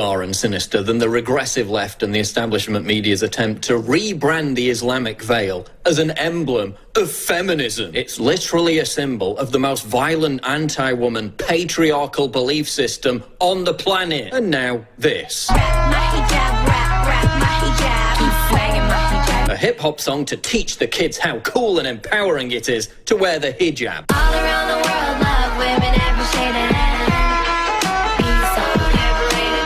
bizarre and sinister than the regressive left and the establishment media's attempt to rebrand the Islamic veil as an emblem of feminism. It's literally a symbol of the most violent anti-woman patriarchal belief system on the planet. And now this. A hip-hop song to teach the kids how cool and empowering it is to wear the hijab. All around the world, love women every shade of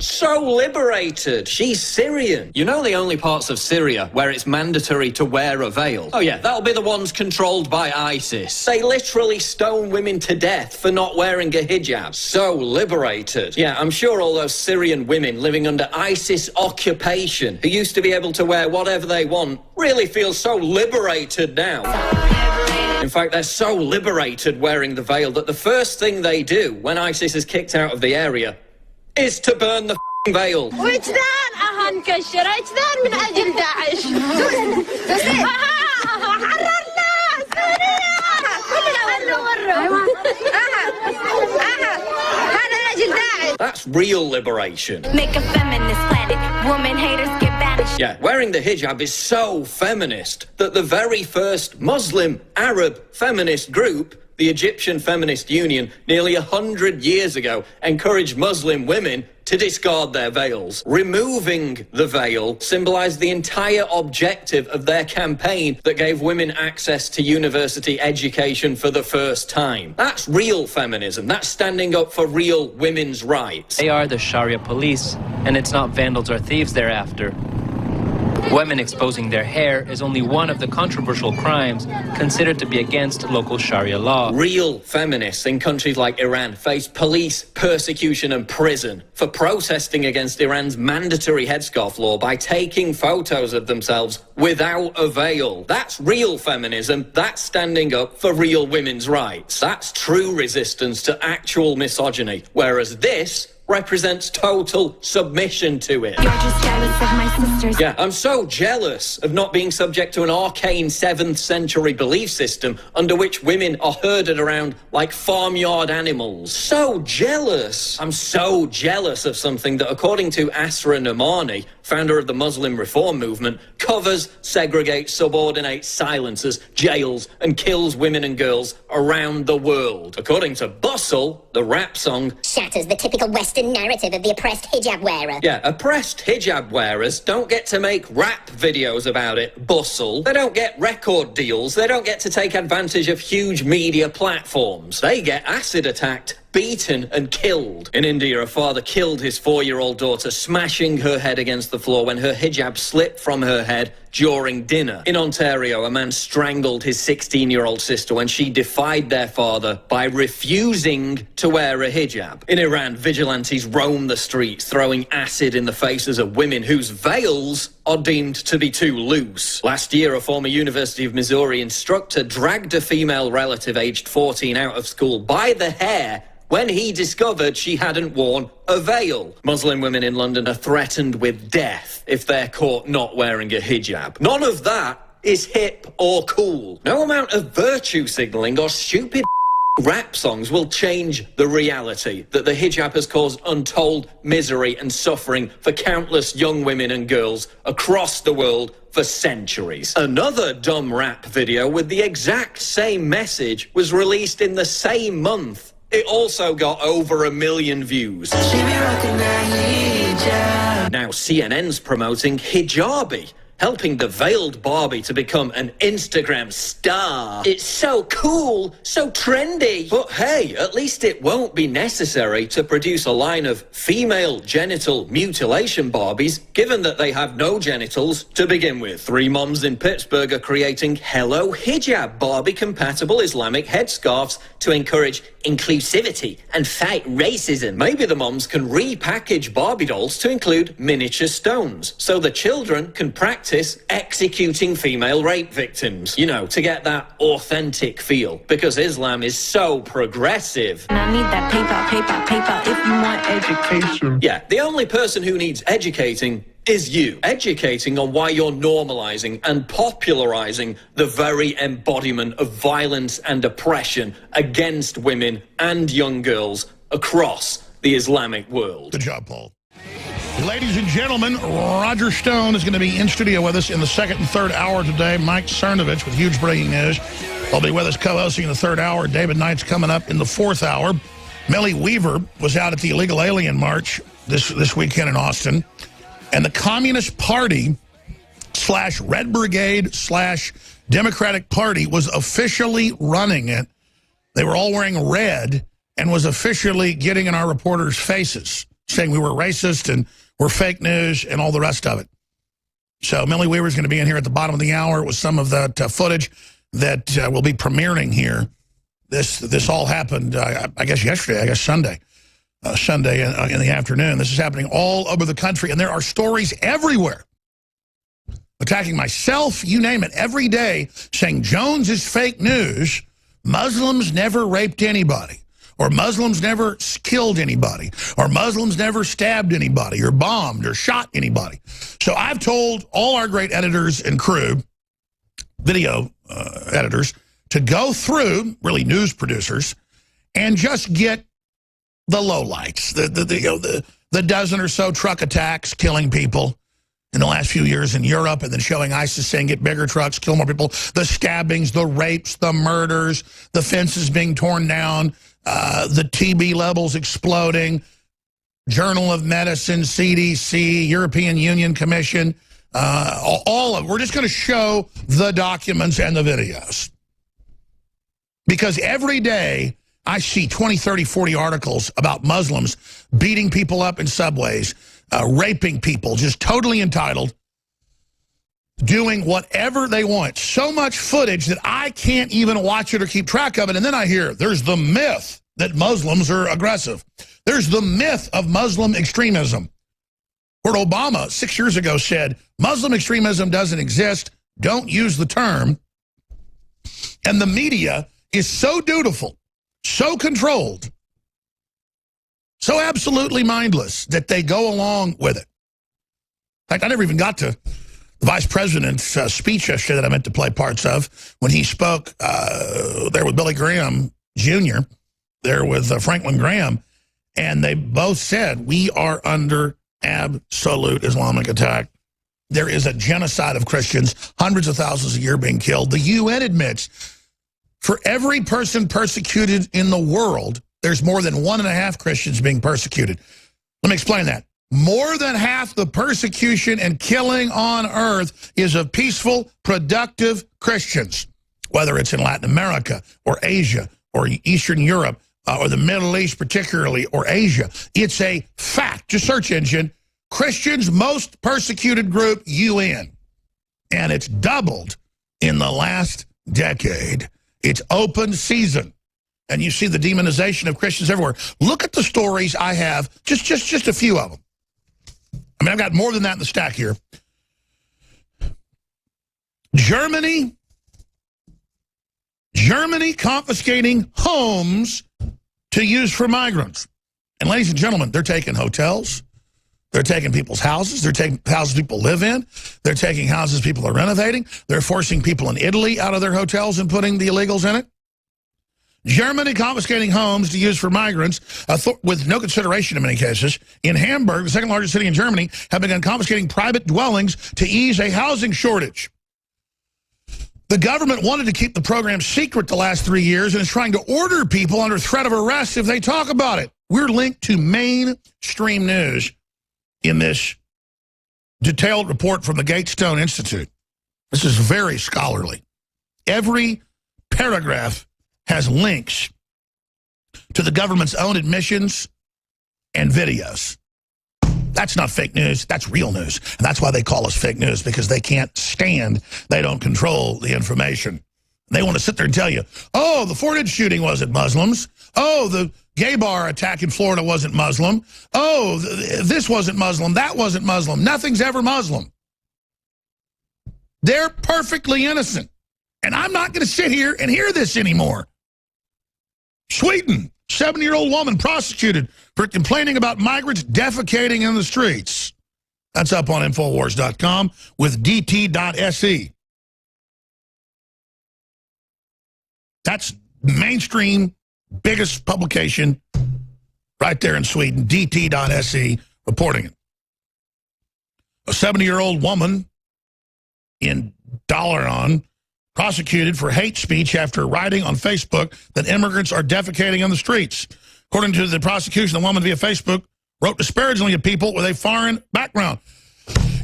So liberated. She's Syrian. You know the only parts of Syria where it's mandatory to wear a veil? Oh yeah, that'll be the ones controlled by ISIS. They literally stone women to death for not wearing a hijab. So liberated. Yeah, I'm sure all those Syrian women living under ISIS occupation who used to be able to wear whatever they want really feel so liberated now. In fact, they're so liberated wearing the veil that the first thing they do when ISIS is kicked out of the area is to burn the veil. وجدان هنكشر وجدان من أجل داعش حررنا سوريا كلنا مرة هذا لأجل داعش. That's real liberation. Make a feminist planet, woman haters get banished. Yeah, wearing the hijab is so feminist that the very first Muslim Arab feminist group, the Egyptian Feminist Union, nearly 100 years ago, encouraged Muslim women to discard their veils. Removing the veil symbolized the entire objective of their campaign that gave women access to university education for the first time. That's real feminism. That's standing up for real women's rights. They are the Sharia police, and it's not vandals or thieves they're after. Women exposing their hair is only one of the controversial crimes considered to be against local Sharia law. Real feminists in countries like Iran face police persecution and prison for protesting against Iran's mandatory headscarf law by taking photos of themselves without a veil. That's real feminism. That's standing up for real women's rights. That's true resistance to actual misogyny, whereas this represents total submission to it. You're just jealous of my sisters. Yeah, I'm so jealous of not being subject to an arcane 7th century belief system under which women are herded around like farmyard animals. So jealous. I'm so jealous of something that, according to Asra Nomani, founder of the Muslim Reform Movement, covers, segregates, subordinates, silences, jails, and kills women and girls around the world. According to Bustle, the rap song shatters the typical Western narrative of the oppressed hijab wearer. Yeah, oppressed hijab wearers don't get to make rap videos about it, Bustle. They don't get record deals. They don't get to take advantage of huge media platforms. They get acid attacked, beaten and killed. In India, a father killed his 4-year-old daughter, smashing her head against the floor when her hijab slipped from her head during dinner. In Ontario, a man strangled his 16-year-old sister when she defied their father by refusing to wear a hijab. In Iran, vigilantes roam the streets, throwing acid in the faces of women whose veils are deemed to be too loose. Last year, a former University of Missouri instructor dragged a female relative aged 14 out of school by the hair when he discovered she hadn't worn a veil. Muslim women in London are threatened with death if they're caught not wearing a hijab. None of that is hip or cool. No amount of virtue signalling or stupid rap songs will change the reality that the hijab has caused untold misery and suffering for countless young women and girls across the world for centuries. Another dumb rap video with the exact same message was released in the same month. It also got over 1 million views. Now CNN's promoting Hijabi, helping the veiled Barbie to become an Instagram star. It's so cool, so trendy. But hey, at least it won't be necessary to produce a line of female genital mutilation Barbies, given that they have no genitals to begin with. 3 moms in Pittsburgh are creating Hello Hijab Barbie-compatible Islamic headscarves to encourage inclusivity and fight racism. Maybe the moms can repackage Barbie dolls to include miniature stones, so the children can practice executing female rape victims. You know, to get that authentic feel, because Islam is so progressive. I need that paper if you want education. Yeah, the only person who needs educating is you. Educating on why you're normalizing and popularizing the very embodiment of violence and oppression against women and young girls across the Islamic world. Good job, Paul. Ladies and gentlemen, Roger Stone is going to be in studio with us in the second and third hour today. Mike Cernovich with huge breaking news. They'll be with us co-hosting in the third hour. David Knight's coming up in the fourth hour. Millie Weaver was out at the illegal alien march this weekend in Austin. And the Communist Party / Red Brigade / Democratic Party was officially running it. They were all wearing red and was officially getting in our reporters' faces, saying we were racist and we're fake news and all the rest of it. So Millie Weaver is going to be in here at the bottom of the hour with some of that footage that will be premiering here. This all happened, I guess, yesterday, Sunday. Sunday in the afternoon. This is happening all over the country, and there are stories everywhere attacking myself, you name it, every day, saying Jones is fake news, Muslims never raped anybody, or Muslims never killed anybody, or Muslims never stabbed anybody, or bombed, or shot anybody. So I've told all our great editors and crew, video editors, to go through, really news producers, and just get the lowlights, the dozen or so truck attacks killing people in the last few years in Europe, and then showing ISIS saying get bigger trucks, kill more people, the stabbings, the rapes, the murders, the fences being torn down, the TB levels exploding, Journal of Medicine, CDC, European Union Commission, all of it. We're just going to show the documents and the videos. Because every day I see 20, 30, 40 articles about Muslims beating people up in subways, raping people, just totally entitled, doing whatever they want. So much footage that I can't even watch it or keep track of it. And then I hear there's the myth that Muslims are aggressive. There's the myth of Muslim extremism. Where Obama 6 years ago said, Muslim extremism doesn't exist, don't use the term. And the media is so dutiful, so controlled, so absolutely mindless that they go along with it. In fact, I never even got to the vice president's speech yesterday that I meant to play parts of when he spoke there with Billy Graham Jr., there with Franklin Graham, and they both said, we are under absolute Islamic attack. There is a genocide of Christians, hundreds of thousands a year being killed. The UN admits for every person persecuted in the world, there's more than 1.5 Christians being persecuted. Let me explain that. More than half the persecution and killing on earth is of peaceful, productive Christians, whether it's in Latin America or Asia or Eastern Europe or the Middle East particularly, or Asia. It's a fact. Just search engine, Christians most persecuted group, UN. And it's doubled in the last decade. It's open season. And you see the demonization of Christians everywhere. Look at the stories I have, just a few of them. I mean, I've got more than that in the stack here. Germany confiscating homes to use for migrants. And ladies and gentlemen, they're taking hotels. They're taking people's houses. They're taking houses people live in. They're taking houses people are renovating. They're forcing people in Italy out of their hotels and putting the illegals in it. Germany confiscating homes to use for migrants with no consideration in many cases. In Hamburg, the second largest city in Germany, have begun confiscating private dwellings to ease a housing shortage. The government wanted to keep the program secret the last 3 years and is trying to order people under threat of arrest if they talk about it. We're linked to mainstream news in this detailed report from the Gatestone Institute. This is very scholarly. Every paragraph has links to the government's own admissions and videos. That's not fake news, that's real news. And that's why they call us fake news, because they can't stand, they don't control the information. They want to sit there and tell you, oh, the Fort shooting wasn't Muslims. Oh, the gay bar attack in Florida wasn't Muslim. Oh, this wasn't Muslim, that wasn't Muslim. Nothing's ever Muslim. They're perfectly innocent. And I'm not going to sit here and hear this anymore. Sweden, 70-year-old woman prosecuted for complaining about migrants defecating in the streets. That's up on Infowars.com with DT.SE. That's mainstream, biggest publication right there in Sweden, DT.SE, reporting it. A 70-year-old woman in Dalaran prosecuted for hate speech after writing on Facebook that immigrants are defecating on the streets. According to the prosecution, the woman via Facebook wrote disparagingly to people with a foreign background.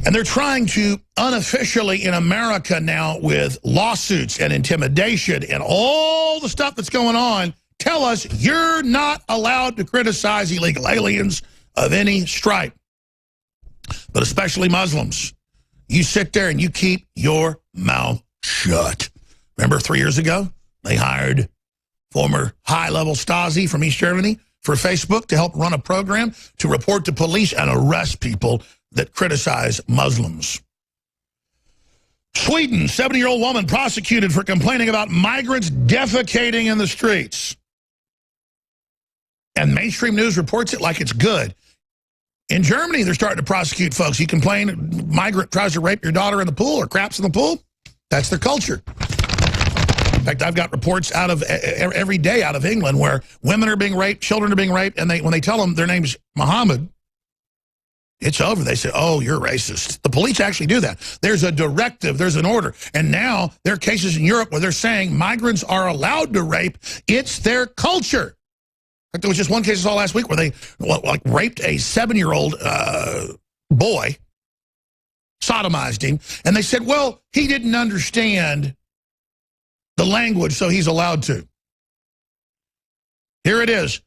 And they're trying to unofficially in America now with lawsuits and intimidation and all the stuff that's going on, tell us you're not allowed to criticize illegal aliens of any stripe, but especially Muslims. You sit there and you keep your mouth shut. Remember 3 years ago, they hired former high-level Stasi from East Germany for Facebook to help run a program to report to police and arrest people that criticize Muslims. Sweden, 70-year-old woman prosecuted for complaining about migrants defecating in the streets. And mainstream news reports it like it's good. In Germany, they're starting to prosecute folks. You complain, a migrant tries to rape your daughter in the pool or craps in the pool. That's their culture. In fact, I've got reports out of every day out of England where women are being raped, children are being raped, and when they tell them their name's Muhammad, it's over. They say, oh, you're racist. The police actually do that. There's a directive. There's an order. And now there are cases in Europe where they're saying migrants are allowed to rape. It's their culture. In fact, there was just one case I saw last week where they raped a 7-year-old boy, sodomized him, and they said, well, he didn't understand the language, so he's allowed to. Here it is.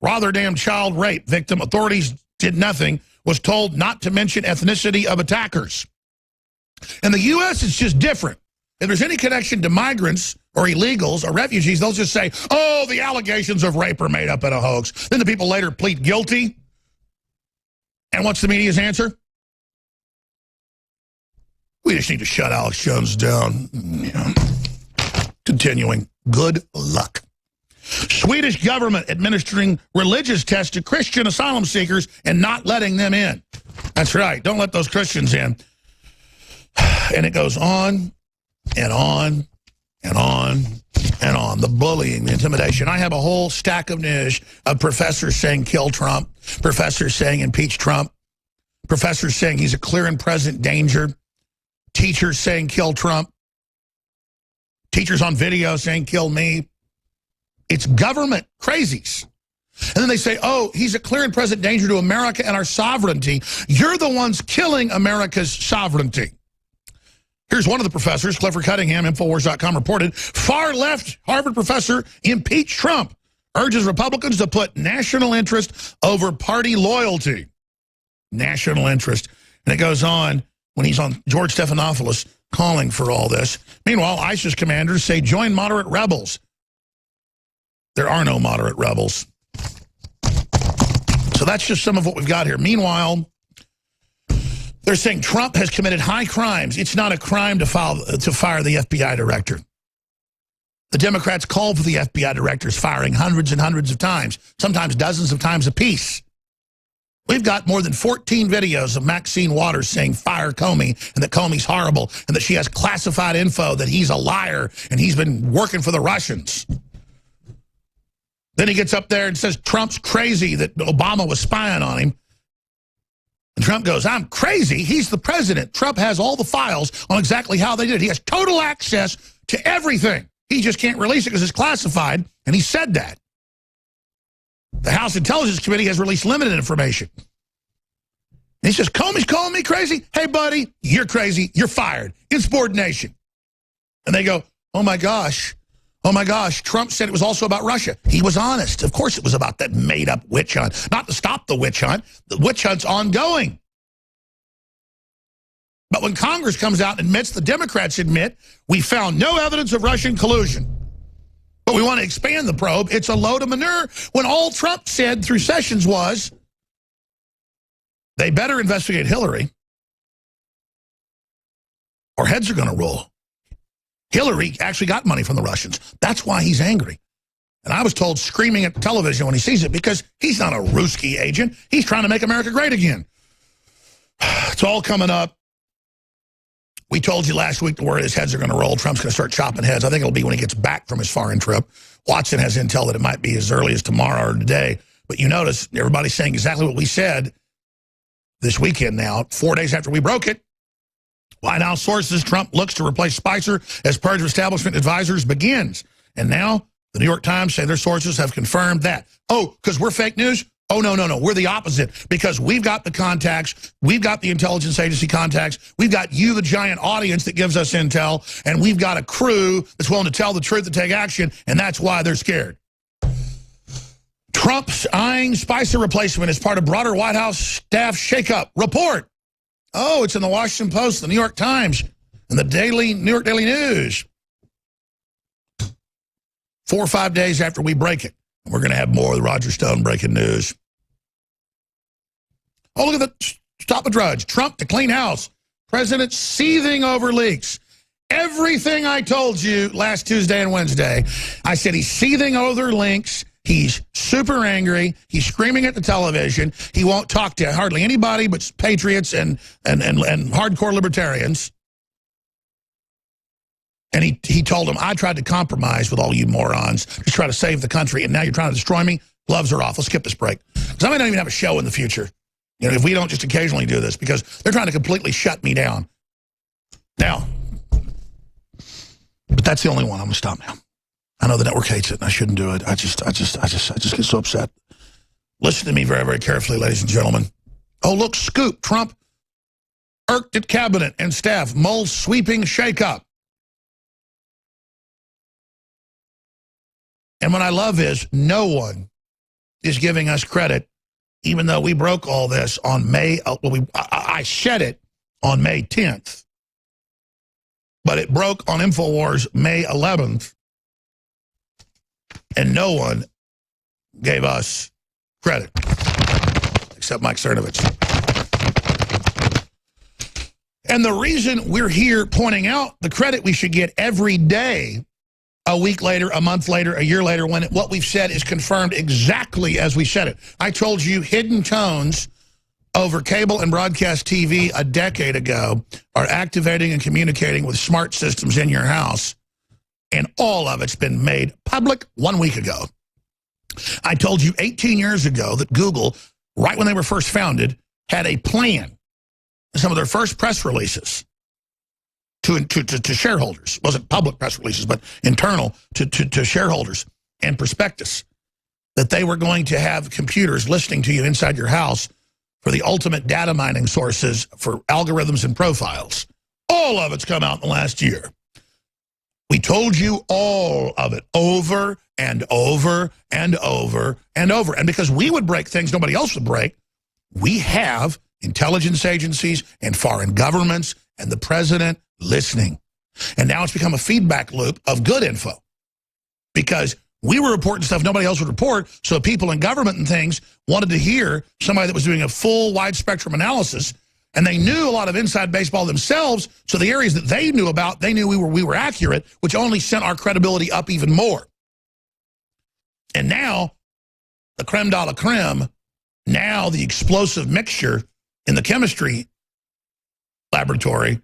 Rotterdam child rape victim. Authorities did nothing, was told not to mention ethnicity of attackers. In the U.S., it's just different. If there's any connection to migrants or illegals or refugees, they'll just say, oh, the allegations of rape are made up in a hoax. Then the people later plead guilty. And what's the media's answer? We just need to shut Alex Jones down. Yeah. Continuing. Good luck. Swedish government administering religious tests to Christian asylum seekers and not letting them in. That's right. Don't let those Christians in. And it goes on and on and on and on. The bullying, the intimidation. I have a whole stack of news of professors saying kill Trump, professors saying impeach Trump, professors saying he's a clear and present danger, teachers saying kill Trump, teachers on video saying kill me. It's government crazies. And then they say, oh, he's a clear and present danger to America and our sovereignty. You're the ones killing America's sovereignty. Here's one of the professors, Clifford Cunningham, Infowars.com reported, far-left Harvard professor impeach Trump, urges Republicans to put national interest over party loyalty. National interest. And it goes on when he's on George Stephanopoulos calling for all this. Meanwhile, ISIS commanders say join moderate rebels. There are no moderate rebels. So that's just some of what we've got here. Meanwhile, they're saying Trump has committed high crimes. It's not a crime to fire the FBI director. The Democrats called for the FBI directors firing hundreds and hundreds of times, sometimes dozens of times apiece. We've got more than 14 videos of Maxine Waters saying fire Comey and that Comey's horrible and that she has classified info that he's a liar and he's been working for the Russians. Then he gets up there and says Trump's crazy that Obama was spying on him. And Trump goes, I'm crazy. He's the president. Trump has all the files on exactly how they did it. He has total access to everything. He just can't release it because it's classified, and he said that. The House Intelligence Committee has released limited information. And he says, Comey's calling me crazy? Hey, buddy, you're crazy. You're fired. Insubordination. And they go, oh, my gosh. Oh, my gosh, Trump said it was also about Russia. He was honest. Of course it was about that made-up witch hunt. Not to stop the witch hunt. The witch hunt's ongoing. But when Congress comes out and admits, the Democrats admit, we found no evidence of Russian collusion. But we want to expand the probe. It's a load of manure when all Trump said through Sessions was, they better investigate Hillary or heads are going to roll. Hillary actually got money from the Russians. That's why he's angry. And I was told screaming at the television when he sees it because he's not a Ruski agent. He's trying to make America great again. It's all coming up. We told you last week where his heads are going to roll. Trump's going to start chopping heads. I think it'll be when he gets back from his foreign trip. Watson has intel that it might be as early as tomorrow or today. But you notice everybody's saying exactly what we said, this weekend now, 4 days after we broke it. White House sources, Trump looks to replace Spicer as purge of establishment advisors begins. And now the New York Times say their sources have confirmed that. Oh, because we're fake news? Oh, no. We're the opposite, because we've got the contacts, we've got the intelligence agency contacts, we've got you, the giant audience that gives us intel, and we've got a crew that's willing to tell the truth and take action, and that's why they're scared. Trump's eyeing Spicer replacement as part of broader White House staff shakeup. Report. Oh, it's in the Washington Post, the New York Times, and the New York Daily News. 4 or 5 days after we break it. We're going to have more of the Roger Stone breaking news. Oh, look at the stop the drudge. Trump to clean house. President seething over leaks. Everything I told you last Tuesday and Wednesday, I said he's seething over leaks. He's super angry. He's screaming at the television. He won't talk to hardly anybody but patriots and hardcore libertarians. And he told them, I tried to compromise with all you morons to try to save the country, and now you're trying to destroy me? Gloves are off. Let's skip this break. Because I may not even have a show in the future, you know, if we don't just occasionally do this, because they're trying to completely shut me down. Now, but that's the only one. I'm going to stop now. I know the network hates it, and I shouldn't do it. I just get so upset. Listen to me very, very carefully, ladies and gentlemen. Oh, look, scoop. Trump irked at cabinet and staff. Mulls sweeping shakeup. And what I love is no one is giving us credit, even though we broke all this on May. I said it on May 10th, but it broke on InfoWars May 11th, and no one gave us credit, except Mike Cernovich. And the reason we're here pointing out the credit we should get every day, a week later, a month later, a year later, when what we've said is confirmed exactly as we said it. I told you hidden tones over cable and broadcast TV a decade ago are activating and communicating with smart systems in your house, and all of it's been made public 1 week ago. I told you 18 years ago that Google, right when they were first founded, had a plan. Some of their first press releases to shareholders. It wasn't public press releases, but internal to shareholders and prospectus, that they were going to have computers listening to you inside your house for the ultimate data mining sources for algorithms and profiles. All of it's come out in the last year. We told you all of it over and over and over and over. And because we would break things nobody else would break, we have intelligence agencies and foreign governments and the president listening. And now it's become a feedback loop of good info, because we were reporting stuff nobody else would report, so people in government and things wanted to hear somebody that was doing a full wide spectrum analysis, and they knew a lot of inside baseball themselves, so the areas that they knew about, they knew we were accurate, which only sent our credibility up even more. And now, the creme de la creme, now the explosive mixture in the chemistry laboratory,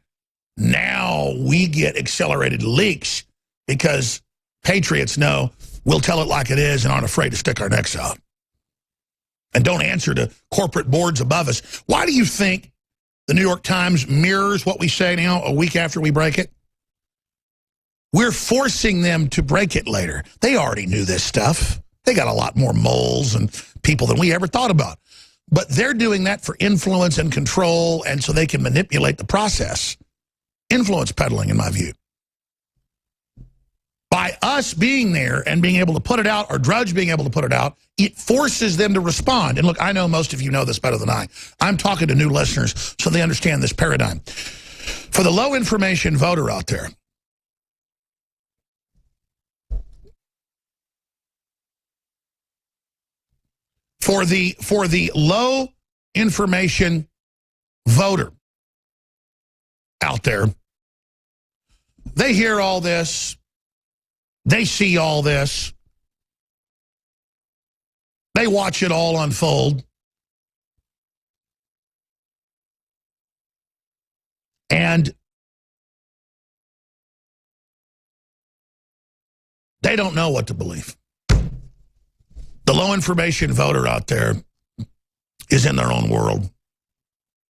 now we get accelerated leaks because patriots know we'll tell it like it is and aren't afraid to stick our necks out and don't answer to corporate boards above us. Why do you think the New York Times mirrors what we say now a week after we break it? We're forcing them to break it later. They already knew this stuff. They got a lot more moles and people than we ever thought about. But they're doing that for influence and control, and so they can manipulate the process. Influence peddling, in my view. By us being there and being able to put it out, or Drudge being able to put it out, it forces them to respond. And look, I know most of you know this better than I. I'm talking to new listeners so they understand this paradigm. For the low information voter out there, for the low information voter out there, they hear all this, they see all this, they watch it all unfold, and they don't know what to believe. The low information voter out there is in their own world.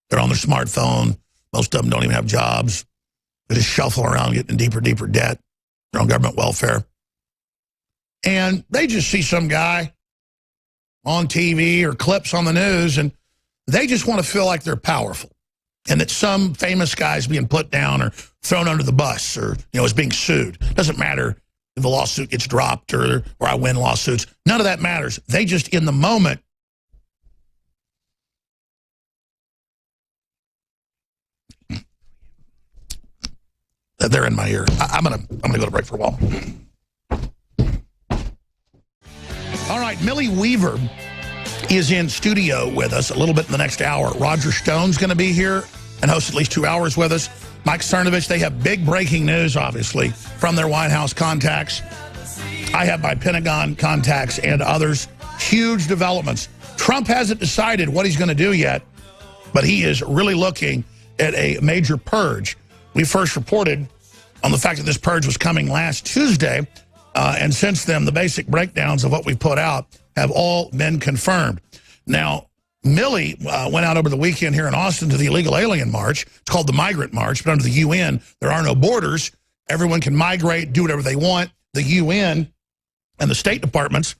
They're on their smartphone. Most of them don't even have jobs. They just shuffle around getting in deeper, deeper debt. They're on government welfare. And they just see some guy on TV or clips on the news, and they just want to feel like they're powerful and that some famous guy is being put down or thrown under the bus or, is being sued. Doesn't matter if the lawsuit gets dropped or I win lawsuits. None of that matters. They just, in the moment, they're in my ear. I'm gonna go to break for a while. All right, Millie Weaver is in studio with us a little bit in the next hour. Roger Stone's going to be here and host at least 2 hours with us. Mike Cernovich, they have big breaking news, obviously, from their White House contacts. I have my Pentagon contacts and others. Huge developments. Trump hasn't decided what he's going to do yet, but he is really looking at a major purge. We first reported on the fact that this purge was coming last Tuesday, and since then, the basic breakdowns of what we put out have all been confirmed. Now, Millie went out over the weekend here in Austin to the illegal alien march. It's called the Migrant March, but under the UN, there are no borders. Everyone can migrate, do whatever they want. The UN and the State Departments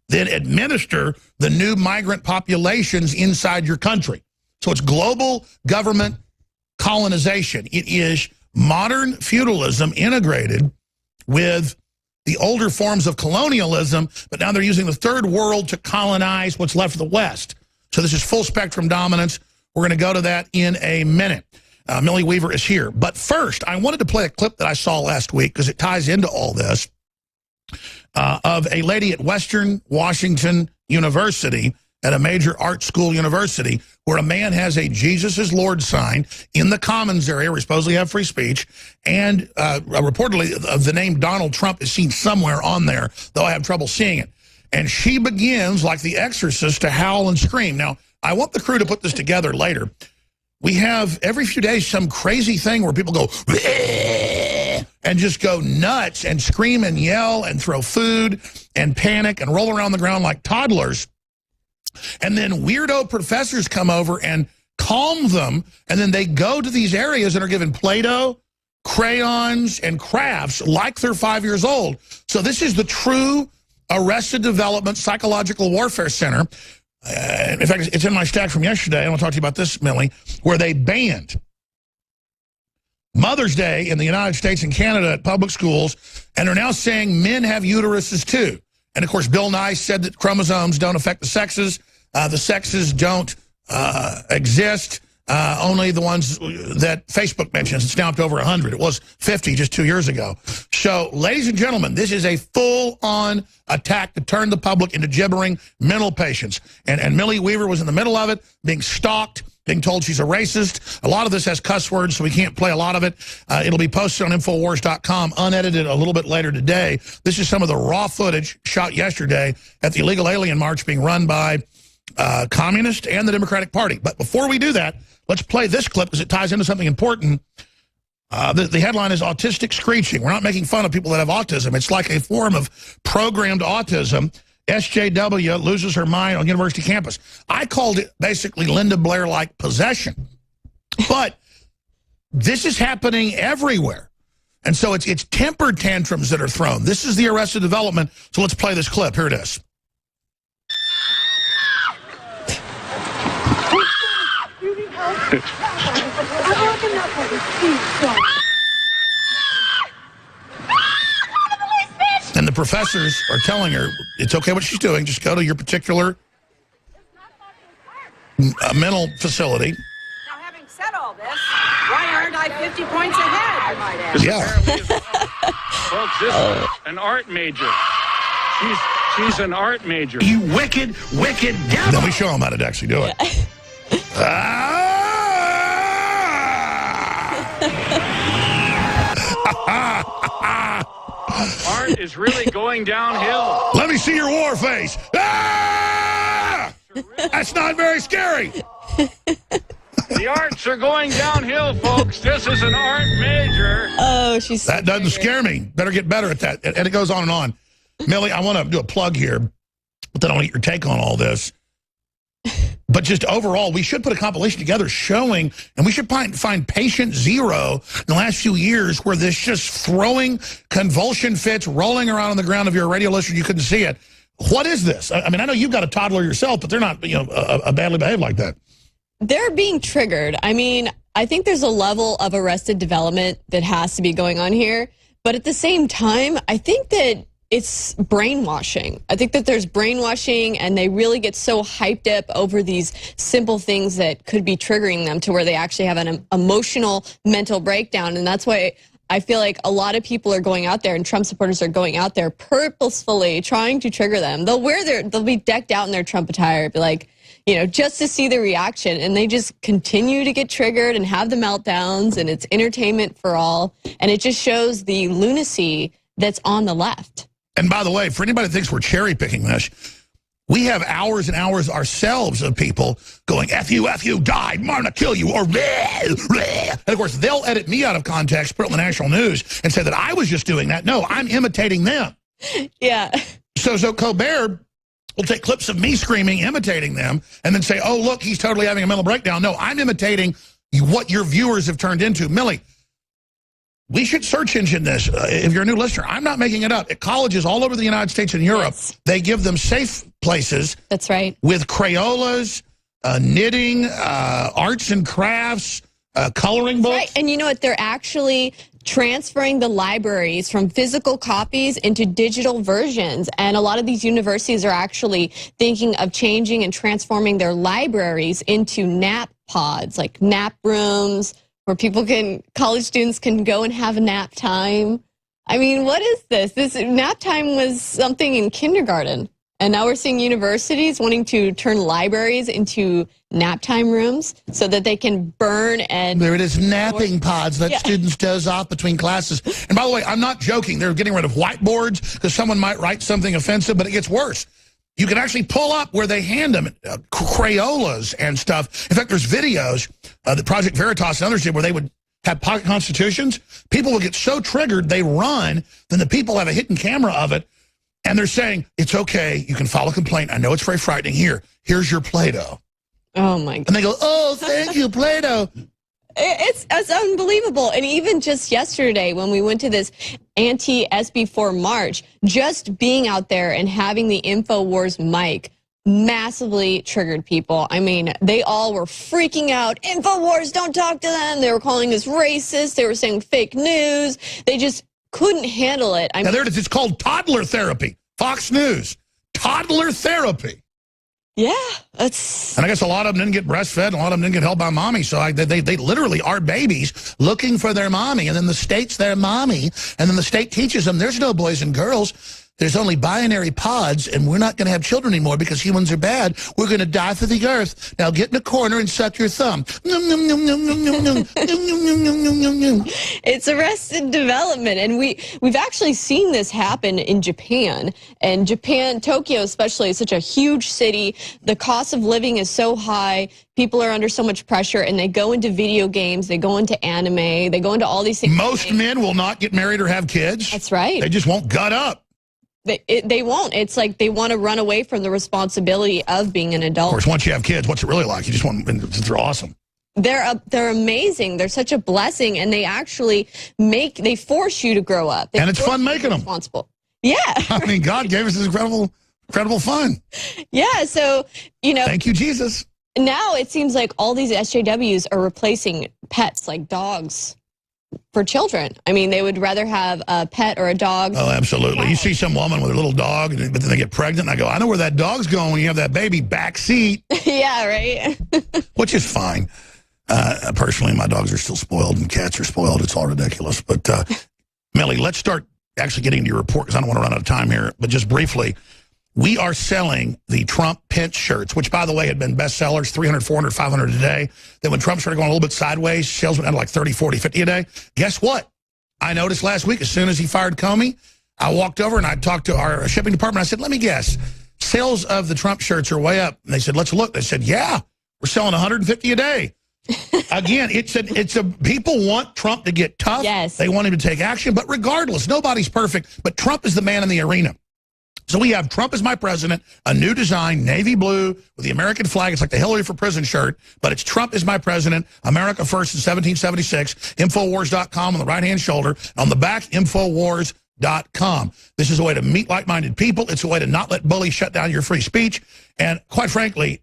then administer the new migrant populations inside your country. So it's global government colonization. It is modern feudalism integrated with the older forms of colonialism, but now they're using the third world to colonize what's left of the West. So this is full spectrum dominance. We're going to go to that in a minute. Millie Weaver is here. But first, I wanted to play a clip that I saw last week because it ties into all this of a lady at Western Washington University, at a major art school university, where a man has a Jesus is Lord sign in the Commons area where we supposedly have free speech, and reportedly the name Donald Trump is seen somewhere on there, though I have trouble seeing it. And she begins, like the Exorcist, to howl and scream. Now, I want the crew to put this together later. We have, every few days, some crazy thing where people go, and just go nuts and scream and yell and throw food and panic and roll around the ground like toddlers. And then weirdo professors come over and calm them, and then they go to these areas and are given Play-Doh, crayons, and crafts like they're 5 years old. So this is the true Arrested Development Psychological Warfare Center. In fact, it's in my stack from yesterday. I want to talk to you about this, Millie, where they banned Mother's Day in the United States and Canada at public schools, and are now saying men have uteruses too. And, of course, Bill Nye said that chromosomes don't affect the sexes. The sexes don't exist, only the ones that Facebook mentions. It's now up to over 100. It was 50 just 2 years ago. So, ladies and gentlemen, this is a full-on attack to turn the public into gibbering mental patients. And Millie Weaver was in the middle of it, being stalked, being told she's a racist. A lot of this has cuss words, so we can't play a lot of it. It'll be posted on Infowars.com, unedited a little bit later today. This is some of the raw footage shot yesterday at the illegal alien march being run by communists and the Democratic Party. But before we do that, let's play this clip because it ties into something important. The headline is Autistic Screeching. We're not making fun of people that have autism. It's like a form of programmed autism. SJW loses her mind on university campus. I called it basically Linda Blair-like possession. But this is happening everywhere. And so it's temper tantrums that are thrown. This is the Arrested Development. So let's play this clip. Here it is. You need help? And the professors are telling her, it's okay what she's doing, just go to your particular mental facility. Now, having said all this, why aren't I 50 points ahead, you might ask? Yeah. Folks, this is an art major. She's an art major. You wicked, wicked devil. Then we show them how to actually do it. Art is really going downhill. Let me see your war face. Ah! That's not very scary. The arts are going downhill, folks. This is an art major. Oh, she's That doesn't scare me. Better get better at that. And it goes on and on. Millie, I want to do a plug here, but then I want to get your take on all this. But just overall, we should put a compilation together showing, and we should find patient zero in the last few years where this just throwing convulsion fits, rolling around on the ground. If you're a radio listener, you couldn't see it. What is this? I mean, I know you've got a toddler yourself, but they're not, you know, badly behaved like that. They're being triggered. I mean, I think there's a level of arrested development that has to be going on here. But at the same time, I think that it's brainwashing. I think that there's brainwashing, and they really get so hyped up over these simple things that could be triggering them to where they actually have an emotional mental breakdown. And that's why I feel like a lot of people are going out there, and Trump supporters are going out there purposefully trying to trigger them. They'll be decked out in their Trump attire, be like, you know, just to see the reaction, and they just continue to get triggered and have the meltdowns, and it's entertainment for all, and it just shows the lunacy that's on the left. And by the way, for anybody that thinks we're cherry picking this, we have hours and hours ourselves of people going, F you, died, I'm gonna kill you, or bleh, bleh. And of course, they'll edit me out of context, put it on the national news, and say that I was just doing that. No, I'm imitating them. Yeah. So Colbert will take clips of me screaming, imitating them, and then say, oh, look, he's totally having a mental breakdown. No, I'm imitating what your viewers have turned into. Millie, we should search engine this. If you're a new listener, I'm not making it up. At colleges all over the United States and Europe, yes, they give them safe places. That's right. With Crayolas, knitting, arts and crafts, coloring books. Right, and you know what? They're actually transferring the libraries from physical copies into digital versions. And a lot of these universities are actually thinking of changing and transforming their libraries into nap pods, like nap rooms, where college students can go and have a nap time. I mean, what is this? This nap time was something in kindergarten. And now we're seeing universities wanting to turn libraries into nap time rooms so that they can burn and... There it is, napping pods. Let students doze off between classes. And by the way, I'm not joking. They're getting rid of whiteboards because someone might write something offensive, but it gets worse. You can actually pull up where they hand them Crayolas and stuff. In fact, there's videos that Project Veritas and others did where they would have pocket constitutions. People will get so triggered, they run. Then the people have a hidden camera of it. And they're saying, it's okay, you can file a complaint. I know it's very frightening. Here's your Play-Doh. Oh, my God. And they go, oh, thank you, Play-Doh. It's unbelievable. And even just yesterday when we went to this anti-SB4 march, just being out there and having the InfoWars mic massively triggered people. I mean, they all were freaking out. InfoWars, don't talk to them. They were calling us racist. They were saying fake news. They just couldn't handle it. Now, there it is. It's called toddler therapy. Fox News. Toddler therapy. Yeah. And I guess a lot of them didn't get breastfed, and a lot of them didn't get held by mommy. So they literally are babies looking for their mommy, and then the state's their mommy, and then the state teaches them there's no boys and girls. There's only binary pods, and we're not going to have children anymore because humans are bad. We're going to die for the earth. Now get in a corner and suck your thumb. It's arrested development, and we've actually seen this happen in Japan. And Japan, Tokyo especially, is such a huge city. The cost of living is so high. People are under so much pressure, and they go into video games, they go into anime, they go into all these things. Most men will not get married or have kids. That's right. They just won't gut up. They won't. It's like they want to run away from the responsibility of being an adult. Of course, once you have kids, what's it really like? You just want, they're awesome. They're amazing. They're such a blessing, and they actually they force you to grow up. And it's fun making them. Responsible. Yeah. I mean, God gave us this incredible fun. Yeah, so, you know. Thank you, Jesus. Now it seems like all these SJWs are replacing pets like dogs for children. I mean, they would rather have a pet or a dog. Oh, absolutely. You see some woman with a little dog, but then they get pregnant, and I go, I know where that dog's going when you have that baby, back seat. Yeah, right? Which is fine. Personally, my dogs are still spoiled, and cats are spoiled. It's all ridiculous. But, Millie, let's start actually getting into your report, because I don't want to run out of time here. But just briefly, we are selling the Trump Pence shirts, which, by the way, had been bestsellers, 300, 400, 500 a day. Then when Trump started going a little bit sideways, sales went down to like 30, 40, 50 a day. Guess what? I noticed last week, as soon as he fired Comey, I walked over and I talked to our shipping department. I said, let me guess. Sales of the Trump shirts are way up. And they said, let's look. They said, yeah, we're selling 150 a day. Again, people want Trump to get tough. Yes. They want him to take action. But regardless, nobody's perfect. But Trump is the man in the arena. So we have Trump as my president, a new design, navy blue with the American flag. It's like the Hillary for Prison shirt, but it's Trump is my president, America first in 1776, Infowars.com on the right-hand shoulder. On the back, Infowars.com. This is a way to meet like-minded people. It's a way to not let bullies shut down your free speech. And quite frankly,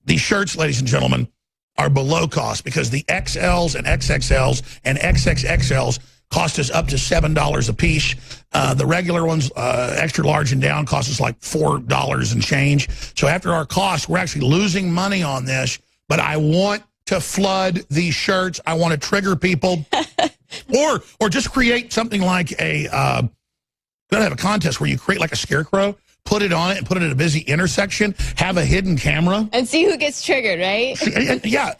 these shirts, ladies and gentlemen, are below cost because the XLs and XXLs and XXXLs cost us up to $7 a piece. The regular ones, extra large and down, cost us like $4 and change. So after our costs, we're actually losing money on this. But I want to flood these shirts. I want to trigger people, or just create something like a. Gotta have a contest where you create like a scarecrow, put it on it, and put it at a busy intersection. Have a hidden camera and see who gets triggered, right? Yeah.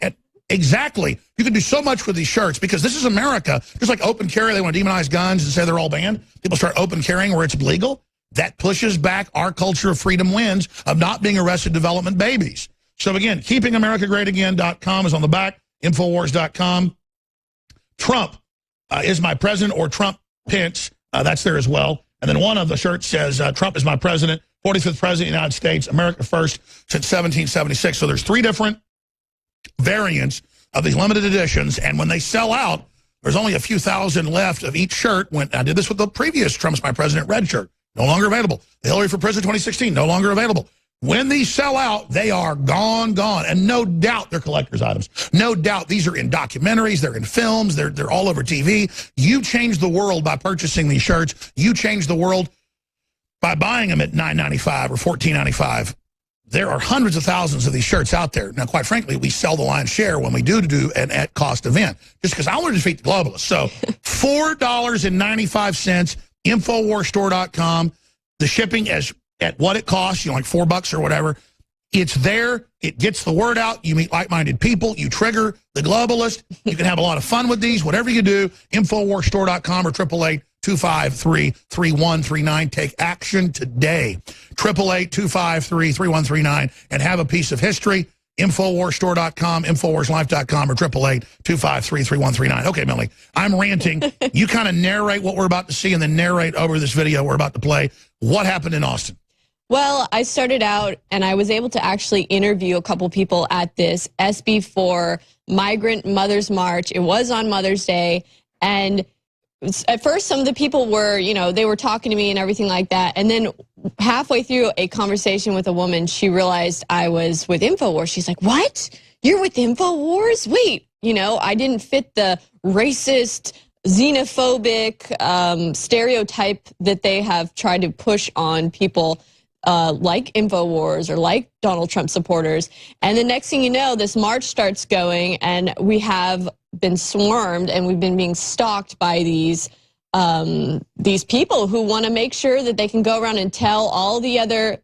Exactly. You can do so much with these shirts because this is America. Just like open carry, they want to demonize guns and say they're all banned. People start open carrying where it's legal. That pushes back our culture of freedom wins of not being arrested development babies. So again, keepingamericagreatagain.com is on the back, Infowars.com. Trump is my president, or Trump Pence. That's there as well. And then one of the shirts says, Trump is my president, 45th president of the United States, America first since 1776. So there's 3 different variants of these limited editions, and when they sell out, there's only a few thousand left of each shirt. When I did this with the previous Trump's my president red shirt, no longer available. The Hillary for President 2016, no longer available. When these sell out, they are gone, and no doubt they're collector's items. No doubt these are in documentaries, they're in films, they're all over TV. You change the world by purchasing these shirts. You change the world by buying them at $9.95 or $14.95. There are hundreds of thousands of these shirts out there. Now, quite frankly, we sell the lion's share when we do an at-cost event, just because I want to defeat the globalists. So $4.95, Infowarsstore.com. The shipping is at what it costs, like $4 or whatever. It's there. It gets the word out. You meet like-minded people. You trigger the globalist. You can have a lot of fun with these. Whatever you do, Infowarsstore.com or 888-253-3139. Take action today. 888-253-3139 and have a piece of history. Infowarsstore.com, Infowarslife.com, or 888-253-3139. Okay, Millie, I'm ranting. You kind of narrate what we're about to see and then narrate over this video we're about to play. What happened in Austin? Well, I started out and I was able to actually interview a couple people at this SB4 Migrant Mothers March. It was on Mother's Day. And at first, some of the people were, they were talking to me and everything like that. And then halfway through a conversation with a woman, she realized I was with InfoWars. She's like, what? You're with InfoWars? Wait, I didn't fit the racist, xenophobic stereotype that they have tried to push on people like InfoWars or like Donald Trump supporters. And the next thing you know, this march starts going, and we have been swarmed and we've been being stalked by these people who want to make sure that they can go around and tell all the other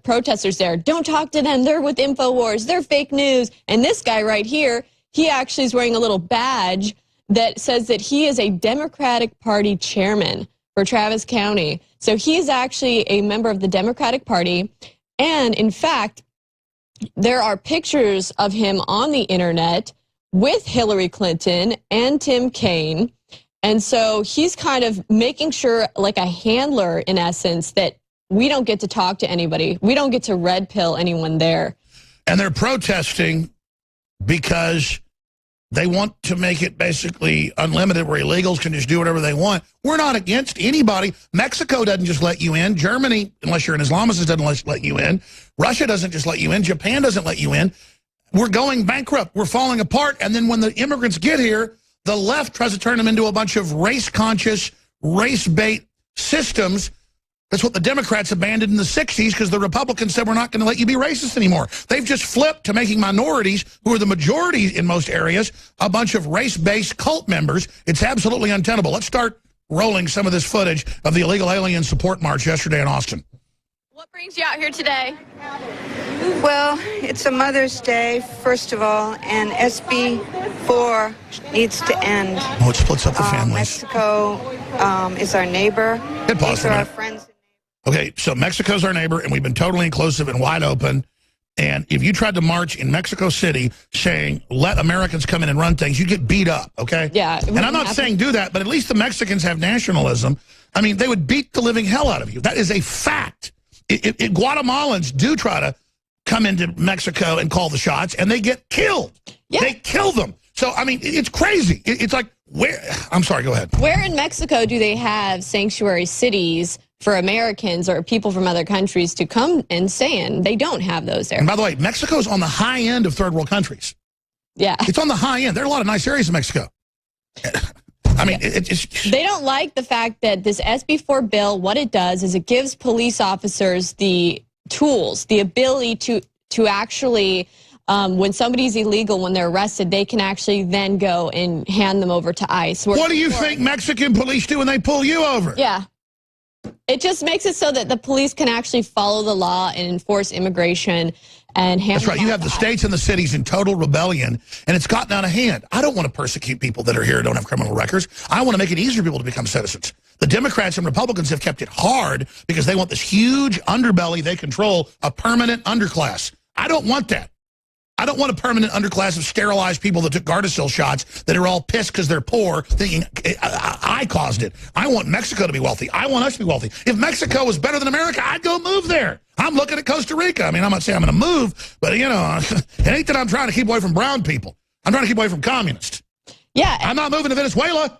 protesters there, don't talk to them, they're with InfoWars, they're fake news. And this guy right here, he actually is wearing a little badge that says that he is a Democratic Party chairman for Travis County. So he is actually a member of the Democratic Party. And in fact, there are pictures of him on the internet with Hillary Clinton and Tim Kaine. And so he's kind of making sure, like a handler in essence, that we don't get to talk to anybody. We don't get to red pill anyone there. And they're protesting because they want to make it basically unlimited, where illegals can just do whatever they want. We're not against anybody. Mexico doesn't just let you in. Germany, unless you're an Islamist, doesn't let you in. Russia doesn't just let you in. Japan doesn't let you in. We're going bankrupt. We're falling apart. And then when the immigrants get here, the left tries to turn them into a bunch of race-conscious, race-bait systems. That's what the Democrats abandoned in the 60s, because the Republicans said, we're not going to let you be racist anymore. They've just flipped to making minorities, who are the majority in most areas, a bunch of race-based cult members. It's absolutely untenable. Let's start rolling some of this footage of the illegal alien support march yesterday in Austin. What brings you out here today? Well, it's a Mother's Day, first of all, and SB4 needs to end. Oh, it splits up the families. Mexico is our neighbor. Hit pause These for a are our minute. friends. Okay, so Mexico's our neighbor, and we've been totally inclusive and wide open. And if you tried to march in Mexico City saying, let Americans come in and run things, you get beat up, okay? Yeah. And I'm not saying do that, but at least the Mexicans have nationalism. I mean, they would beat the living hell out of you. That is a fact. Guatemalans do try to come into Mexico and call the shots, and they get killed. Yeah. They kill them. So, I mean, it's crazy. It's like, where? I'm sorry, go ahead. Where in Mexico do they have sanctuary cities for Americans or people from other countries to come and stay in? They don't have those there. And by the way, Mexico's on the high end of third world countries. Yeah. It's on the high end. There are a lot of nice areas in Mexico. I mean, it's... They don't like the fact that this SB4 bill, what it does is it gives police officers the tools, the ability to actually, when somebody's illegal, when they're arrested, they can actually then go and hand them over to ICE. What do you think Mexican police do when they pull you over? Yeah. It just makes it so that the police can actually follow the law and enforce immigration and hand. That's right. You have the states and the cities in total rebellion, and it's gotten out of hand. I don't want to persecute people that are here and don't have criminal records. I want to make it easier for people to become citizens. The Democrats and Republicans have kept it hard because they want this huge underbelly they control, a permanent underclass. I don't want that. I don't want a permanent underclass of sterilized people that took Gardasil shots that are all pissed because they're poor, thinking I caused it. I want Mexico to be wealthy. I want us to be wealthy. If Mexico was better than America, I'd go move there. I'm looking at Costa Rica. I mean, I'm not saying I'm going to move, but, you know, it ain't that I'm trying to keep away from brown people. I'm trying to keep away from communists. Yeah. I'm not moving to Venezuela.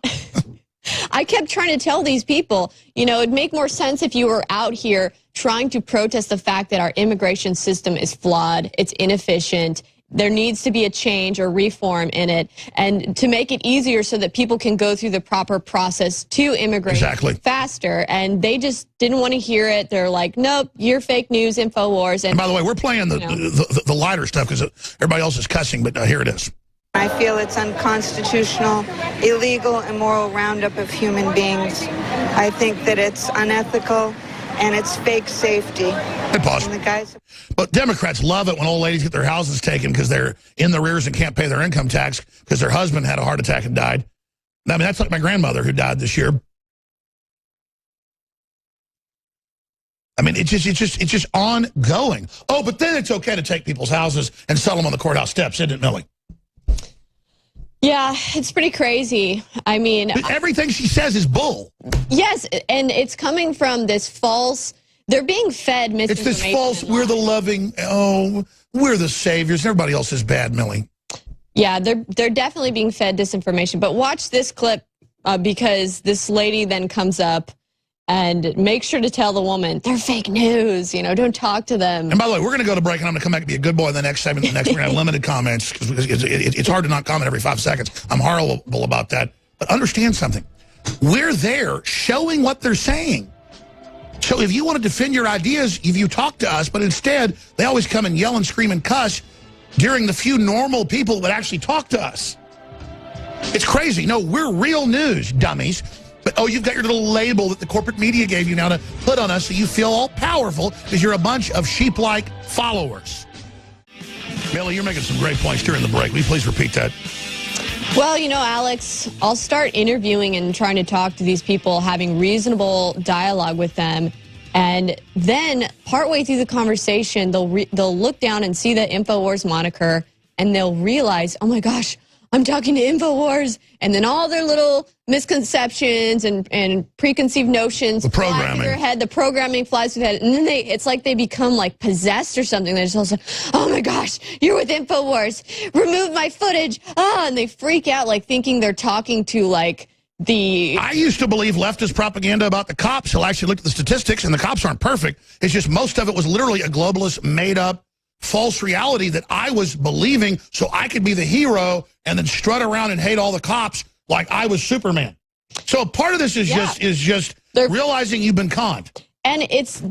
I kept trying to tell these people, you know, it'd make more sense if you were out here trying to protest the fact that our immigration system is flawed, it's inefficient, there needs to be a change or reform in it, and to make it easier so that people can go through the proper process to immigrate faster. And they just didn't want to hear it. They're like, nope, you're fake news, InfoWars. And by the way, we're playing the lighter stuff because everybody else is cussing, but here it is. I feel it's unconstitutional, illegal, immoral roundup of human beings. I think that it's unethical and it's fake safety. And pause. And the guys... But Democrats love it when old ladies get their houses taken because they're in the rears and can't pay their income tax because their husband had a heart attack and died. I mean, that's like my grandmother who died this year. I mean, it's just ongoing. Oh, but then it's okay to take people's houses and sell them on the courthouse steps, isn't it, Millie? Yeah, it's pretty crazy. I mean... But everything she says is bull. Yes, and it's coming from this false... They're being fed misinformation. It's this false, we're the loving, we're the saviors. Everybody else is bad, Millie. Yeah, they're definitely being fed disinformation. But watch this clip because this lady then comes up and make sure to tell the woman, they're fake news, you know, don't talk to them. And by the way, we're going to go to break, and I'm going to come back and be a good boy in the next segment. We're going to have limited comments, because it's hard to not comment every 5 seconds. I'm horrible about that. But understand something. We're there showing what they're saying. So if you want to defend your ideas, if you talk to us, but instead, they always come and yell and scream and cuss during the few normal people that actually talk to us. It's crazy. No, we're real news, dummies. But, oh, you've got your little label that the corporate media gave you now to put on us so you feel all powerful because you're a bunch of sheep-like followers. Millie, you're making some great points during the break. Will you please repeat that? Well, you know, Alex, I'll start interviewing and trying to talk to these people, having reasonable dialogue with them. And then partway through the conversation, they'll look down and see the InfoWars moniker, and they'll realize, oh, my gosh, I'm talking to InfoWars. And then all their little misconceptions and preconceived notions fly through their head. The programming flies through their head. And then it's like they become like possessed or something. They're just all like, oh my gosh, you're with InfoWars. Remove my footage. Ah, and they freak out like thinking they're talking to like the... I used to believe leftist propaganda about the cops. I actually looked at the statistics, and the cops aren't perfect. It's just most of it was literally a globalist, made-up, false reality that I was believing so I could be the hero and then strut around and hate all the cops like I was Superman. So part of this is just realizing you've been conned. And it's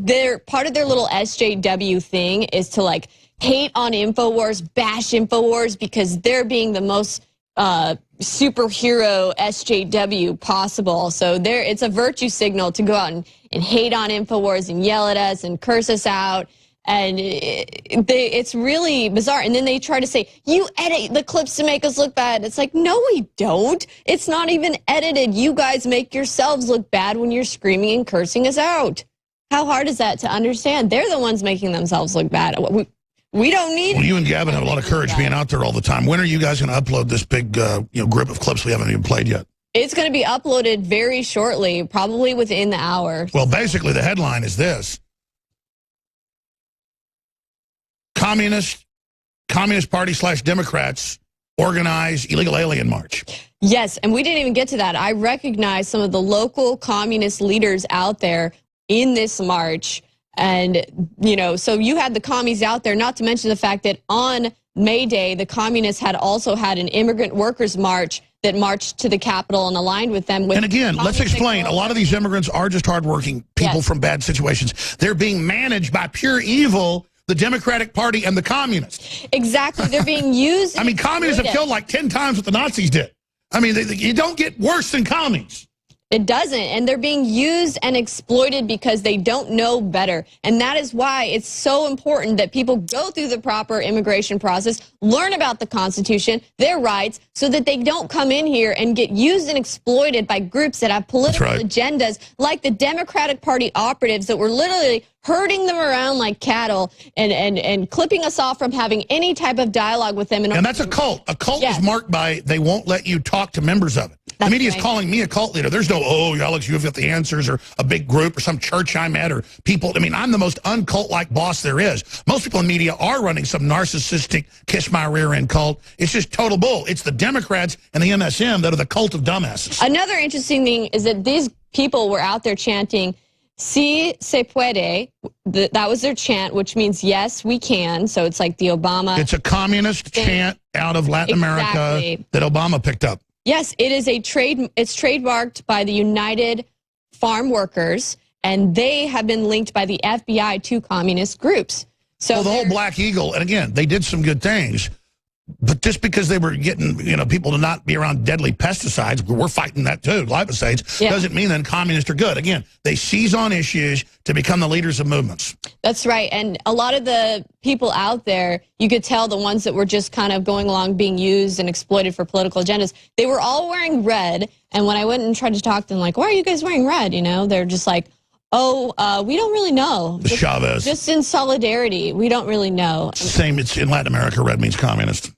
part of their little SJW thing is to like hate on InfoWars, bash InfoWars because they're being the most superhero SJW possible. So it's a virtue signal to go out and hate on InfoWars and yell at us and curse us out. And it's really bizarre. And then they try to say, you edit the clips to make us look bad. It's like, no, we don't. It's not even edited. You guys make yourselves look bad when you're screaming and cursing us out. How hard is that to understand? They're the ones making themselves look bad. We don't need. Well, you and Gavin have a lot of courage being out there all the time. When are you guys going to upload this big group of clips we haven't even played yet? It's going to be uploaded very shortly, probably within the hour. Well, basically, the headline is this. Communist Party / Democrats organize illegal alien march. Yes, and we didn't even get to that. I recognize some of the local communist leaders out there in this march. And, you know, so you had the commies out there, not to mention the fact that on May Day, the communists had also had an immigrant workers march that marched to the Capitol and aligned with them. And again, let's explain. A lot of these immigrants are just hardworking people from bad situations. They're being managed by pure evil, the Democratic Party and the communists. Exactly. They're being used. I mean, communists have killed like 10 times what the Nazis did. I mean, you don't get worse than commies. It doesn't, and they're being used and exploited because they don't know better. And that is why it's so important that people go through the proper immigration process, learn about the Constitution, their rights, so that they don't come in here and get used and exploited by groups that have political agendas, like the Democratic Party operatives that were literally herding them around like cattle and clipping us off from having any type of dialogue with them. And that's a cult. A cult is marked by they won't let you talk to members of it. The media is calling me a cult leader. There's no, oh, Alex, you've got the answers, or a big group, or some church I'm at, or people. I mean, I'm the most uncult-like boss there is. Most people in media are running some narcissistic, kiss my rear end cult. It's just total bull. It's the Democrats and the MSM that are the cult of dumbasses. Another interesting thing is that these people were out there chanting, Si se puede. That was their chant, which means yes, we can. So it's like the Obama. It's a communist chant out of Latin America that Obama picked up. Yes, it is it's trademarked by the United Farm Workers, and they have been linked by the FBI to communist groups. So the whole Black Eagle, and again, they did some good things, but just because they were getting, people to not be around deadly pesticides, we're fighting that too, glyphosates, doesn't mean that communists are good. Again, they seize on issues to become the leaders of movements. That's right, and a lot of the people out there, you could tell the ones that were just kind of going along being used and exploited for political agendas, they were all wearing red, and when I went and tried to talk to them, like, why are you guys wearing red, they're just like, oh, we don't really know. Chavez. Just in solidarity, we don't really know. Same, it's in Latin America, red means communist.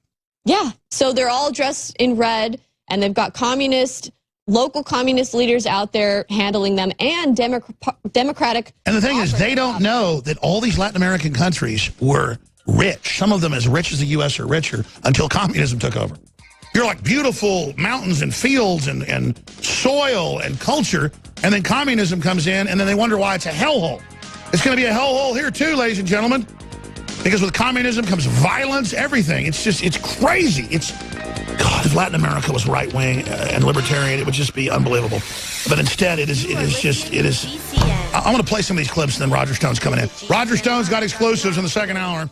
Yeah, so they're all dressed in red, and they've got local communist leaders out there handling them, and Democratic. And the thing is, they don't know that all these Latin American countries were rich. Some of them as rich as the U.S. or richer until communism took over. You're like beautiful mountains and fields and soil and culture, and then communism comes in, and then they wonder why it's a hellhole. It's going to be a hellhole here too, ladies and gentlemen. Because with communism comes violence, everything. It's crazy. God, if Latin America was right-wing and libertarian, it would just be unbelievable. But instead, it is. I'm going to play some of these clips, and then Roger Stone's coming in. Roger Stone's got exclusives in the second hour.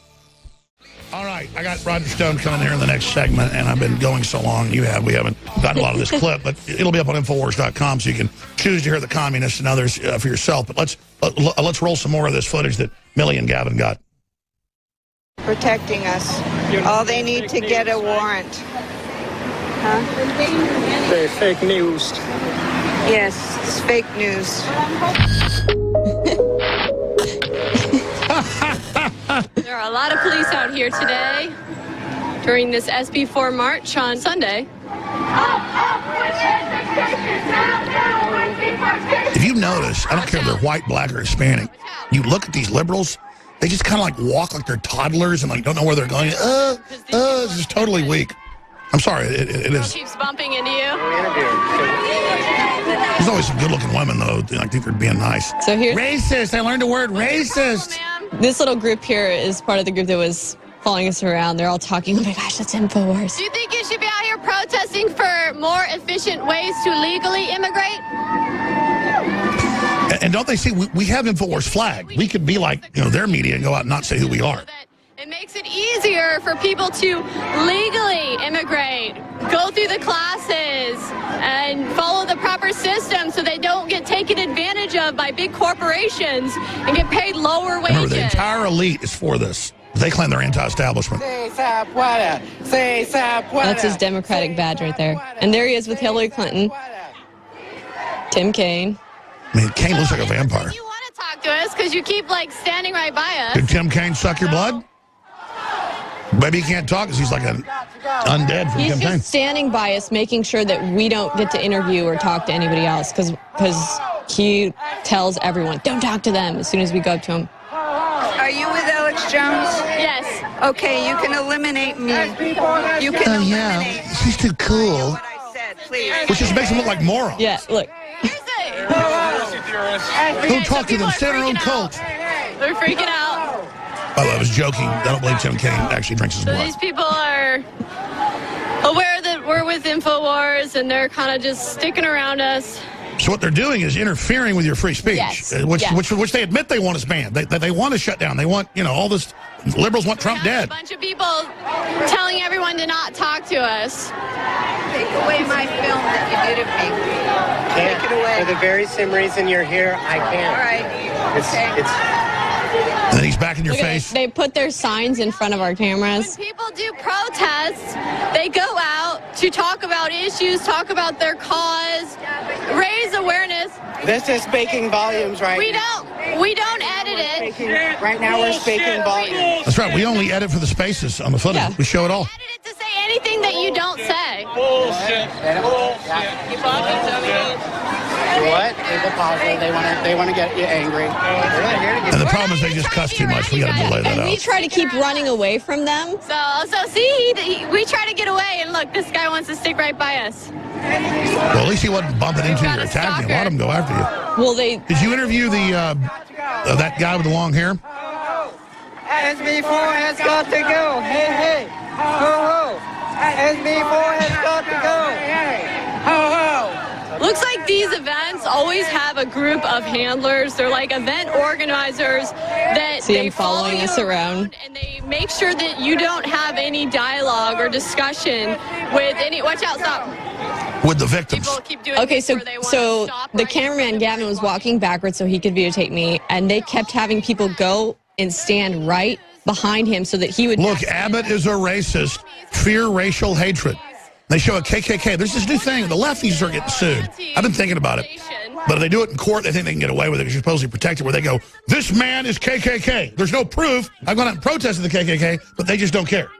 All right, I got Roger Stone coming here in the next segment, and I've been going so long. We haven't gotten a lot of this clip, but it'll be up on Infowars.com, so you can choose to hear the communists and others for yourself. But let's roll some more of this footage that Millie and Gavin got. Protecting us. All they need to get a warrant. Huh? The fake news. Yes, it's fake news. There are a lot of police out here today during this SB4 march on Sunday. If you notice, I don't care if they're white, black, or Hispanic, you look at these liberals, they just kind of like walk like they're toddlers and like don't know where they're going. It's just totally weak. I'm sorry, it is. Keeps bumping into you. There's always some good-looking women, though. I think they're being nice. So here's racist. I learned the word racist. This little group here is part of the group that was following us around. They're all talking, oh my gosh, that's InfoWars. Do you think you should be out here protesting for more efficient ways to legally immigrate? And don't they see, we have InfoWars flag. We could be like, their media and go out and not say who we are. It makes it easier for people to legally immigrate, go through the classes, and follow the proper system so they don't get taken advantage of by big corporations and get paid lower wages. Remember, the entire elite is for this. They claim they're anti-establishment. That's his Democratic badge right there. And there he is with Hillary Clinton, Tim Kaine. I mean, Kaine looks like a vampire. You want to talk to us because you keep, standing right by us. Did Tim Kaine suck your blood? Maybe he can't talk because he's like an undead from He's campaign. just standing by us, making sure that we don't get to interview or talk to anybody else, because he tells everyone, don't talk to them as soon as we go up to him. Are you with Alex Jones? Yes. Okay, you can eliminate me. You can eliminate me. She's too cool. What I said, please. Which just makes him look like moron. Yeah, look. Don't talk to them. Stay in our own cult. They're freaking out. By the way, I was joking. I don't believe Tim Kaine actually drinks his So blood. these people are aware that we're with InfoWars, and they're kind of just sticking around us. So what they're doing is interfering with your free speech, Yes. which they admit they want us banned. They want to shut down. They want, all this. Liberals want Trump A dead. bunch of people telling everyone to not talk to us. Take away my film that you did of me. Take it away. For the very same reason you're here, I can't. All right. It's And then he's back in your Look at face. it. They put their signs in front of our cameras. When people do protests, they go out to talk about issues, talk about their cause, raise awareness. This is speaking volumes right now. We don't edit it. Right now we're speaking volumes. That's right. We only edit for the spaces on the footage. Yeah. We show it all. Edit it to say anything that you don't say. Bullshit. What? They want to get you angry. And the problem is they just cuss too much. We got to delay that And we out. try to keep running away from them. So see, we try to get away, and look, this guy wants to stick right by us. Well, at least he wasn't bumping into you or attacking you. A lot of them go after you. Well, they Did you interview that guy with the long hair? SB4 has got to go. Hey, hey. Ho, ho. SB4 has got to go. Ho, ho. Looks like these events always have a group of handlers. They're like event organizers that See they them following follow us you around. and they make sure that you don't have any dialogue or discussion with any. Watch out! Stop. With the victims. People keep doing Okay, this so where they wanna so stop the right in cameraman front of Gavin was walking backwards so he could videotape me, and they kept having people go and stand right behind him so that he would. Look, Abbott is a racist. Fear racial hatred. They show a KKK. There's this new thing. The lefties are getting sued. I've been thinking about it. But if they do it in court, they think they can get away with it because you're supposedly protected, where they go, this man is KKK. There's no proof. I've gone out and protested the KKK, but they just don't care.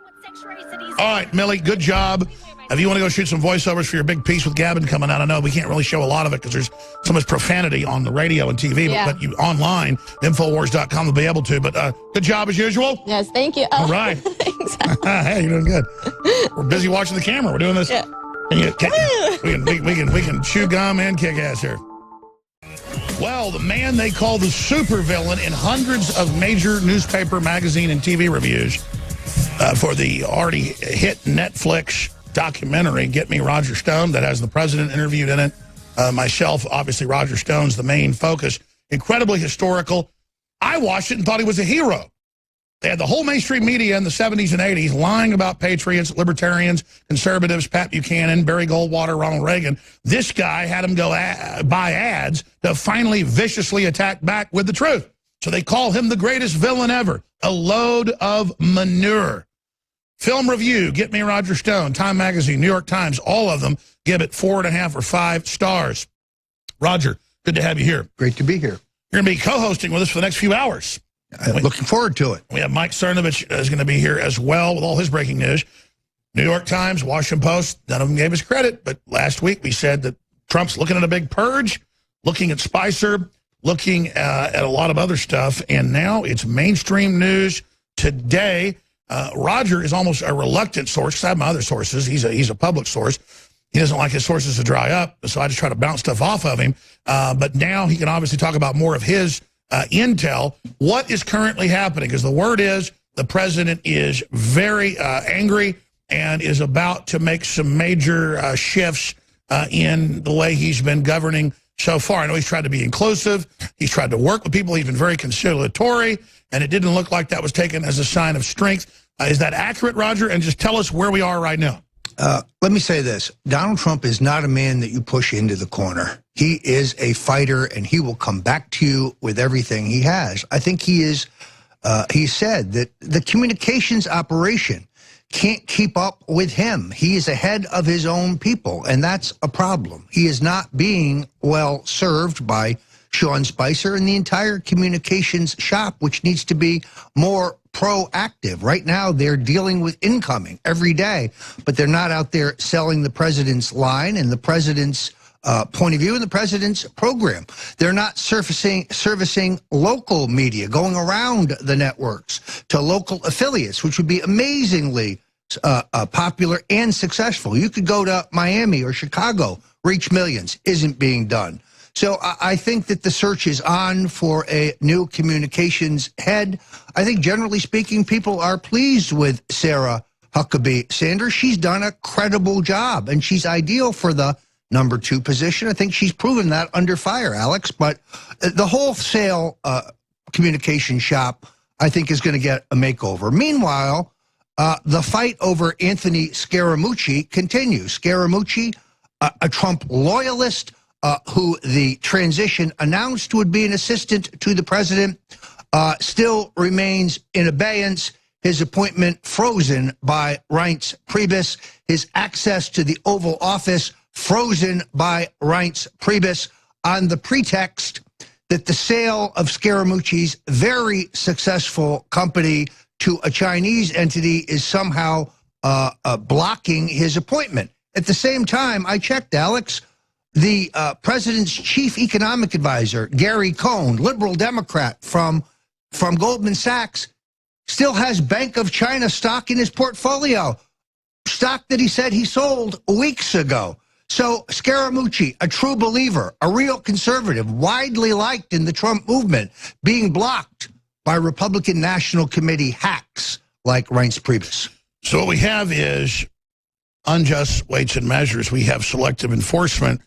All right, Millie, good job. If you want to go shoot some voiceovers for your big piece with Gavin coming out, I know we can't really show a lot of it because there's so much profanity on the radio and TV, Yeah. but you online, Infowars.com will be able to. But good job as usual. Yes, thank you. All right. Thanks. Hey, you're doing good. We're busy watching the camera. We're doing this. Yeah. We can chew gum and kick ass here. Well, the man they call the supervillain in hundreds of major newspaper, magazine, and TV reviews for the already hit Netflix documentary, Get Me Roger Stone, that has the president interviewed in it. Myself, obviously, Roger Stone's the main focus. Incredibly historical. I watched it and thought he was a hero. They had the whole mainstream media in the 70s and 80s lying about patriots, libertarians, conservatives, Pat Buchanan, Barry Goldwater, Ronald Reagan. This guy had them go buy ads to finally viciously attack back with the truth. So they call him the greatest villain ever. A load of manure. Film review, Get Me Roger Stone, Time Magazine, New York Times, all of them give it 4.5 or 5 stars. Roger, good to have you here. Great to be here. You're going to be co-hosting with us for the next few hours. Looking forward to it. We have Mike Cernovich is going to be here as well with all his breaking news. New York Times, Washington Post, none of them gave us credit, but last week we said that Trump's looking at a big purge, looking at Spicer, looking at a lot of other stuff, and now it's mainstream news today. Roger is almost a reluctant source, because I have my other sources. He's a public source. He doesn't like his sources to dry up, so I just try to bounce stuff off of him. But now he can obviously talk about more of his intel. What is currently happening? Because the word is the president is very angry and is about to make some major shifts in the way he's been governing so far. I know he's tried to be inclusive. He's tried to work with people. He's been very conciliatory, and it didn't look like that was taken as a sign of strength. Is that accurate, Roger? And just tell us where we are right now. Let me say this. Donald Trump is not a man that you push into the corner. He is a fighter, and he will come back to you with everything he has. I think he said that the communications operation can't keep up with him. He is ahead of his own people, and that's a problem. He is not being well served by Sean Spicer and the entire communications shop, which needs to be more proactive. Right now, they're dealing with incoming every day, but they're not out there selling the president's line and the president's point of view and the president's program. They're not servicing local media, going around the networks to local affiliates, which would be amazingly popular and successful. You could go to Miami or Chicago, reach millions. Isn't being done. So I think that the search is on for a new communications head. I think generally speaking, people are pleased with Sarah Huckabee Sanders. She's done a credible job, and she's ideal for the #2 position. I think she's proven that under fire, Alex. But the wholesale communication shop, I think, is going to get a makeover. Meanwhile, the fight over Anthony Scaramucci continues. Scaramucci, a Trump loyalist, who the transition announced would be an assistant to the president, still remains in abeyance. His appointment frozen by Reince Priebus. His access to the Oval Office frozen by Reince Priebus on the pretext that the sale of Scaramucci's very successful company to a Chinese entity is somehow blocking his appointment. At the same time, I checked, Alex, the president's chief economic advisor, Gary Cohn, liberal Democrat from Goldman Sachs, still has Bank of China stock in his portfolio, stock that he said he sold weeks ago. So Scaramucci, a true believer, a real conservative, widely liked in the Trump movement, being blocked by Republican National Committee hacks like Reince Priebus. So what we have is unjust weights and measures. We have selective enforcement.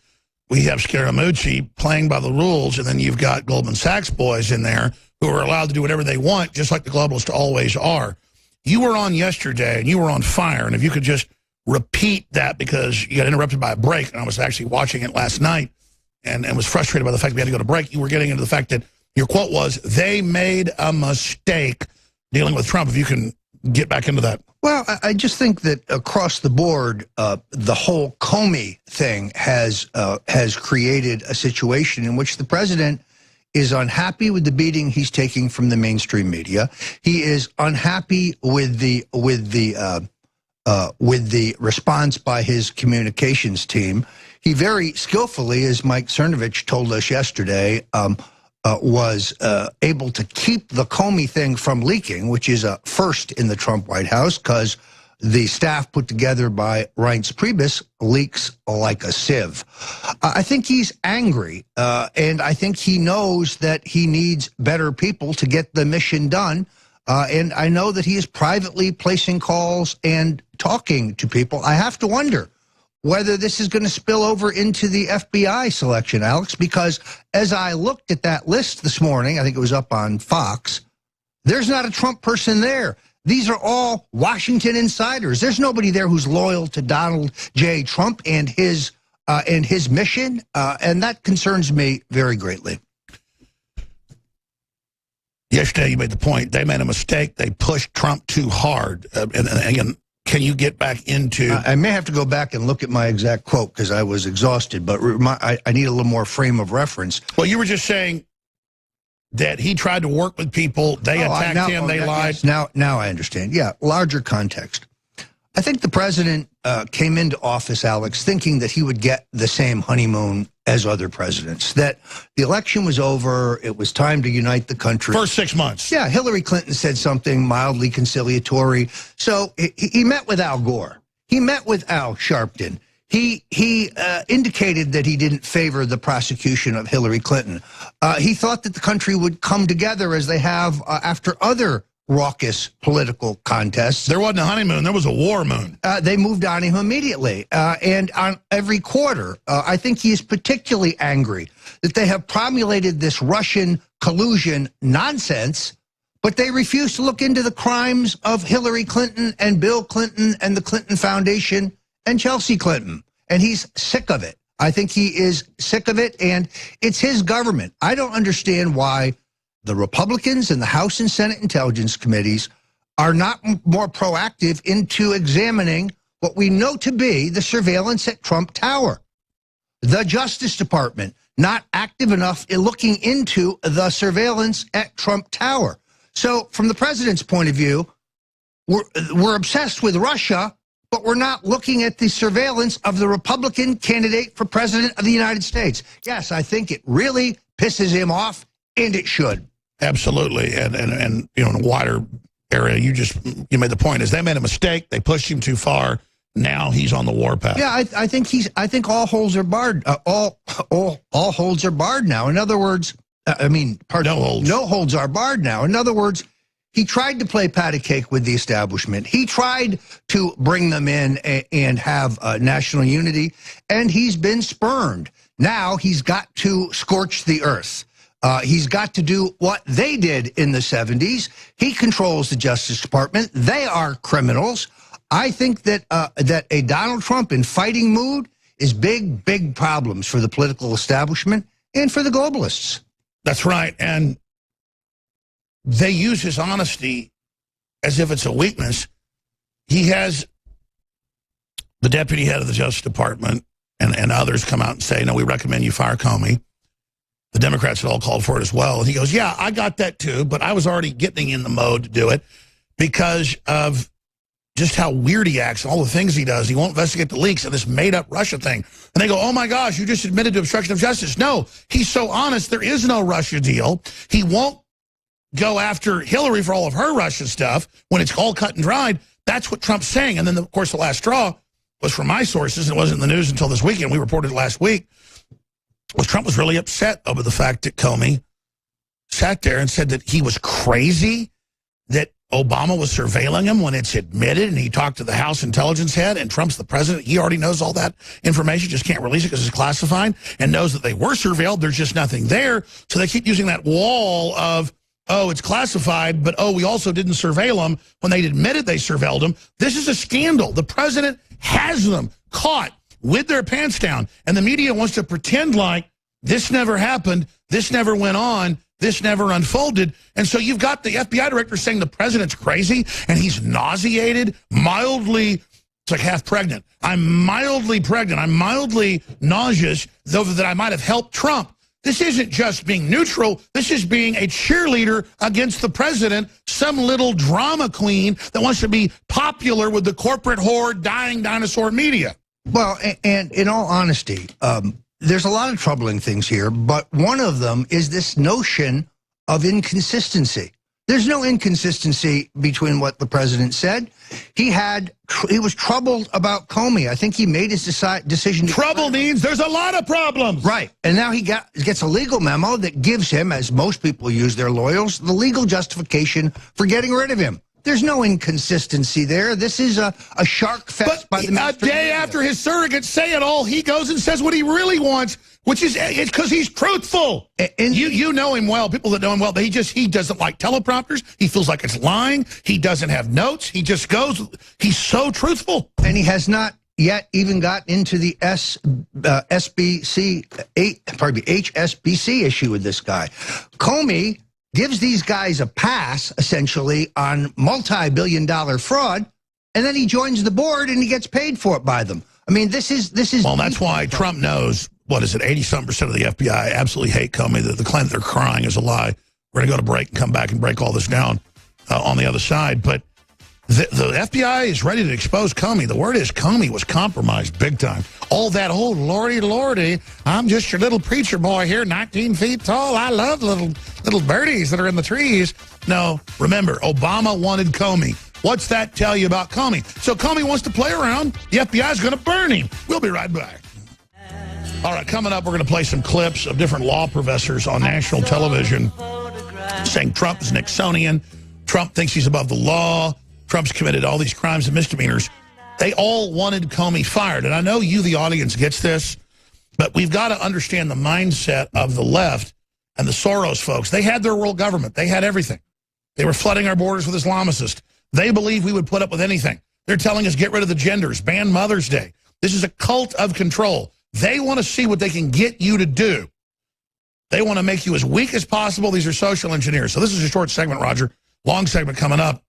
We have Scaramucci playing by the rules, and then you've got Goldman Sachs boys in there who are allowed to do whatever they want, just like the globalists always are. You were on yesterday, and you were on fire, and if you could just repeat that, because you got interrupted by a break, and I was actually watching it last night and was frustrated by the fact we had to go to break. You were getting into the fact that your quote was, they made a mistake dealing with Trump. If you can get back into that. Well, I just think that across the board, the whole Comey thing has created a situation in which the president is unhappy with the beating he's taking from the mainstream media. He is unhappy with the response by his communications team. He very skillfully, as Mike Cernovich told us yesterday, was able to keep the Comey thing from leaking, which is a first in the Trump White House, because the staff put together by Reince Priebus leaks like a sieve. I think he's angry, and I think he knows that he needs better people to get the mission done. And I know that he is privately placing calls and talking to people. I have to wonder whether this is going to spill over into the FBI selection, Alex, because as I looked at that list this morning, I think it was up on Fox, there's not a Trump person there. These are all Washington insiders. There's nobody there who's loyal to Donald J. Trump and his mission, and that concerns me very greatly. Yesterday, you made the point, they made a mistake. They pushed Trump too hard. And again, can you get back into... I may have to go back and look at my exact quote because I was exhausted, but I need a little more frame of reference. Well, you were just saying that he tried to work with people. They attacked him. They lied. Yes, now I understand. Yeah, larger context. I think the president came into office, Alex, thinking that he would get the same honeymoon as other presidents, that the election was over, it was time to unite the country. First 6 months. Yeah, Hillary Clinton said something mildly conciliatory. So he met with Al Gore. He met with Al Sharpton. He indicated that he didn't favor the prosecution of Hillary Clinton. He thought that the country would come together as they have after other raucous political contests. There wasn't a honeymoon, there was a war moon. They moved on him immediately. And on every quarter, I think he is particularly angry that they have promulgated this Russian collusion nonsense, but they refuse to look into the crimes of Hillary Clinton and Bill Clinton and the Clinton Foundation and Chelsea Clinton. And he's sick of it. I think he is sick of it, and it's his government. I don't understand why the Republicans in the House and Senate Intelligence Committees are not more proactive into examining what we know to be the surveillance at Trump Tower. The Justice Department not active enough in looking into the surveillance at Trump Tower. So from the president's point of view, we're obsessed with Russia, but we're not looking at the surveillance of the Republican candidate for president of the United States. Yes, I think it really pisses him off, and it should. Absolutely, and you know, in a wider area, you made the point, is they made a mistake, they pushed him too far, now he's on the warpath. Yeah, I think all holds are barred. All holds are barred now. In other words, no holds are barred now. In other words, he tried to play patty cake with the establishment. He tried to bring them in and have national unity, and he's been spurned. Now he's got to scorch the earth. He's got to do what they did in the 70s. He controls the Justice Department. They are criminals. I think that that a Donald Trump in fighting mood is big problems for the political establishment and for the globalists. That's right, and they use his honesty as if it's a weakness. He has the deputy head of the Justice Department and others come out and say, no, we recommend you fire Comey. The Democrats had all called for it as well. And he goes, yeah, I got that too, but I was already getting in the mode to do it because of just how weird he acts and all the things he does. He won't investigate the leaks and this made-up Russia thing. And they go, oh, my gosh, you just admitted to obstruction of justice. No, he's so honest. There is no Russia deal. He won't go after Hillary for all of her Russia stuff when it's all cut and dried. That's what Trump's saying. And then, of course, the last straw was from my sources, and it wasn't in the news until this weekend. We reported it last week. Was Trump was really upset over the fact that Comey sat there and said that he was crazy, that Obama was surveilling him when it's admitted, and he talked to the House intelligence head, and Trump's the president. He already knows all that information, just can't release it because it's classified, and knows that they were surveilled. There's just nothing there. So they keep using that wall of, oh, it's classified, but, oh, we also didn't surveil them when they admitted they surveilled them. This is a scandal. The president has them caught with their pants down, and the media wants to pretend like this never happened, this never went on, this never unfolded. And so you've got the FBI director saying the president's crazy, and he's nauseated, mildly, it's like half pregnant. I'm mildly pregnant. I'm mildly nauseous, though that I might have helped Trump. This isn't just being neutral. This is being a cheerleader against the president, some little drama queen that wants to be popular with the corporate whore, dying dinosaur media. Well, and in all honesty, there's a lot of troubling things here, but one of them is this notion of inconsistency. There's no inconsistency between what the president said. He was troubled about Comey. I think he made his decision. Trouble means there's a lot of problems. Right. And now he gets a legal memo that gives him, as most people use their lawyers, the legal justification for getting rid of him. There's no inconsistency there. This is a shark fest by the mainstream media. A day after his surrogates say it all, he goes and says what he really wants, which is it's because he's truthful. And you know him well. People that know him well, he doesn't like teleprompters. He feels like it's lying. He doesn't have notes. He just goes. He's so truthful. And he has not yet even got into the HSBC issue with this guy. Comey gives these guys a pass, essentially, on multi-billion-dollar fraud, and then he joins the board and he gets paid for it by them. I mean, this is. Well, that's why Trump knows, what is it, 80-something% of the FBI absolutely hate Comey. The claim that they're crying is a lie. We're going to go to break and come back and break all this down on the other side. But the FBI is ready to expose Comey. The word is Comey was compromised big time. All that, oh, lordy, lordy, I'm just your little preacher boy here, 19 feet tall. I love little birdies that are in the trees. No, remember, Obama wanted Comey. What's that tell you about Comey? So Comey wants to play around. The FBI is going to burn him. We'll be right back. All right, coming up, we're going to play some clips of different law professors on national television saying Trump is Nixonian. Trump thinks he's above the law. Trump's committed all these crimes and misdemeanors. They all wanted Comey fired. And I know you, the audience, gets this, but we've got to understand the mindset of the left and the Soros folks. They had their world government. They had everything. They were flooding our borders with Islamicists. They believe we would put up with anything. They're telling us get rid of the genders, ban Mother's Day. This is a cult of control. They want to see what they can get you to do. They want to make you as weak as possible. These are social engineers. So this is a short segment, Roger. Long segment coming up.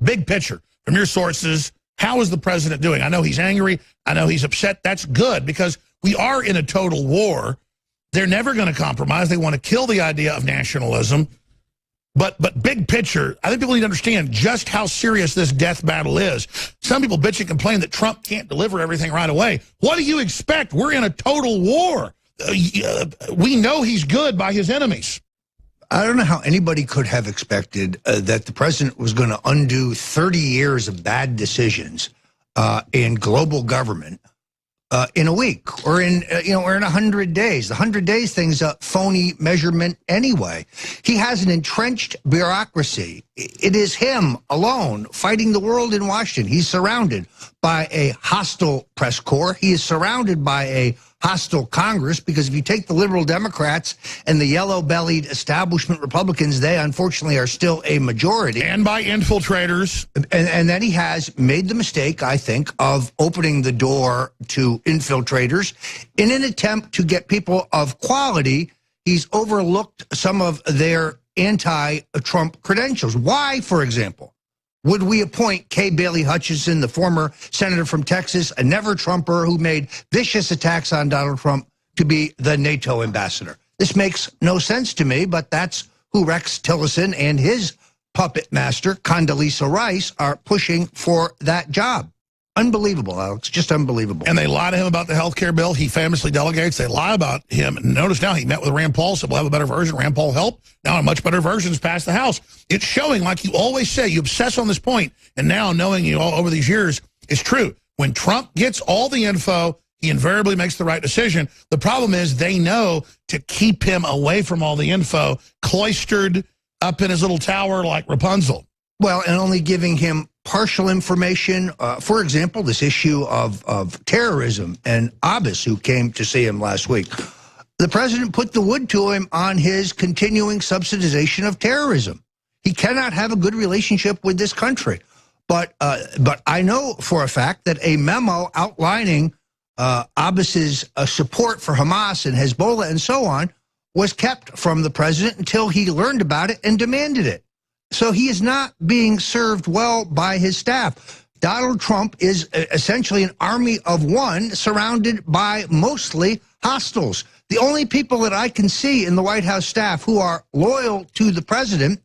Big picture from your sources. How is the president doing? I know he's angry. I know he's upset. That's good because we are in a total war. They're never going to compromise. They want to kill the idea of nationalism. But big picture, I think people need to understand just how serious this death battle is. Some people bitch and complain that Trump can't deliver everything right away. What do you expect? We're in a total war. We know he's good by his enemies. I don't know how anybody could have expected that the president was going to undo 30 years of bad decisions in global government in a week or in, or in 100 days. The 100 days thing's a phony measurement anyway. He has an entrenched bureaucracy. It is him alone fighting the world in Washington. He's surrounded by a hostile press corps. He is surrounded by a hostile Congress, because if you take the liberal Democrats and the yellow-bellied establishment Republicans, they unfortunately are still a majority. And by infiltrators. And then he has made the mistake, I think, of opening the door to infiltrators. In an attempt to get people of quality, he's overlooked some of their anti-Trump credentials. Why, for example, would we appoint Kay Bailey Hutchinson, the former senator from Texas, a never-Trumper who made vicious attacks on Donald Trump, to be the NATO ambassador? This makes no sense to me, but that's who Rex Tillerson and his puppet master, Condoleezza Rice, are pushing for that job. Unbelievable, Alex, just unbelievable. And they lie to him about the health care bill. He famously delegates. They lie about him. Notice now he met with Rand Paul, said we'll have a better version. Rand Paul helped. Now a much better version has passed the House. It's showing, like you always say, you obsess on this point, and now knowing you all over these years, it's true. When Trump gets all the info, he invariably makes the right decision. The problem is they know to keep him away from all the info, cloistered up in his little tower like Rapunzel. Well, and only giving him partial information. For example, this issue of terrorism, and Abbas, who came to see him last week. The president put the wood to him on his continuing subsidization of terrorism. He cannot have a good relationship with this country. But I know for a fact that a memo outlining Abbas's support for Hamas and Hezbollah and so on was kept from the president until he learned about it and demanded it. So he is not being served well by his staff. Donald Trump is essentially an army of one surrounded by mostly hostiles. The only people that I can see in the White House staff who are loyal to the president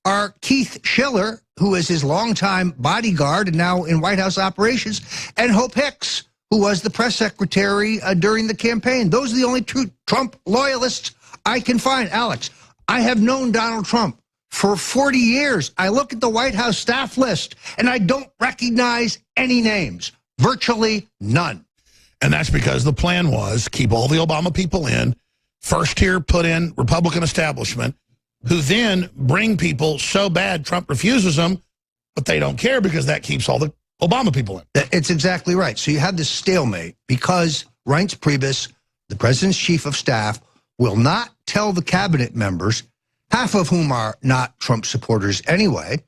are Keith Schiller, who is his longtime bodyguard and now in White House operations, and Hope Hicks, who was the press secretary during the campaign. Those are the only true Trump loyalists I can find. Alex, I have known Donald Trump for 40 years. I look at the White House staff list, and I don't recognize any names, virtually none. And that's because the plan was keep all the Obama people in, first tier put in Republican establishment, who then bring people so bad Trump refuses them, but they don't care because that keeps all the Obama people in. It's exactly right. So you have this stalemate because Reince Priebus, the president's chief of staff, will not tell the cabinet members, half of whom are not Trump supporters anyway,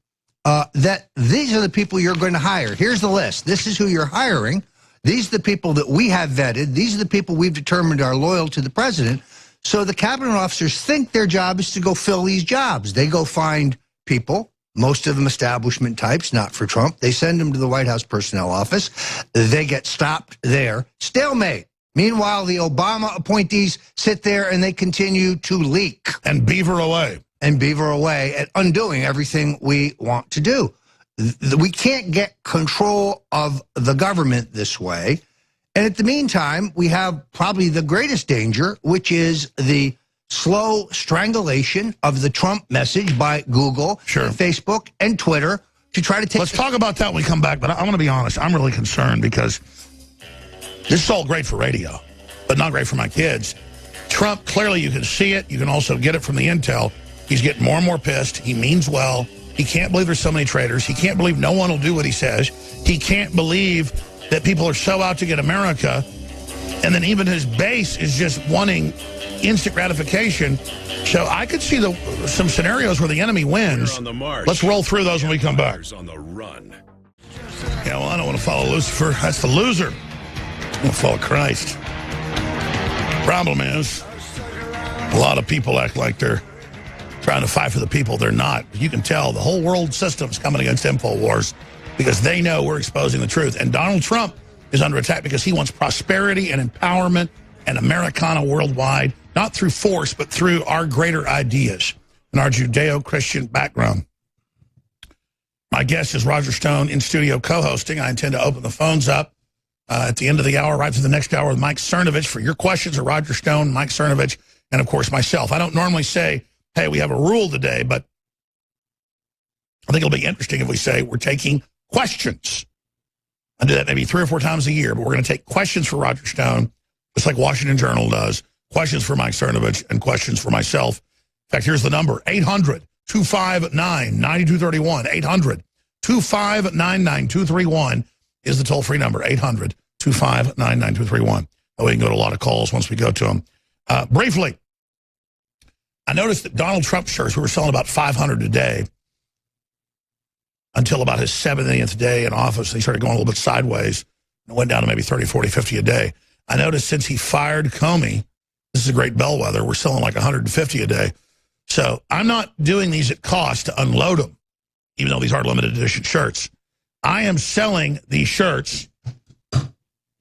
that these are the people you're going to hire. Here's the list. This is who you're hiring. These are the people that we have vetted. These are the people we've determined are loyal to the president. So the cabinet officers think their job is to go fill these jobs. They go find people, most of them establishment types, not for Trump. They send them to the White House personnel office. They get stopped there. Stalemate. Meanwhile, the Obama appointees sit there and they continue to leak. And beaver away. And beaver away at undoing everything we want to do. We can't get control of the government this way. And at the meantime, we have probably the greatest danger, which is the slow strangulation of the Trump message by Google, and Facebook, and Twitter to try to take... Let's talk about that when we come back, but I want to be honest. I'm really concerned because this is all great for radio, but not great for my kids. Trump, clearly you can see it. You can also get it from the intel. He's getting more and more pissed. He means well. He can't believe there's so many traitors. He can't believe no one will do what he says. He can't believe that people are so out to get America. And then even his base is just wanting instant gratification. So I could see some scenarios where the enemy wins. Let's roll through those when we come back. On the run. Yeah, well, I don't want to follow Lucifer. That's the loser. I want to follow Christ. Problem is, a lot of people act like they're trying to fight for the people. They're not. You can tell the whole world system's coming against InfoWars because they know we're exposing the truth. And Donald Trump is under attack because he wants prosperity and empowerment and Americana worldwide, not through force, but through our greater ideas. and our Judeo-Christian background. My guest is Roger Stone, in studio co-hosting. I intend to open the phones up at the end of the hour, right to the next hour with Mike Cernovich for your questions, or Roger Stone, Mike Cernovich, and, of course, myself. I don't normally say, hey, we have a rule today, but I think it'll be interesting if we say we're taking questions. I do that maybe 3 or 4 times a year, but we're going to take questions for Roger Stone, just like Washington Journal does, questions for Mike Cernovich, and questions for myself. In fact, here's the number, 800-259-9231, 800-259-9231 is the toll-free number, 800-259-9231. Oh, we can go to a lot of calls once we go to them. Briefly, I noticed that Donald Trump shirts, we were selling about 500 a day until about his 70th day in office. And he started going a little bit sideways and went down to maybe 30, 40, 50 a day. I noticed since he fired Comey, this is a great bellwether, we're selling like 150 a day. So I'm not doing these at cost to unload them, even though these are limited edition shirts. I am selling these shirts,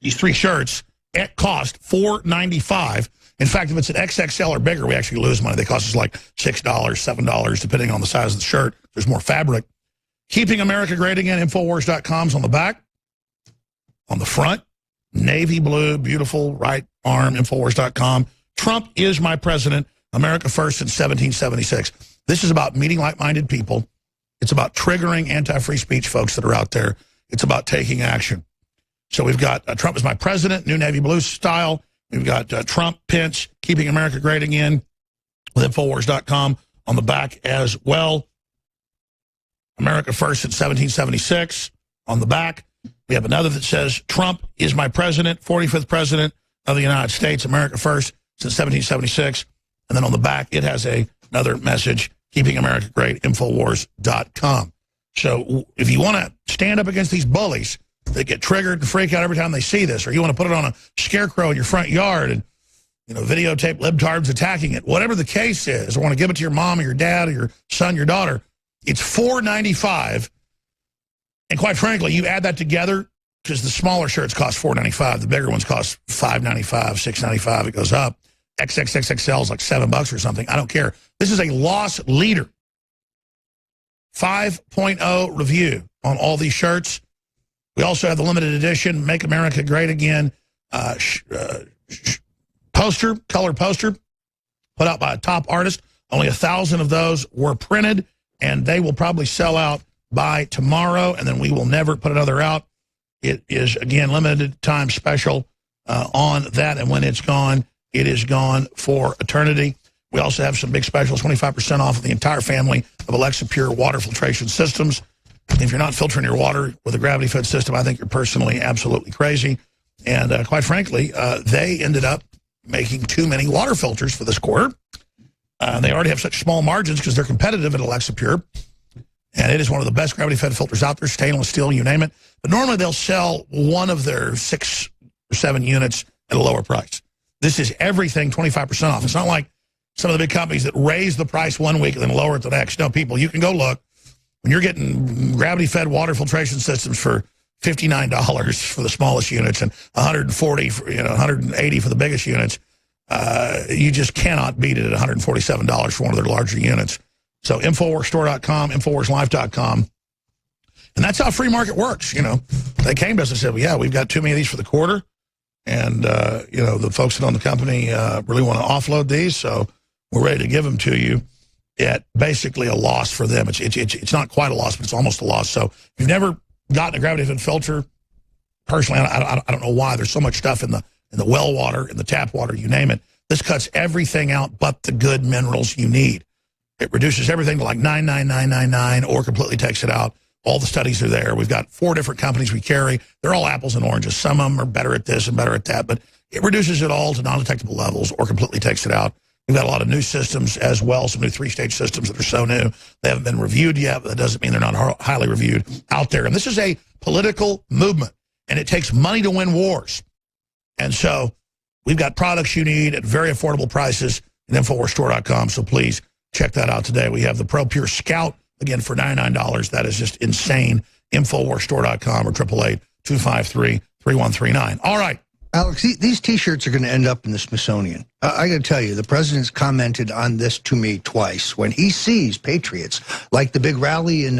these 3 shirts, at cost $4.95. In fact, if it's an XXL or bigger, we actually lose money. They cost us like $6, $7, depending on the size of the shirt. There's more fabric. Keeping America Great Again, Infowars.com's on the back. On the front, navy blue, beautiful right arm, Infowars.com. Trump is my president, America first since 1776. This is about meeting like-minded people. It's about triggering anti-free speech folks that are out there. It's about taking action. So we've got Trump is my president, new navy blue style. We've got Trump, Pence, Keeping America Great Again with Infowars.com on the back as well. America first since 1776 on the back. We have another that says Trump is my president, 45th president of the United States, America first since 1776. And then on the back, it has another message, Keeping America Great, Infowars.com. So if you want to stand up against these bullies that get triggered and freak out every time they see this, or you want to put it on a scarecrow in your front yard and, you know, videotape libtards attacking it, whatever the case is, or want to give it to your mom or your dad or your son, your daughter, it's $4.95. And quite frankly, you add that together, because the smaller shirts cost $4.95, the bigger ones cost $5.95, $6.95. It goes up. XXXXL is like $7 or something. I don't care. This is a loss leader. 5.0 review on all these shirts. We also have the limited edition Make America Great Again poster, color poster, put out by a top artist. Only 1,000 of those were printed, and they will probably sell out by tomorrow, and then we will never put another out. It is, again, limited time special on that, and when it's gone, it is gone for eternity. We also have some big specials, 25% off of the entire family of Alexa Pure water filtration systems. If you're not filtering your water with a gravity-fed system, I think you're personally absolutely crazy. And quite frankly, they ended up making too many water filters for this quarter. They already have such small margins because they're competitive at Alexa Pure. And it is one of the best gravity-fed filters out there, stainless steel, you name it. But normally they'll sell one of their 6 or 7 units at a lower price. This is everything 25% off. It's not like some of the big companies that raise the price one week and then lower it the next. No, people, you can go look. When you're getting gravity-fed water filtration systems for $59 for the smallest units and $140 for, $180 for the biggest units, you just cannot beat it at $147 for one of their larger units. So InfoWarsStore.com, InfoWarsLife.com. And that's how free market works. You know, they came to us and said, well, yeah, we've got too many of these for the quarter. And, the folks that own the company really want to offload these. So we're ready to give them to you at basically a loss for them. It's not quite a loss, but it's almost a loss. So if you've never gotten a gravity-fed filter, personally, I don't know why. There's so much stuff in the well water, in the tap water, you name it. This cuts everything out but the good minerals you need. It reduces everything to like 99999 or completely takes it out. All the studies are there. We've got 4 different companies we carry. They're all apples and oranges. Some of them are better at this and better at that, but it reduces it all to non-detectable levels or completely takes it out. We've got a lot of new systems as well, some new 3-stage systems that are so new. They haven't been reviewed yet, but that doesn't mean they're not highly reviewed out there. And this is a political movement, and it takes money to win wars. And so we've got products you need at very affordable prices at InfoWarsStore.com, so please check that out today. We have the Pro Pure Scout, again, for $99. That is just insane. InfoWarsStore.com or 888-253-3139. All right. Alex, these T-shirts are going to end up in the Smithsonian. I got to tell you, the president's commented on this to me twice. When he sees patriots, like the big rally in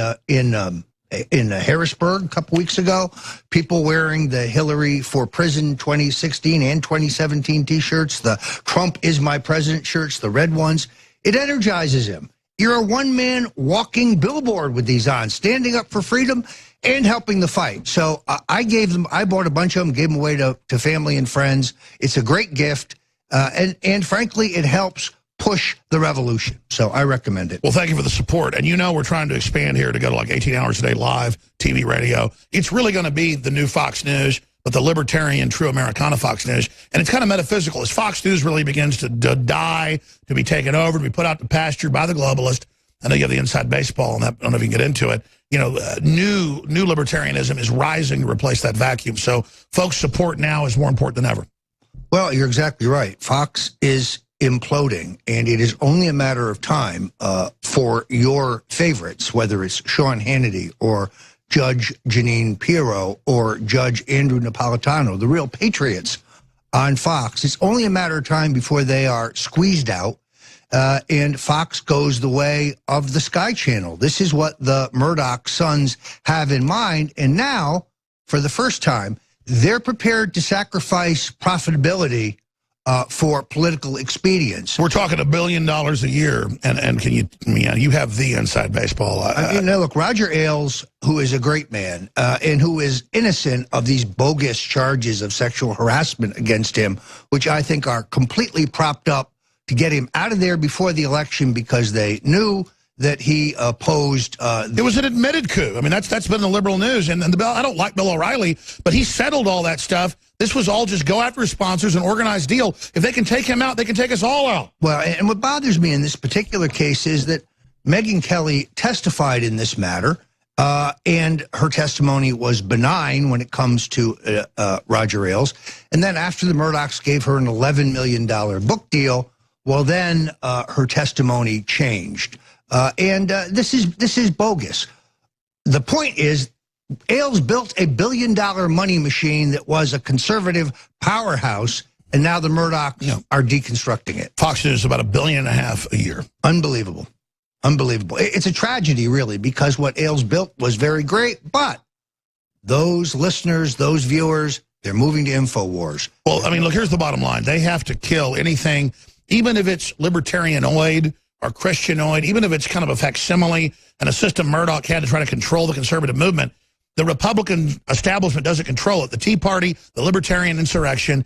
Harrisburg a couple weeks ago, people wearing the Hillary for Prison 2016 and 2017 T-shirts, the Trump is my president shirts, the red ones, it energizes him. You're a one-man walking billboard with these on, standing up for freedom and helping the fight. So I bought a bunch of them, gave them away to family and friends. It's a great gift, and frankly, it helps push the revolution. So I recommend it. Well, thank you for the support. And you know we're trying to expand here to go to like 18 hours a day live, TV, radio. It's really going to be the new Fox News, but the libertarian, true Americana Fox News. And it's kind of metaphysical. As Fox News really begins to die, to be taken over, to be put out to pasture by the globalist. I know you have the inside baseball, and that, I don't know if you can get into it. You know, new libertarianism is rising to replace that vacuum. So folks' support now is more important than ever. Well, you're exactly right. Fox is imploding, and it is only a matter of time for your favorites, whether it's Sean Hannity or Judge Jeanine Pirro or Judge Andrew Napolitano, the real patriots on Fox. It's only a matter of time before they are squeezed out, and Fox goes the way of the Sky Channel. This is what the Murdoch sons have in mind, and now, for the first time, they're prepared to sacrifice profitability for political expedience. We're talking $1 billion a year, and can you, you have the inside baseball. Look, Roger Ailes, who is a great man and who is innocent of these bogus charges of sexual harassment against him, which I think are completely propped up to get him out of there before the election because they knew that he opposed. It was an admitted coup. I mean, that's been the liberal news. And the Bill, I don't like Bill O'Reilly, but he settled all that stuff. This was all just go after his sponsors, an organized deal. If they can take him out, they can take us all out. Well, and what bothers me in this particular case is that Megyn Kelly testified in this matter, and her testimony was benign when it comes to Roger Ailes. And then after the Murdochs gave her an $11 million book deal, well, then her testimony changed. This is bogus. The point is, Ailes built a $1 billion money machine that was a conservative powerhouse, and now the Murdochs are deconstructing it. Fox News is about $1.5 billion a year. Unbelievable. Unbelievable. It's a tragedy, really, because what Ailes built was very great, but those listeners, those viewers, they're moving to InfoWars. Well, I mean, look, here's the bottom line. They have to kill anything, even if it's libertarianoid or Christianoid, even if it's kind of a facsimile and a system Murdoch had to try to control the conservative movement, the Republican establishment doesn't control it. The Tea Party, the Libertarian insurrection,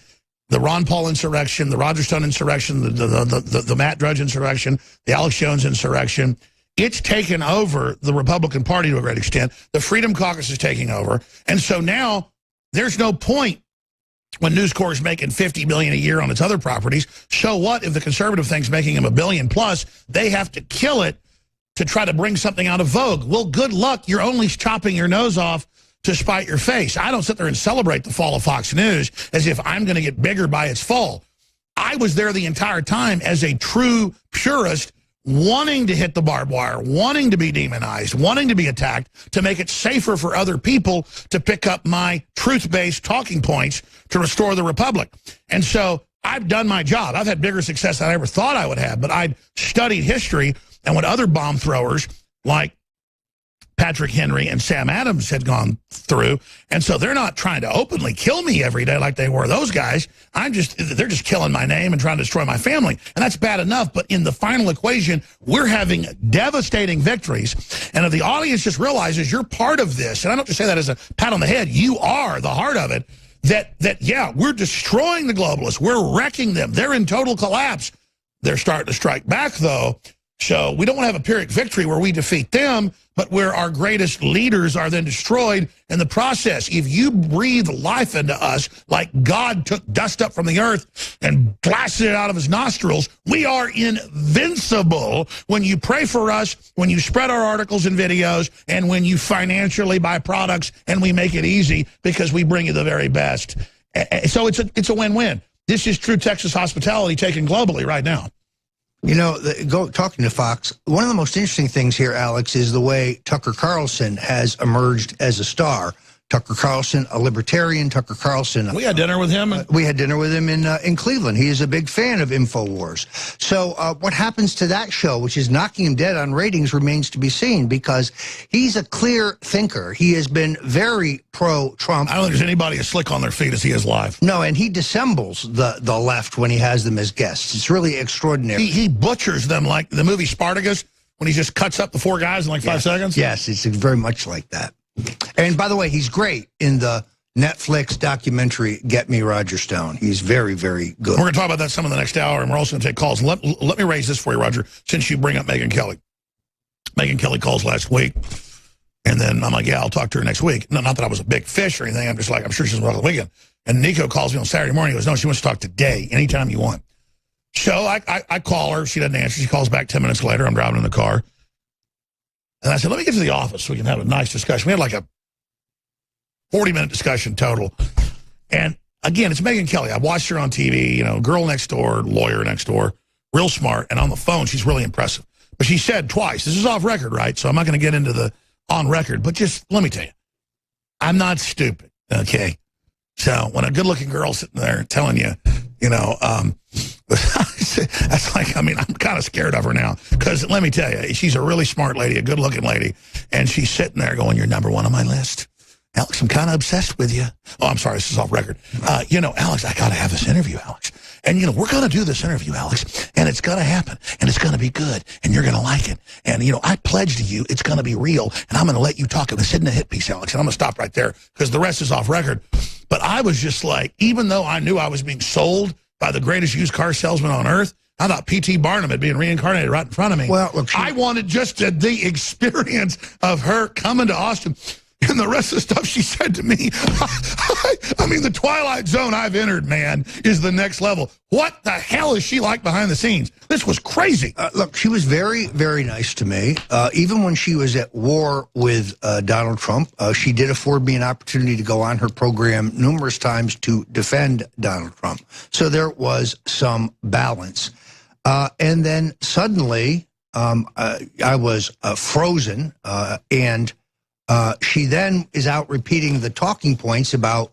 the Ron Paul insurrection, the Roger Stone insurrection, the Matt Drudge insurrection, the Alex Jones insurrection, it's taken over the Republican Party to a great extent. The Freedom Caucus is taking over. And so now there's no point when News Corp is making $50 million a year on its other properties. So what if the conservative thing's making them $1 billion plus? They have to kill it to try to bring something out of vogue. Well, good luck. You're only chopping your nose off to spite your face. I don't sit there and celebrate the fall of Fox News as if I'm going to get bigger by its fall. I was there the entire time as a true purist, wanting to hit the barbed wire, wanting to be demonized, wanting to be attacked, to make it safer for other people to pick up my truth-based talking points to restore the republic. And so I've done my job. I've had bigger success than I ever thought I would have, but I'd studied history and what other bomb throwers like Patrick Henry and Sam Adams had gone through. And so they're not trying to openly kill me every day like they were those guys. They're just killing my name and trying to destroy my family. And that's bad enough. But in the final equation, we're having devastating victories. And if the audience just realizes you're part of this, and I don't just say that as a pat on the head, you are the heart of it, that yeah, we're destroying the globalists. We're wrecking them. They're in total collapse. They're starting to strike back, though. So we don't want to have a Pyrrhic victory where we defeat them, but where our greatest leaders are then destroyed in the process. If you breathe life into us like God took dust up from the earth and blasted it out of his nostrils, we are invincible when you pray for us, when you spread our articles and videos, and when you financially buy products and we make it easy because we bring you the very best. So it's a win-win. This is true Texas hospitality taken globally right now. You know, talking to Fox, one of the most interesting things here, Alex, is the way Tucker Carlson has emerged as a star. Tucker Carlson, a libertarian. Tucker Carlson. We had dinner with him. We had dinner with him in Cleveland. He is a big fan of InfoWars. So what happens to that show, which is knocking him dead on ratings, remains to be seen, because he's a clear thinker. He has been very pro-Trump. I don't think there's anybody as slick on their feet as he is live. No, and he dissembles the left when he has them as guests. It's really extraordinary. He butchers them like the movie Spartacus, when he just cuts up the 4 guys in like 5 seconds. Yes, it's very much like that. And by the way, he's great in the Netflix documentary Get Me Roger Stone. He's very, very good. We're going to talk about that some in the next hour, and we're also going to take calls. Let me raise this for you, Roger, since you bring up Megyn Kelly. Megyn Kelly calls last week, and then I'm like, yeah, I'll talk to her next week. No, not that I was a big fish or anything. I'm just like, I'm sure she's on the weekend. And Nico calls me on Saturday morning. He goes, no, she wants to talk today, anytime you want. So I call her. She doesn't answer. She calls back 10 minutes later. I'm driving in the car. And I said, let me get to the office so we can have a nice discussion. We had like a 40-minute discussion total. And again, it's Megyn Kelly. I watched her on TV, you know, girl next door, lawyer next door, real smart. And on the phone, she's really impressive. But she said twice, this is off record, right? So I'm not going to get into the on record. But just let me tell you, I'm not stupid, okay? So when a good-looking girl's sitting there telling you, you know, that's like, I mean, I'm kind of scared of her now. Because let me tell you, she's a really smart lady, a good-looking lady. And she's sitting there going, you're number 1 on my list. Alex, I'm kind of obsessed with you. Oh, I'm sorry, this is off record. You know, Alex, I got to have this interview, Alex. And, you know, we're going to do this interview, Alex. And it's going to happen. And it's going to be good. And you're going to like it. And, you know, I pledge to you it's going to be real. And I'm going to let you talk. It's hitting a hit piece, Alex. And I'm going to stop right there because the rest is off record. But I was just like, even though I knew I was being sold by the greatest used car salesman on earth, I thought P.T. Barnum had been reincarnated right in front of me. Well, look, I wanted just the experience of her coming to Austin. And the rest of the stuff she said to me, I mean, the Twilight Zone I've entered, man, is the next level. What the hell is she like behind the scenes? This was crazy. Look, she was very, very nice to me. Even when she was at war with Donald Trump, she did afford me an opportunity to go on her program numerous times to defend Donald Trump. So there was some balance. And then suddenly, I was frozen, and she then is out repeating the talking points about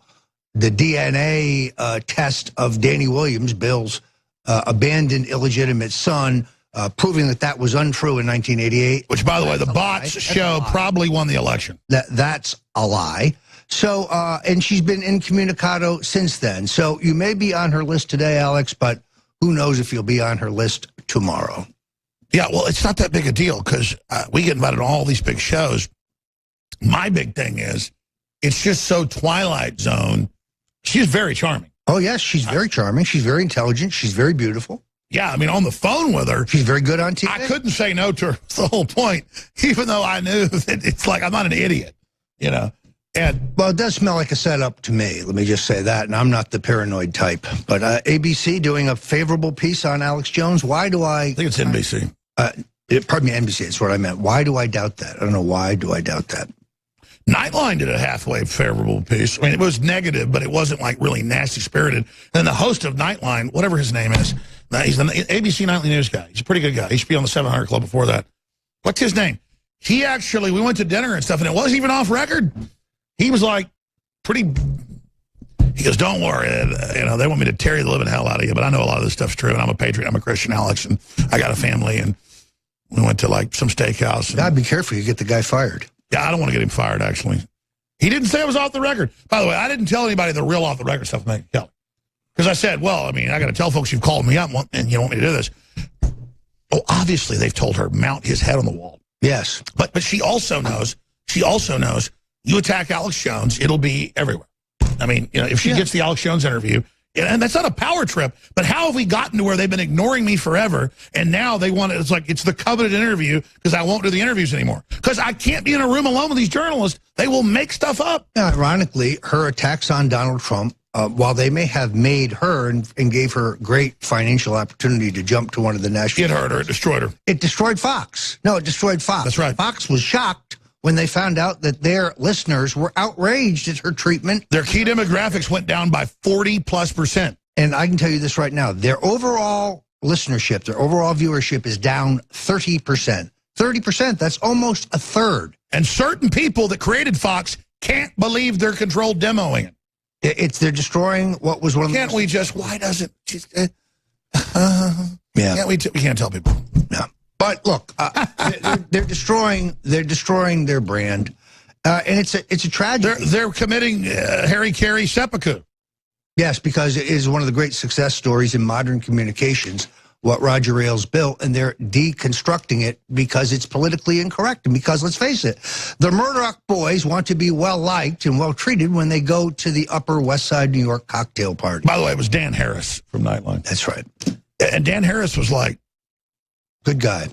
the DNA test of Danny Williams, Bill's abandoned illegitimate son, proving that that was untrue in 1988. Which, by the way, the bots show probably won the election. That's a lie. So, and she's been incommunicado since then. So you may be on her list today, Alex, but who knows if you'll be on her list tomorrow. Yeah, well, it's not that big a deal because we get invited to all these big shows. My big thing is, it's just so Twilight Zone. She's very charming. Oh, yes, she's very charming. She's very intelligent. She's very beautiful. Yeah, I mean, on the phone with her. She's very good on TV. I couldn't say no to her. That's the whole point, even though I knew that it's like I'm not an idiot, you know. And well, it does smell like a setup to me. Let me just say that. And I'm not the paranoid type. But ABC doing a favorable piece on Alex Jones. Why do I think it's NBC. Pardon me, NBC. That's what I meant. Why do I doubt that? I don't know. Why do I doubt that? Nightline did a halfway favorable piece. I mean, it was negative, but it wasn't like really nasty-spirited. And then the host of Nightline, whatever his name is, he's the ABC Nightly News guy. He's a pretty good guy. He used to be on the 700 Club before that. What's his name? He actually, we went to dinner and stuff, and it wasn't even off record. He was like pretty, he goes, don't worry, you know, they want me to tear the living hell out of you, but I know a lot of this stuff's true, and I'm a patriot, I'm a Christian, Alex, and I got a family, and we went to like some steakhouse. God, be careful, you get the guy fired. Yeah, I don't want to get him fired, actually. He didn't say it was off the record. By the way, I didn't tell anybody the real off-the-record stuff with Megyn Kelly. Because I said, well, I mean, I got to tell folks you've called me up and you want me to do this. Oh, obviously, they've told her, mount his head on the wall. Yes. But she also knows, you attack Alex Jones, it'll be everywhere. I mean, you know, if she gets the Alex Jones interview, and that's not a power trip, but how have we gotten to where they've been ignoring me forever, and now they want it, it's like it's the coveted interview because I won't do the interviews anymore. Because I can't be in a room alone with these journalists. They will make stuff up. Yeah, ironically, her attacks on Donald Trump, while they may have made her and gave her great financial opportunity to jump to one of the national... It hurt her. It destroyed her. It destroyed Fox. No, it destroyed Fox. That's right. Fox was shocked when they found out that their listeners were outraged at her treatment. Their key demographics went down by 40+%. And I can tell you this right now. Their overall listenership, their overall viewership is down 30%. 30%, that's almost a third. And certain people that created Fox can't believe they're controlled demoing it. They're destroying what was one of the... Can't we just... Why doesn't... Yeah. Can't we can't tell people. No. But look, they're destroying their brand. And it's a tragedy. They're committing Harry Carey seppuku. Yes, because it is one of the great success stories in modern communications, what Roger Ailes built, and they're deconstructing it because it's politically incorrect. And because, let's face it, the Murdoch boys want to be well-liked and well-treated when they go to the Upper West Side New York cocktail party. By the way, it was Dan Harris from Nightline. That's right. And Dan Harris was like... Good guy.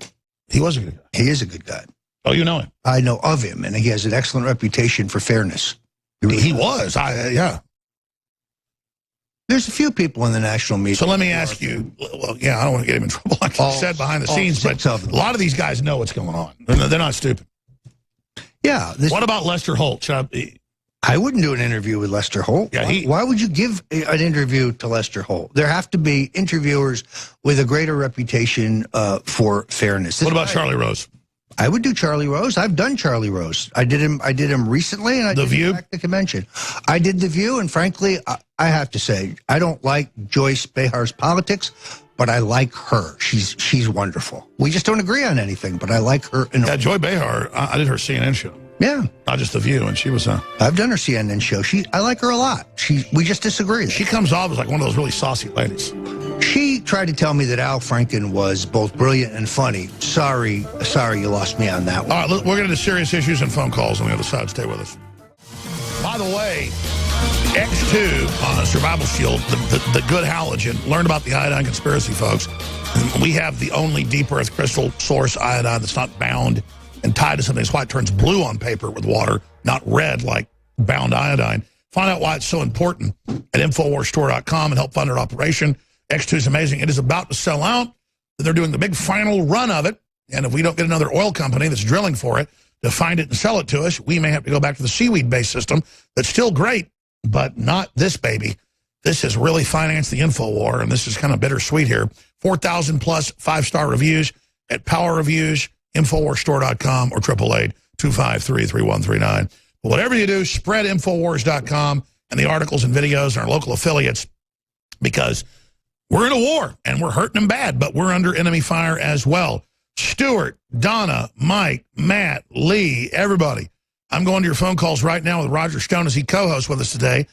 He was a good guy. He is a good guy. Oh, you know him? I know of him, and he has an excellent reputation for fairness. He was. Yeah. There's a few people in the national media. So let me ask you, well, yeah, I don't want to get him in trouble like you said behind the scenes, but a lot of these guys know what's going on. They're not stupid. Yeah. What about Lester Holt? I wouldn't do an interview with Lester Holt. Yeah, why would you give an interview to Lester Holt? There have to be interviewers with a greater reputation for fairness. What about Charlie Rose? I would do Charlie Rose. I've done Charlie Rose. I did him recently, and I did him at the convention. I did The View, and frankly, I have to say, I don't like Joyce Behar's politics, but I like her. She's wonderful. We just don't agree on anything, but I like her. Yeah, Joy Behar, I did her CNN show. Yeah. Not just The View, and she was... I've done her CNN show. I like her a lot. We just disagree. She comes off as like one of those really saucy ladies. She tried to tell me that Al Franken was both brilliant and funny. Sorry you lost me on that one. All right, we're going to do serious issues and phone calls on the other side. Stay with us. By the way, X2 Survival Shield, the good halogen, learned about the iodine conspiracy, folks. We have the only deep earth crystal source iodine that's not bound and tied to something. That's why it turns blue on paper with water, not red like bound iodine. Find out why it's so important at InfoWarsStore.com and help fund our operation. X2 is amazing. It is about to sell out. They're doing the big final run of it. And if we don't get another oil company that's drilling for it to find it and sell it to us, we may have to go back to the seaweed-based system that's still great, but not this baby. This has really financed the info war, and this is kind of bittersweet here. 4,000 plus 5-star reviews at Power Reviews, InfoWarsStore.com, or 888-253-3139. But whatever you do, spread Infowars.com and the articles and videos and our local affiliates, because we're in a war, and we're hurting them bad, but we're under enemy fire as well. Stuart, Donna, Mike, Matt, Lee, everybody. I'm going to your phone calls right now with Roger Stone as he co-hosts with us today.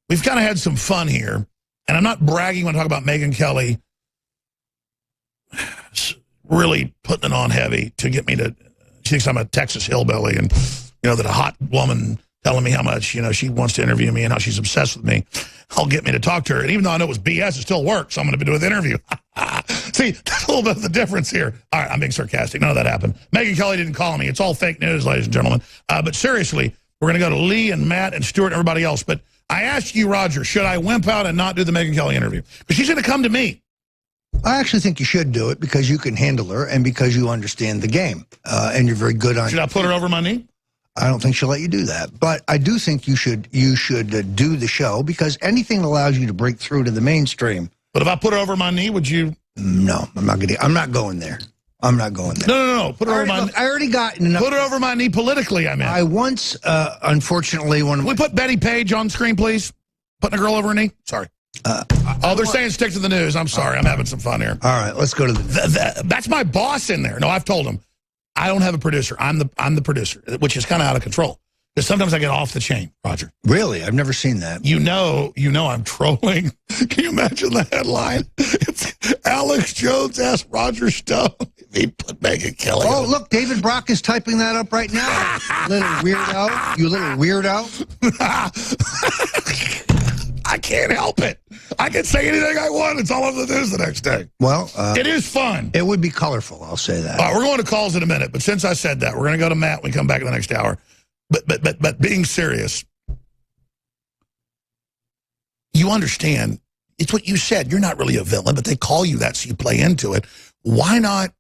We've kind of had some fun here, and I'm not bragging when I talk about Megyn Kelly really putting it on heavy to get me to, she thinks I'm a Texas hillbilly, and, that a hot woman telling me how much, she wants to interview me and how she's obsessed with me. I'll get me to talk to her. And even though I know it was BS, it still works. So I'm going to do the interview. See, that's a little bit of the difference here. All right, I'm being sarcastic. None of that happened. Megyn Kelly didn't call me. It's all fake news, ladies and gentlemen. But seriously, we're going to go to Lee and Matt and Stuart and everybody else. But I asked you, Roger, should I wimp out and not do the Megyn Kelly interview? Because she's going to come to me. I actually think you should do it because you can handle her and because you understand the game. And you're very good on it. Should I put her over my knee? I don't think she'll let you do that. But I do think you should do the show because anything that allows you to break through to the mainstream. But if I put her over my knee, would you? No, I'm not going there. I'm not going there. No. Put her over my knee. I already got enough. Put her over my knee politically, I meant. I once, unfortunately, when we put Betty Page on screen, please? Putting a girl over her knee? Sorry. They're saying stick to the news. I'm sorry. I'm having some fun here. All right, let's go to that's my boss in there. No, I've told him. I don't have a producer. I'm the producer, which is kind of out of control. Because sometimes I get off the chain, Roger. Really? I've never seen that. You know I'm trolling. Can you imagine the headline? It's Alex Jones asked Roger Stone if he put Megyn Kelly. Oh, look, David Brock is typing that up right now. Little weirdo. You little weirdo. I can't help it. I can say anything I want. It's all over the news the next day. Well, it is fun. It would be colorful, I'll say that. All right, we're going to calls in a minute, but since I said that, we're going to go to Matt when we come back in the next hour. But being serious, you understand, it's what you said. You're not really a villain, but they call you that, so you play into it. Why not?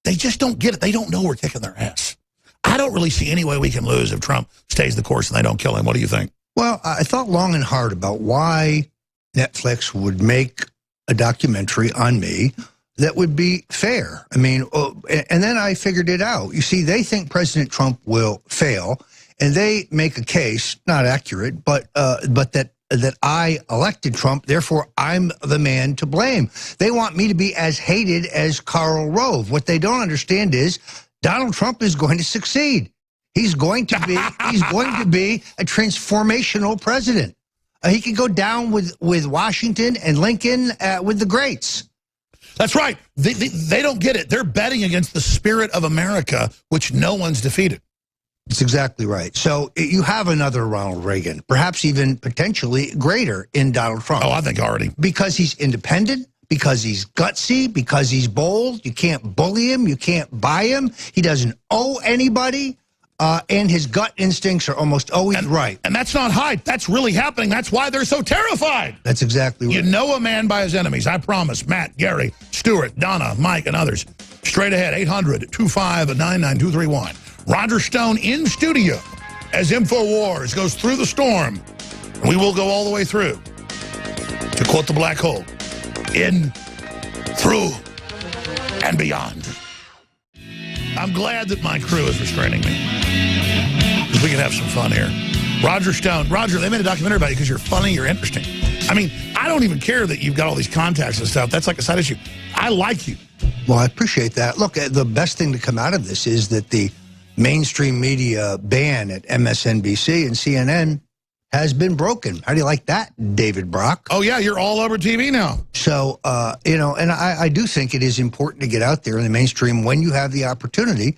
They just don't get it. They don't know we're kicking their ass. I don't really see any way we can lose if Trump stays the course and they don't kill him. What do you think? Well, I thought long and hard about why Netflix would make a documentary on me that would be fair. I mean, and then I figured it out. You see, they think President Trump will fail, and they make a case, not accurate, but that I elected Trump, therefore I'm the man to blame. They want me to be as hated as Karl Rove. What they don't understand is Donald Trump is going to succeed. He's going to be a transformational president. He could go down with Washington and Lincoln with the greats. That's right. They don't get it. They're betting against the spirit of America, which no one's defeated. That's exactly right. So you have another Ronald Reagan, perhaps even potentially greater in Donald Trump. Oh, I think already. Because he's independent, because he's gutsy, because he's bold. You can't bully him. You can't buy him. He doesn't owe anybody. And his gut instincts are almost always right. And that's not hype. That's really happening. That's why they're so terrified. That's exactly right. You know a man by his enemies. I promise. Matt, Gary, Stuart, Donna, Mike, and others. Straight ahead, 800-259-9231. Roger Stone in studio as InfoWars goes through the storm. We will go all the way through. To quote the black hole, in, through, and beyond. I'm glad that my crew is restraining me, because we can have some fun here. Roger Stone. Roger, they made a documentary about you because you're funny, you're interesting. I mean, I don't even care that you've got all these contacts and stuff. That's like a side issue. I like you. Well, I appreciate that. Look, the best thing to come out of this is that the mainstream media ban at MSNBC and CNN has been broken. How do you like that, David Brock? Oh, yeah, you're all over TV now. So, you know, and I do think it is important to get out there in the mainstream when you have the opportunity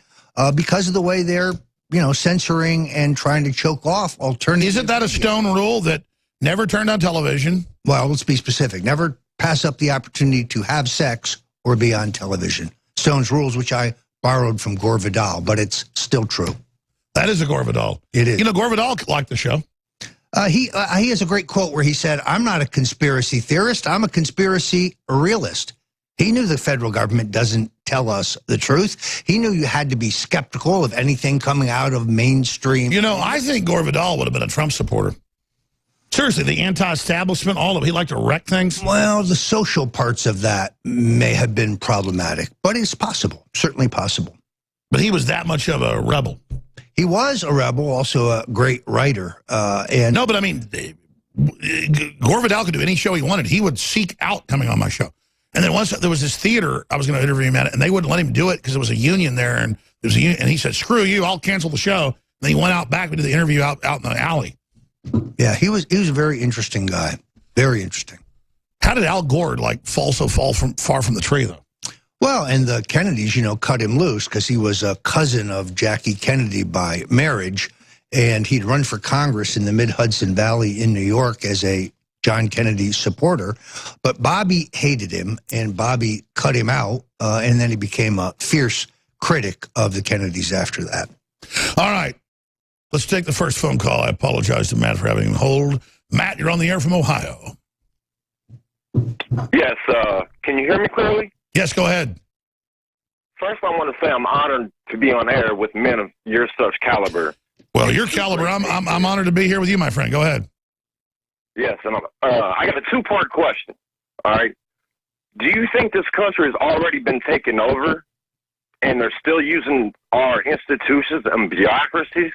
because of the way they're, you know, censoring and trying to choke off alternatives. Isn't that a Stone rule that never turn on television? Well, let's be specific. Never pass up the opportunity to have sex or be on television. Stone's rules, which I borrowed from Gore Vidal, but it's still true. That is a Gore Vidal. It is. You know, Gore Vidal liked the show. He has a great quote where he said, "I'm not a conspiracy theorist. I'm a conspiracy realist." He knew the federal government doesn't tell us the truth. He knew you had to be skeptical of anything coming out of mainstream. You know, I think Gore Vidal would have been a Trump supporter. Seriously, the anti-establishment, all of it. He liked to wreck things. Well, the social parts of that may have been problematic, but it's possible, certainly possible. But he was that much of a rebel. He was a rebel, also a great writer. No, but I mean, Gore Vidal could do any show he wanted. He would seek out coming on my show. And then once there was this theater I was going to interview him at, and they wouldn't let him do it because there was a union there, and there was a union, and he said, "Screw you, I'll cancel the show." And then he went out back and did the interview out in the alley. Yeah, he was a very interesting guy. Very interesting. How did Al Gore fall far from the tree though? Well, and the Kennedys, you know, cut him loose because he was a cousin of Jackie Kennedy by marriage, and he'd run for Congress in the Mid-Hudson Valley in New York as a John Kennedy supporter. But Bobby hated him, and Bobby cut him out, and then he became a fierce critic of the Kennedys after that. All right. Let's take the first phone call. I apologize to Matt for having him hold. Matt, you're on the air from Ohio. Yes, can you hear me clearly? Yes, go ahead. First, I want to say I'm honored to be on air with men of your such caliber. Well, your caliber, I'm honored to be here with you, my friend. Go ahead. Yes, and I got a two-part question. All right. Do you think this country has already been taken over, and they're still using our institutions and bureaucracies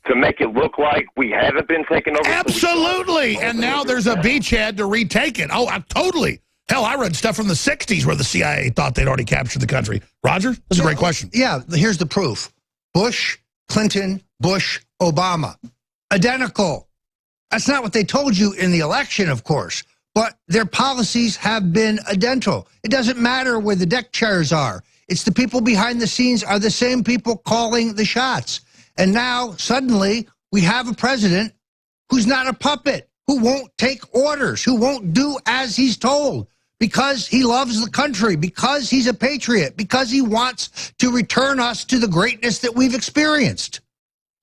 to make it look like we haven't been taken over? Absolutely. And now there's a beachhead to retake it. Oh, totally. Hell, I read stuff from the 60s where the CIA thought they'd already captured the country. Roger, that's a great question. Yeah, here's the proof. Bush, Clinton, Bush, Obama. Identical. That's not what they told you in the election, of course. But their policies have been identical. It doesn't matter where the deck chairs are. It's the people behind the scenes are the same people calling the shots. And now, suddenly, we have a president who's not a puppet, who won't take orders, who won't do as he's told, because he loves the country, because he's a patriot, because he wants to return us to the greatness that we've experienced.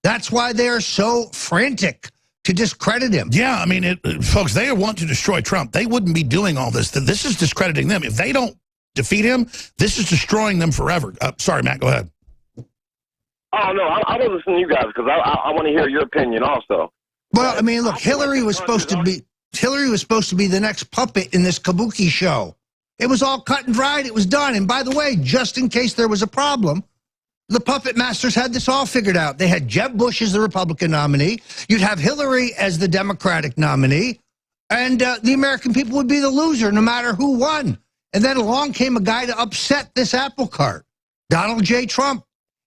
That's why they're so frantic to discredit him. Yeah, I mean, folks, they want to destroy Trump. They wouldn't be doing all this. This is discrediting them. If they don't defeat him, this is destroying them forever. Sorry, Matt, go ahead. Oh, no, I was listening to you guys because I want to hear your opinion also. Well, I mean, look, Hillary was supposed to be the next puppet in this kabuki show. It was all cut and dried. It was done. And by the way, just in case there was a problem, The puppet masters had this all figured out. They had Jeb Bush as the Republican nominee. You'd have Hillary as the Democratic nominee. And the American people would be the loser no matter who won. And then along came a guy to upset this apple cart, Donald J. Trump.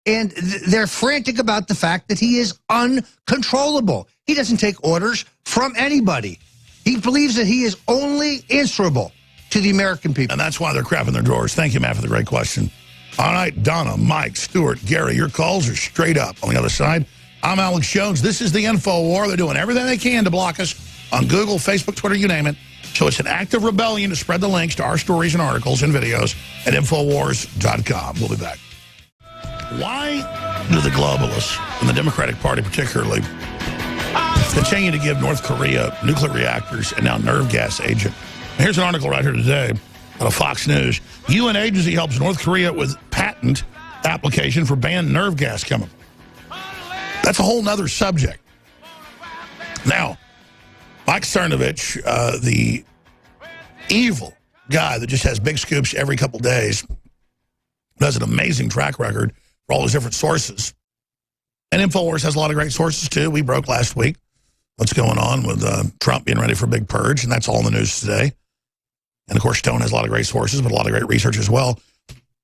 And they're frantic about the fact that he is uncontrollable. He doesn't take orders from anybody. He believes that he is only answerable to the American people. And that's why they're crapping their drawers. Thank you, Matt, for the great question. All right, Donna, Mike, Stuart, Gary, your calls are straight up. On the other side, I'm Alex Jones. This is the Info War. They're doing everything they can to block us on Google, Facebook, Twitter, you name it. So it's an active rebellion to spread the links to our stories and articles and videos at Infowars.com. We'll be back. Why do the globalists, and the Democratic Party particularly, continue to give North Korea nuclear reactors and now nerve gas agent? Here's an article right here today out of Fox News. UN agency helps North Korea with patent application for banned nerve gas chemical. That's a whole nother subject. Now, Mike Cernovich, the evil guy that just has big scoops every couple days, has an amazing track record for all his different sources. And InfoWars has a lot of great sources, too. We broke last week what's going on with Trump being ready for a big purge, and that's all in the news today. And, of course, Stone has a lot of great sources, but a lot of great research as well.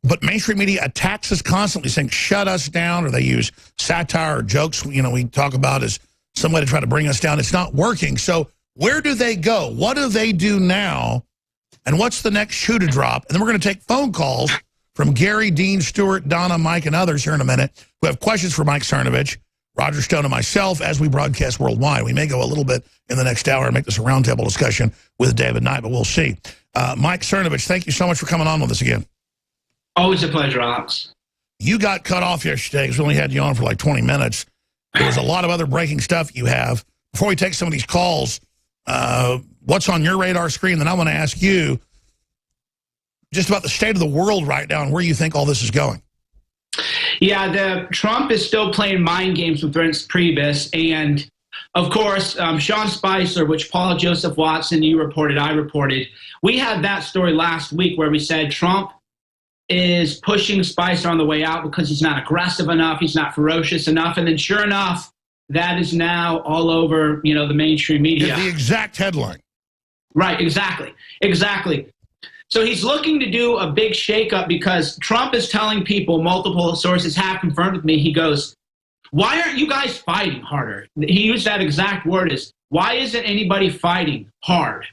But mainstream media attacks us constantly, saying, shut us down, or they use satire or jokes, we talk about as some way to try to bring us down. It's not working. So where do they go? What do they do now? And what's the next shoe to drop? And then we're going to take phone calls from Gary, Dean, Stuart, Donna, Mike, and others here in a minute who have questions for Mike Cernovich, Roger Stone, and myself as we broadcast worldwide. We may go a little bit in the next hour and make this a roundtable discussion with David Knight, but we'll see. Mike Cernovich, thank you so much for coming on with us again. Always a pleasure, Alex. You got cut off yesterday because we only had you on for like 20 minutes. There was a lot of other breaking stuff you have. Before we take some of these calls, what's on your radar screen? Then I want to ask you just about the state of the world right now and where you think all this is going. Yeah, Trump is still playing mind games with Reince Priebus. And, of course, Sean Spicer, which Paul Joseph Watson, you reported, I reported. We had that story last week where we said Trump is pushing Spicer on the way out because he's not aggressive enough, he's not ferocious enough. And then sure enough, that is now all over, the mainstream media. The exact headline. Right, exactly. So he's looking to do a big shakeup because Trump is telling people, multiple sources have confirmed with me, he goes, why aren't you guys fighting harder? He used that exact word is, why isn't anybody fighting hard?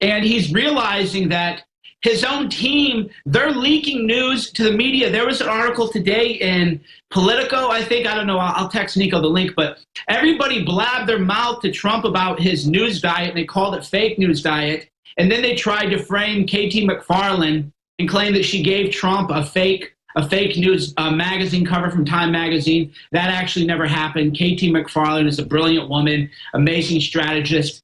And he's realizing that his own team, they're leaking news to the media. There was an article today in Politico, I think. I don't know. I'll text Nico the link. But everybody blabbed their mouth to Trump about his news diet, and they called it fake news diet. And then they tried to frame Katie McFarland and claim that she gave Trump a fake news magazine cover from Time magazine. That actually never happened. Katie McFarland is a brilliant woman, amazing strategist.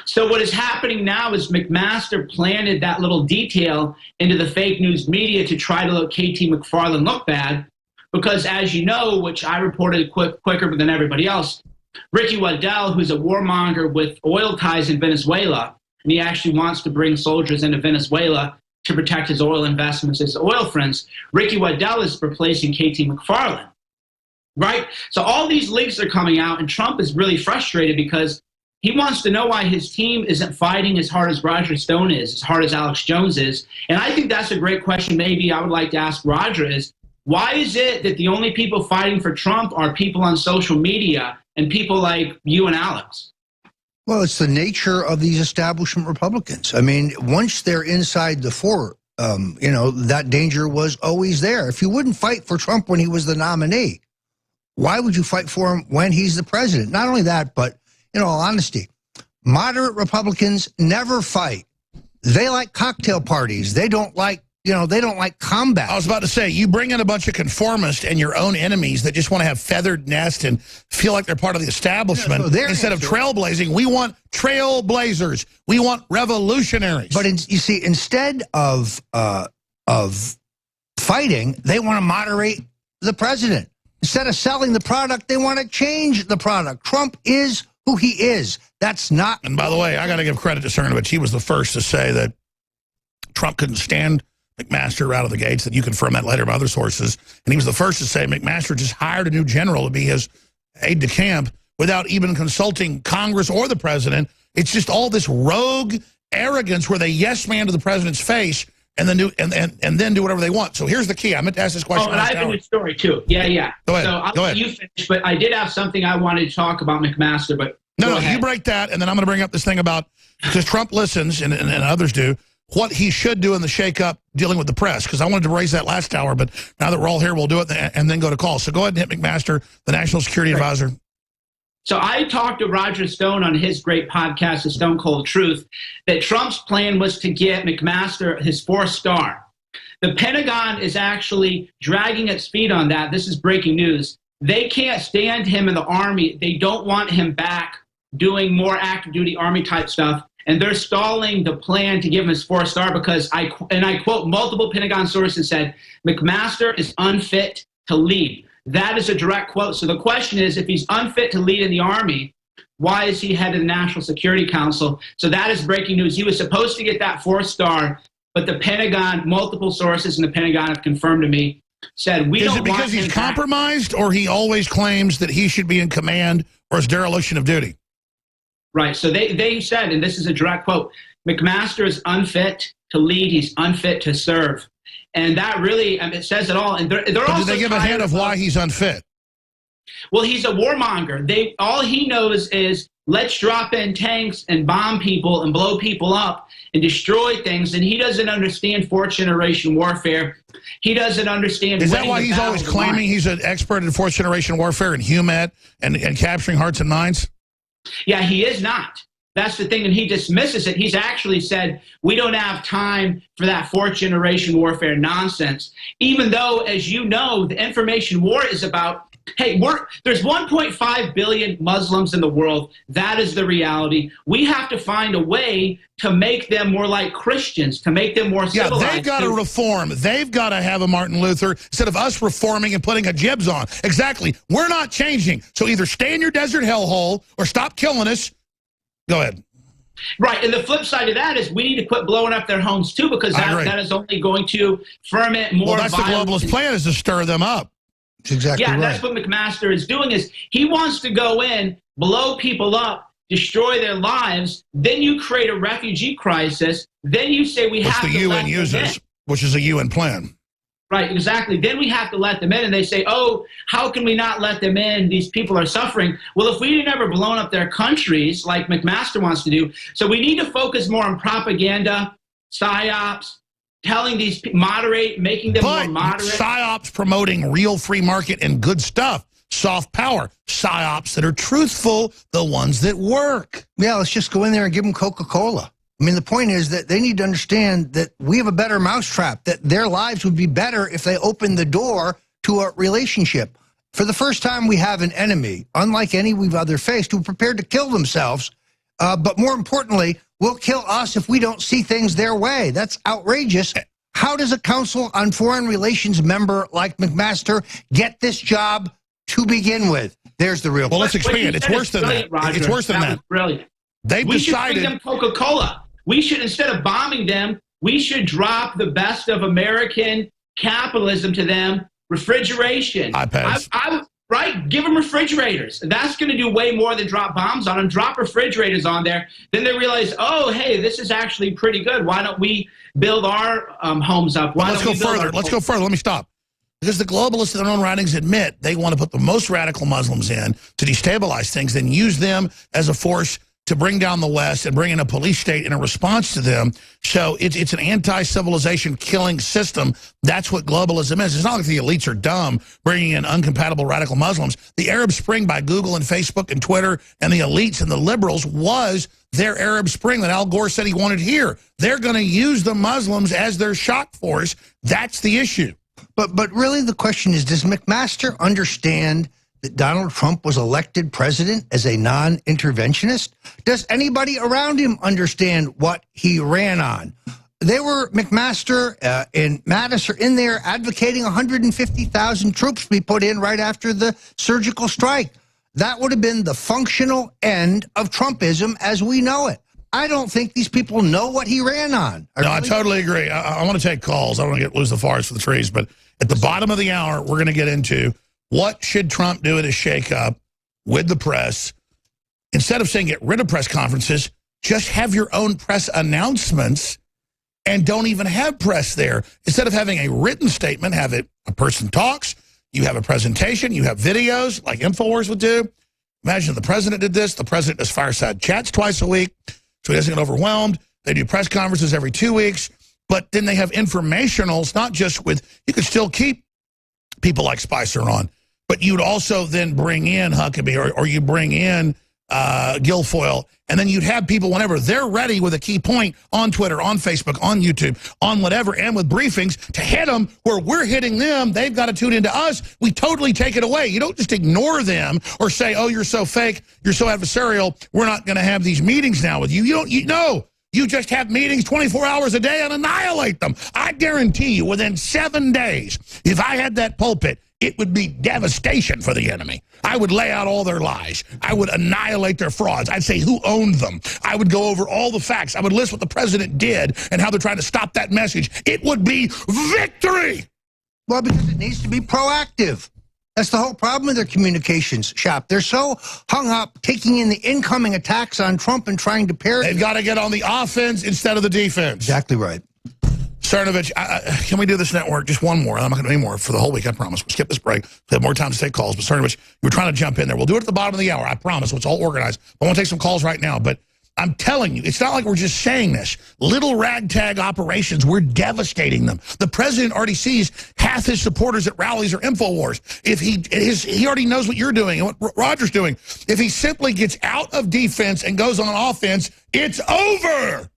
So what is happening now is McMaster planted that little detail into the fake news media to try to let Katie McFarland look bad. Because as you know, which I reported quicker than everybody else, Ricky Waddell, who's a warmonger with oil ties in Venezuela, and he actually wants to bring soldiers into Venezuela to protect his oil investments, his oil friends. Ricky Waddell is replacing Katie McFarland, right? So all these leaks are coming out, and Trump is really frustrated because he wants to know why his team isn't fighting as hard as Roger Stone is, as hard as Alex Jones is. And I think that's a great question maybe I would like to ask Roger is, why is it that the only people fighting for Trump are people on social media and people like you and Alex? Well, it's the nature of these establishment Republicans. I mean, once they're inside the fort, that danger was always there. If you wouldn't fight for Trump when he was the nominee, why would you fight for him when he's the president? Not only that, but in all honesty, moderate Republicans never fight. They like cocktail parties. They don't like, they don't like combat. I was about to say, you bring in a bunch of conformists and your own enemies that just want to have feathered nest and feel like they're part of the establishment. Instead of trailblazing, we want trailblazers. We want revolutionaries. But you see, instead of fighting, they want to moderate the president. Instead of selling the product, they want to change the product. Trump is who he is. That's not. And by the way, I got to give credit to Cernovich. He was the first to say that Trump couldn't stand McMaster out of the gates, that you confirm that later by other sources. And he was the first to say McMaster just hired a new general to be his aide-de-camp without even consulting Congress or the president. It's just all this rogue arrogance where they yes man to the president's face and then do and then do whatever they want. So here's the key. I meant to ask this question. Oh, and I have a new story too. Yeah. Go ahead. So I'll Go let ahead. you finish, but I did have something I wanted to talk about McMaster, but No, you break that, and then I'm going to bring up this thing about, because Trump listens, and others do, what he should do in the shakeup dealing with the press, because I wanted to raise that last hour, but now that we're all here, we'll do it and then go to call. So go ahead and hit McMaster, the National Security Advisor. So I talked to Roger Stone on his great podcast, The Stone Cold Truth, that Trump's plan was to get McMaster his 4th star. The Pentagon is actually dragging its feet on that. This is breaking news. They can't stand him in the Army. They don't want him back doing more active duty Army type stuff. And they're stalling the plan to give him his 4th star because I quote, multiple Pentagon sources said, McMaster is unfit to lead. That is a direct quote. So the question is, if he's unfit to lead in the Army, why is he head of the National Security Council? So that is breaking news. He was supposed to get that 4th star, but the Pentagon, multiple sources in the Pentagon have confirmed to me, said we don't want him back. Is it because he's compromised, or he always claims that he should be in command, or is dereliction of duty? Right. So they said, and this is a direct quote, McMaster is unfit to lead. He's unfit to serve. And that really, it says it all. And they're also did they give a hint of why he's unfit? Well, he's a warmonger. All he knows is let's drop in tanks and bomb people and blow people up and destroy things. And he doesn't understand 4th-generation warfare. He doesn't understand. Is that why he's always claiming he's an expert in 4th-generation warfare and HUMAT and capturing hearts and minds? Yeah, he is not. That's the thing, and he dismisses it. He's actually said, we don't have time for that 4th-generation warfare nonsense, even though, as you know, the information war is about, hey, there's 1.5 billion Muslims in the world. That is the reality. We have to find a way to make them more like Christians, to make them more civilized. Yeah, they've got to reform. They've got to have a Martin Luther instead of us reforming and putting a jibs on. Exactly. We're not changing. So either stay in your desert hellhole or stop killing us. Go ahead. Right, and the flip side of that is we need to quit blowing up their homes too, because that is only going to ferment more violence. Well, that's the globalist plan, is to stir them up. That's exactly right. Yeah, that's what McMaster is doing, is he wants to go in, blow people up, destroy their lives, then you create a refugee crisis, then you say we have to let them in. Which the UN uses, which is a UN plan. Right, exactly. Then we have to let them in, and they say, oh, how can we not let them in? These people are suffering. Well, if we had never blown up their countries like McMaster wants to do, so we need to focus more on propaganda, psyops, telling these people, making them more moderate. Psyops promoting real free market and good stuff. Soft power. Psyops that are truthful, the ones that work. Yeah, let's just go in there and give them Coca-Cola. I mean, the point is that they need to understand that we have a better mousetrap, that their lives would be better if they opened the door to a relationship. For the first time, we have an enemy, unlike any we've ever faced, who are prepared to kill themselves, but more importantly, will kill us if we don't see things their way. That's outrageous. How does a Council on Foreign Relations member like McMaster get this job to begin with? There's the real question. Well, let's expand. It's worse than that. It's worse than that. Brilliant. They've decided. Should bring them Coca-Cola. We should, instead of bombing them, we should drop the best of American capitalism to them. Refrigeration. iPads. Right? Give them refrigerators. That's going to do way more than drop bombs on them. Drop refrigerators on there. Then they realize, oh, hey, this is actually pretty good. Why don't we build our homes up? Let's go further. Let's go further. Let me stop. Because the globalists in their own writings admit they want to put the most radical Muslims in to destabilize things, then use them as a force to bring down the West and bring in a police state in a response to them. So it's an anti-civilization killing system. That's what globalism is. It's not like the elites are dumb bringing in uncompatible radical Muslims. The Arab Spring by Google and Facebook and Twitter and the elites and the liberals was their Arab Spring that Al Gore said he wanted here. They're going to use the Muslims as their shock force. That's the issue. But really the question is, does McMaster understand that Donald Trump was elected president as a non-interventionist? Does anybody around him understand what he ran on? They were, McMaster and Mattis are in there advocating 150,000 troops be put in right after the surgical strike. That would have been the functional end of Trumpism as we know it. I don't think these people know what he ran on. I totally agree. I want to take calls. I don't want to lose the forest for the trees. But at the bottom of the hour, we're going to get into what should Trump do at his shakeup with the press. Instead of saying get rid of press conferences, just have your own press announcements and don't even have press there. Instead of having a written statement, have it a person talks, you have a presentation, you have videos like InfoWars would do. Imagine if the president did this. The president does fireside chats twice a week so he doesn't get overwhelmed. They do press conferences every 2 weeks. But then they have informationals, not just with, you could still keep people like Spicer on, but you'd also then bring in Huckabee or you bring in Guilfoyle, and then you'd have people whenever they're ready with a key point on Twitter, on Facebook, on YouTube, on whatever, and with briefings to hit them where we're hitting them. They've got to tune into us. We totally take it away. You don't just ignore them or say, oh, you're so fake, you're so adversarial, we're not going to have these meetings now with you. No. You just have meetings 24 hours a day and annihilate them. I guarantee you within 7 days, if I had that pulpit, it would be devastation for the enemy. I would lay out all their lies. I would annihilate their frauds. I'd say who owned them. I would go over all the facts. I would list what the president did and how they're trying to stop that message. It would be victory. Well, because it needs to be proactive. That's the whole problem with their communications shop. They're so hung up taking in the incoming attacks on Trump and trying to pair. They've got to get on the offense instead of the defense. Exactly right. Cernovich, can we do this network? Just one more. I'm not going to do any more for the whole week, I promise. We'll skip this break. We'll have more time to take calls. But Cernovich, you were trying to jump in there. We'll do it at the bottom of the hour, I promise. It's all organized. I want to take some calls right now. But I'm telling you, it's not like we're just saying this. Little ragtag operations, we're devastating them. The president already sees half his supporters at rallies or InfoWars. If he already knows what you're doing and what Roger's doing. If he simply gets out of defense and goes on offense, it's over.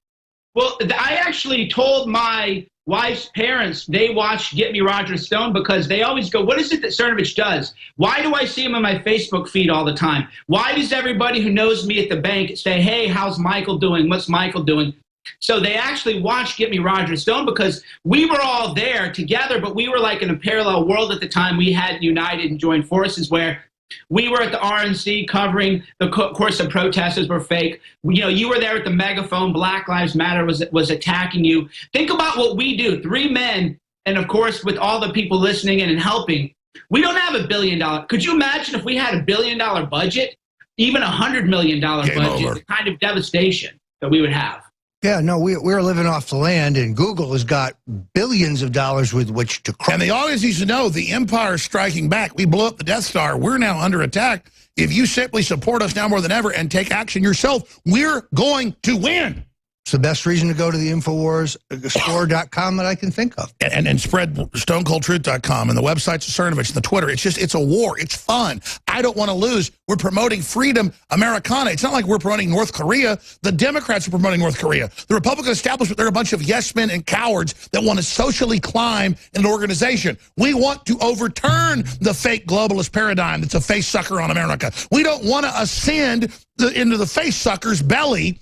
Well, I actually told my wife's parents they watch Get Me Roger Stone because they always go, what is it that Cernovich does? Why do I see him on my Facebook feed all the time? Why does everybody who knows me at the bank say, hey, how's Michael doing? What's Michael doing? So they actually watched Get Me Roger Stone because we were all there together, but we were like in a parallel world at the time. We hadn't united and joined forces where we were at the RNC covering the course of protesters were fake. You were there at the megaphone. Black Lives Matter was attacking you. Think about what we do. 3 men, and of course, with all the people listening in and helping, we don't have $1 billion. Could you imagine if we had $1 billion budget, even $100 million budget, the kind of devastation that we would have? Yeah, no, we're living off the land, and Google has got billions of dollars with which to crush. And they always used to know the empire's striking back. We blew up the Death Star. We're now under attack. If you simply support us now more than ever and take action yourself, we're going to win. It's the best reason to go to the InfoWars store.com that I can think of. And spread stonecoldtruth.com and the websites of Cernovich and the Twitter. It's a war. It's fun. I don't want to lose. We're promoting freedom Americana. It's not like we're promoting North Korea. The Democrats are promoting North Korea. The Republican establishment, they're a bunch of yes men and cowards that want to socially climb in an organization. We want to overturn the fake globalist paradigm that's a face sucker on America. We don't want to ascend into the face sucker's belly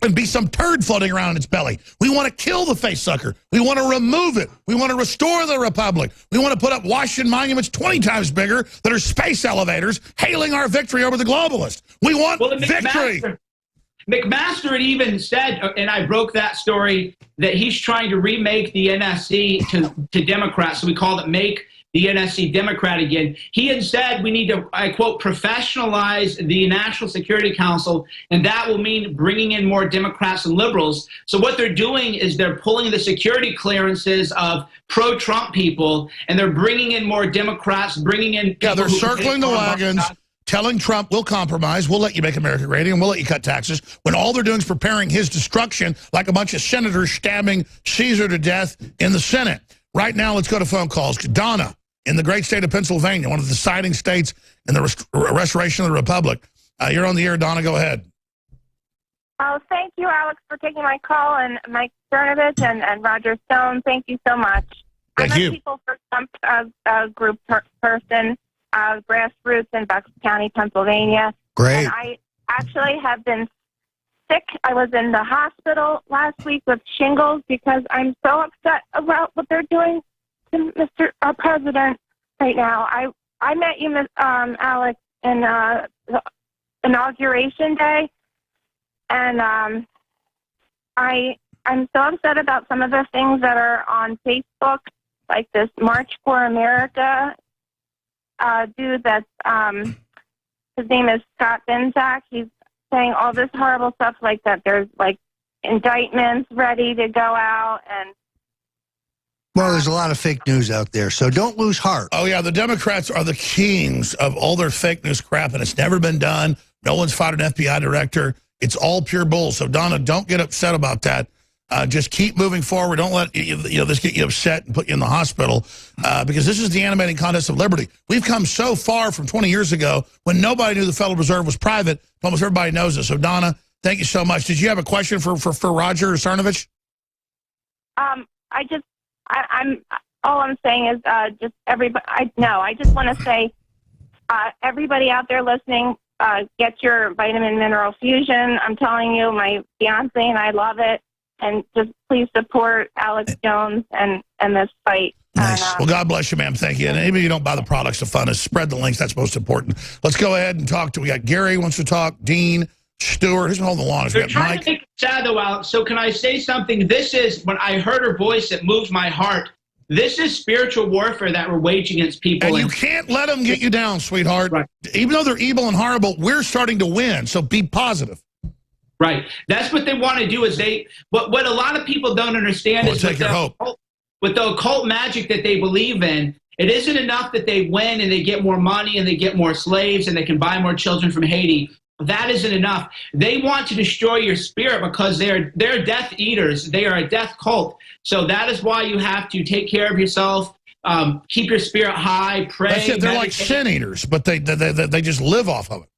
and be some turd floating around in its belly. We want to kill the face sucker. We want to remove it. We want to restore the republic. We want to put up Washington monuments 20 times bigger that are space elevators hailing our victory over the globalists. We want victory. McMaster had even said, and I broke that story, that he's trying to remake the NSC to Democrats. So we called it Make the NSC Democrat again. He had said we need to, I quote, professionalize the National Security Council, and that will mean bringing in more Democrats and liberals. So what they're doing is they're pulling the security clearances of pro-Trump people, and they're bringing in more Democrats, bringing in... Yeah, they're circling the wagons, telling Trump, we'll compromise, we'll let you make America great again, we'll let you cut taxes, when all they're doing is preparing his destruction like a bunch of senators stabbing Caesar to death in the Senate. Right now, let's go to phone calls. Donna, in the great state of Pennsylvania, one of the deciding states in the restoration of the republic. You're on the air, Donna. Go ahead. Oh, thank you, Alex, for taking my call, and Mike Cernovich and Roger Stone. Thank you so much. Thank you. I'm a People for Trump group person, grassroots in Bucks County, Pennsylvania. Great. And I actually have been sick. I was in the hospital last week with shingles because I'm so upset about what they're doing to Mr. President right now. I met you, Alex, in the inauguration day, and I'm so upset about some of the things that are on Facebook, like this March for America dude that's his name is Scott Benzak. He's saying all this horrible stuff like that. There's like indictments ready to go out, and well, there's a lot of fake news out there, so don't lose heart. Oh, yeah, the Democrats are the kings of all their fake news crap, and it's never been done. No one's fought an FBI director. It's all pure bull. So, Donna, don't get upset about that. Just keep moving forward. Don't let this get you upset and put you in the hospital, because this is the animating contest of liberty. We've come so far from 20 years ago when nobody knew the Federal Reserve was private. Almost everybody knows it. So, Donna, thank you so much. Did you have a question for Roger Cernovich? I'm all I'm saying is just everybody. I just want to say, everybody out there listening, get your vitamin mineral fusion. I'm telling you, my fiance and I love it, and just please support Alex Jones and this fight. Nice. Well, God bless you, ma'am. Thank you. And maybe you don't buy the products to fund us. Spread the links. That's most important. Let's go ahead and talk to. We got Gary wants to talk. Dean, Stuart. Who's been holding the longest? They're trying to make it sad, though, Alex. So can I say something? This is, when I heard her voice, it moved my heart. This is spiritual warfare that we're waging against people. And you can't let them get you down, sweetheart. Right. Even though they're evil and horrible, we're starting to win. So be positive. Right. That's what they want to do. Is what a lot of people don't understand is with the occult magic that they believe in, it isn't enough that they win and they get more money and they get more slaves and they can buy more children from Haiti. That isn't enough. They want to destroy your spirit because they're death eaters. They are a death cult. So that is why you have to take care of yourself, keep your spirit high, pray. That's it. They're like sin eaters, but they just live off of it.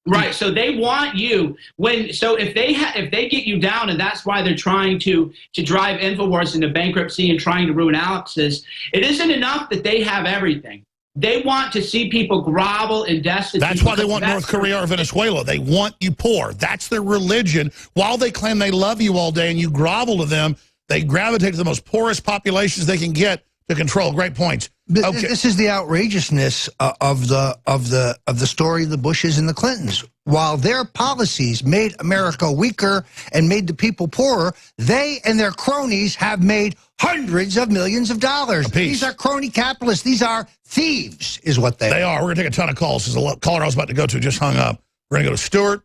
Right. So they want you if they get you down, and that's why they're trying to drive InfoWars into bankruptcy and trying to ruin Alex's. It isn't enough that they have everything. They want to see people grovel in destitute. That's why they want North Korea or Venezuela. They want you poor. That's their religion. While they claim they love you all day and you grovel to them, they gravitate to the most poorest populations they can get to control. Great points. Okay. This is the outrageousness of the story of the Bushes and the Clintons. While their policies made America weaker and made the people poorer, they and their cronies have made hundreds of millions of dollars. These are crony capitalists. These are thieves, is what they are. We're going to take a ton of calls. There's a caller I was about to go to just hung up. We're going to go to Stuart.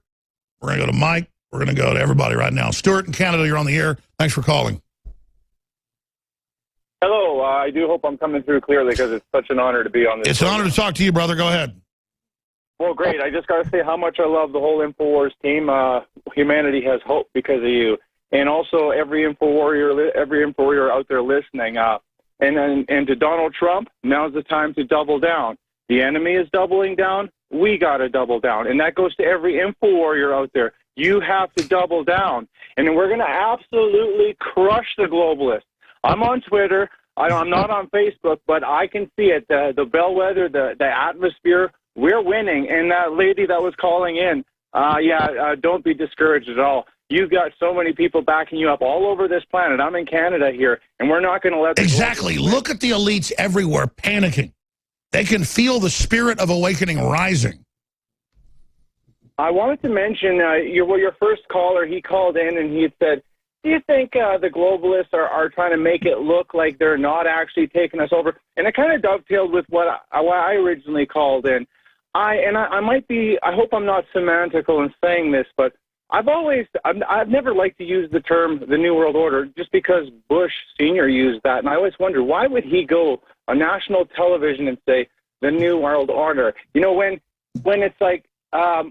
We're going to go to Mike. We're going to go to everybody right now. Stuart in Canada, you're on the air. Thanks for calling. Hello. I do hope I'm coming through clearly because it's such an honor to be on this. It's an honor to talk to you, brother. Go ahead. Well, great. I just got to say how much I love the whole InfoWars team. Humanity has hope because of you. And also every InfoWarrior out there listening. And to Donald Trump, now's the time to double down. The enemy is doubling down. We got to double down. And that goes to every InfoWarrior out there. You have to double down. And we're going to absolutely crush the globalists. I'm on Twitter. I'm not on Facebook, but I can see it. The bellwether, the atmosphere, we're winning. And that lady that was calling in, don't be discouraged at all. You've got so many people backing you up all over this planet. I'm in Canada here, and we're not going to let... Exactly. Look at the elites everywhere panicking. They can feel the spirit of awakening rising. I wanted to mention, your first caller, he called in and he had said, do you think the globalists are trying to make it look like they're not actually taking us over? And it kind of dovetailed with what I originally called in. I might be, I hope I'm not semantical in saying this, but I've never liked to use the term the New World Order just because Bush Sr. used that. And I always wonder, why would he go on national television and say the New World Order? You know, when it's like,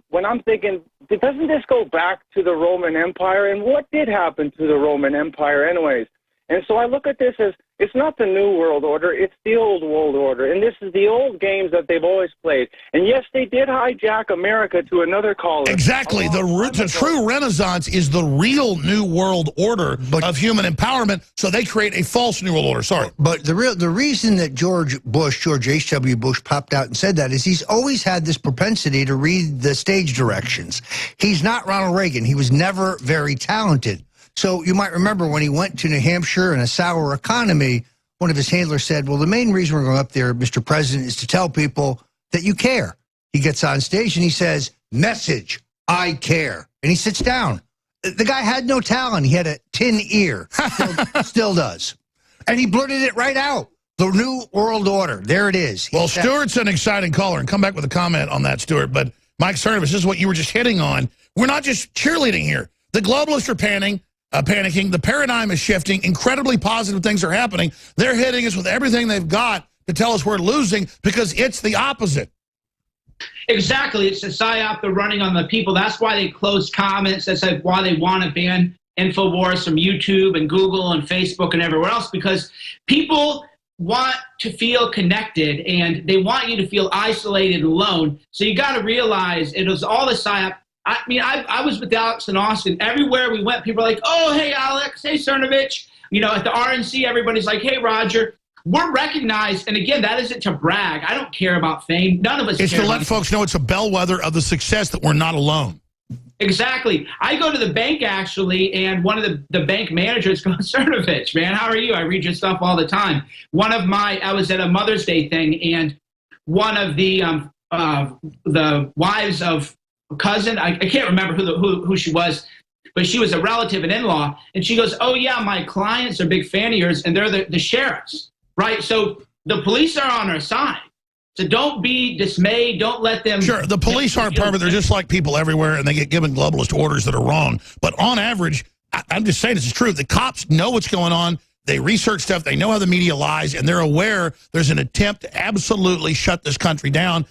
when I'm thinking, doesn't this go back to the Roman Empire? And what did happen to the Roman Empire anyways? And so I look at this as, it's not the New World Order, it's the Old World Order. And this is the old games that they've always played. And yes, they did hijack America to another caller. Exactly. The true renaissance is the real New World Order of human empowerment, so they create a false New World Order. Sorry. But the reason that George H.W. Bush popped out and said that is he's always had this propensity to read the stage directions. He's not Ronald Reagan. He was never very talented. So you might remember when he went to New Hampshire and a sour economy, one of his handlers said, well, the main reason we're going up there, Mr. President, is to tell people that you care. He gets on stage and he says, message, I care. And he sits down. The guy had no talent. He had a tin ear. Still does. And he blurted it right out. The New World Order. There it is. Well, Stuart's an exciting caller, and come back with a comment on that, Stuart. But Mike Cernovich, this is what you were just hitting on. We're not just cheerleading here. The globalists are panicking. The paradigm is shifting. Incredibly positive things are happening. They're hitting us with everything they've got to tell us we're losing because it's the opposite. Exactly. It's a psyop they're running on the people. That's why they closed comments. That's why they want to ban InfoWars from YouTube and Google and Facebook and everywhere else, because people want to feel connected and they want you to feel isolated and alone. So you got to realize it was all the psyop. I mean, I was with Alex in Austin. Everywhere we went, people were like, oh, hey, Alex, hey, Cernovich. You know, at the RNC, everybody's like, hey, Roger. We're recognized, and again, that isn't to brag. I don't care about fame. None of us It's care to let about folks know it's a bellwether of the success that we're not alone. Exactly. I go to the bank, actually, and one of the bank managers goes, Cernovich, man, how are you? I read your stuff all the time. I was at a Mother's Day thing, and one of the wives of a cousin, I can't remember who she was, but she was a relative and in-law, and she goes, oh, yeah, my clients are a big fan of yours, and they're the sheriffs. Right, so the police are on our side. So don't be dismayed. Don't let them... Sure, the police aren't perfect. They're just like people everywhere, and they get given globalist orders that are wrong. But on average, I'm just saying this is true. The cops know what's going on. They research stuff. They know how the media lies, and they're aware there's an attempt to absolutely shut this country down.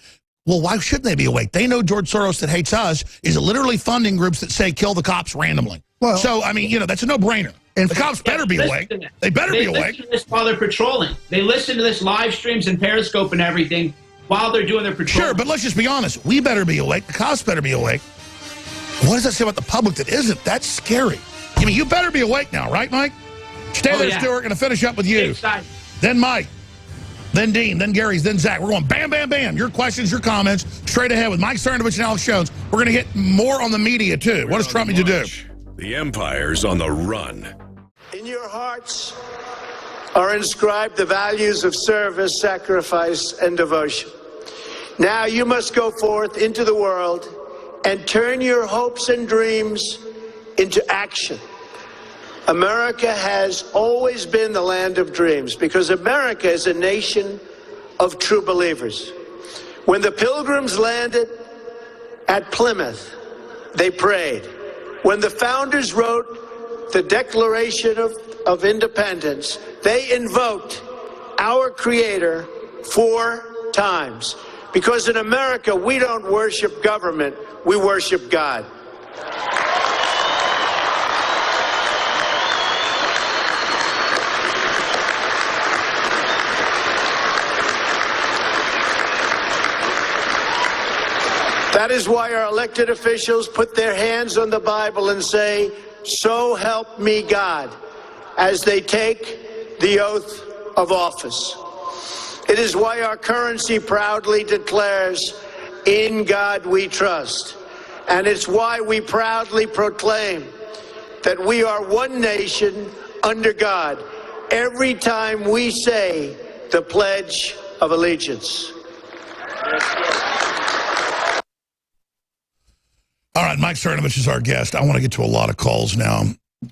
Well, why shouldn't they be awake? They know George Soros that hates us is literally funding groups that say kill the cops randomly. Well, so, I mean, you know, that's a no-brainer. And the cops better be awake. They better be awake. They listen to this while they're patrolling. They listen to this live streams and Periscope and everything while they're doing their patrol. Sure, but let's just be honest. We better be awake. The cops better be awake. What does that say about the public that isn't? That's scary. I mean, you better be awake now, right, Mike? Stay there, Stuart. Going to finish up with you. Then Mike. Then Dean. Then Gary's. Then Zach. We're going bam, bam, bam. Your questions, your comments, straight ahead with Mike Cernovich and Alex Jones. We're going to get more on the media, too. What does Trump need to do? The empire's on the run. In your hearts are inscribed the values of service, sacrifice, and devotion. Now you must go forth into the world and turn your hopes and dreams into action. America has always been the land of dreams because America is a nation of true believers. When the Pilgrims landed at Plymouth, they prayed. When the founders wrote the Declaration of Independence, they invoked our Creator 4 times. Because in America, we don't worship government, we worship God. That is why our elected officials put their hands on the Bible and say, "So help me God," as they take the oath of office. It is why our currency proudly declares, "In God we trust." And it's why we proudly proclaim that we are one nation under God every time we say the Pledge of Allegiance. All right, Mike Cernovich is our guest. I want to get to a lot of calls now.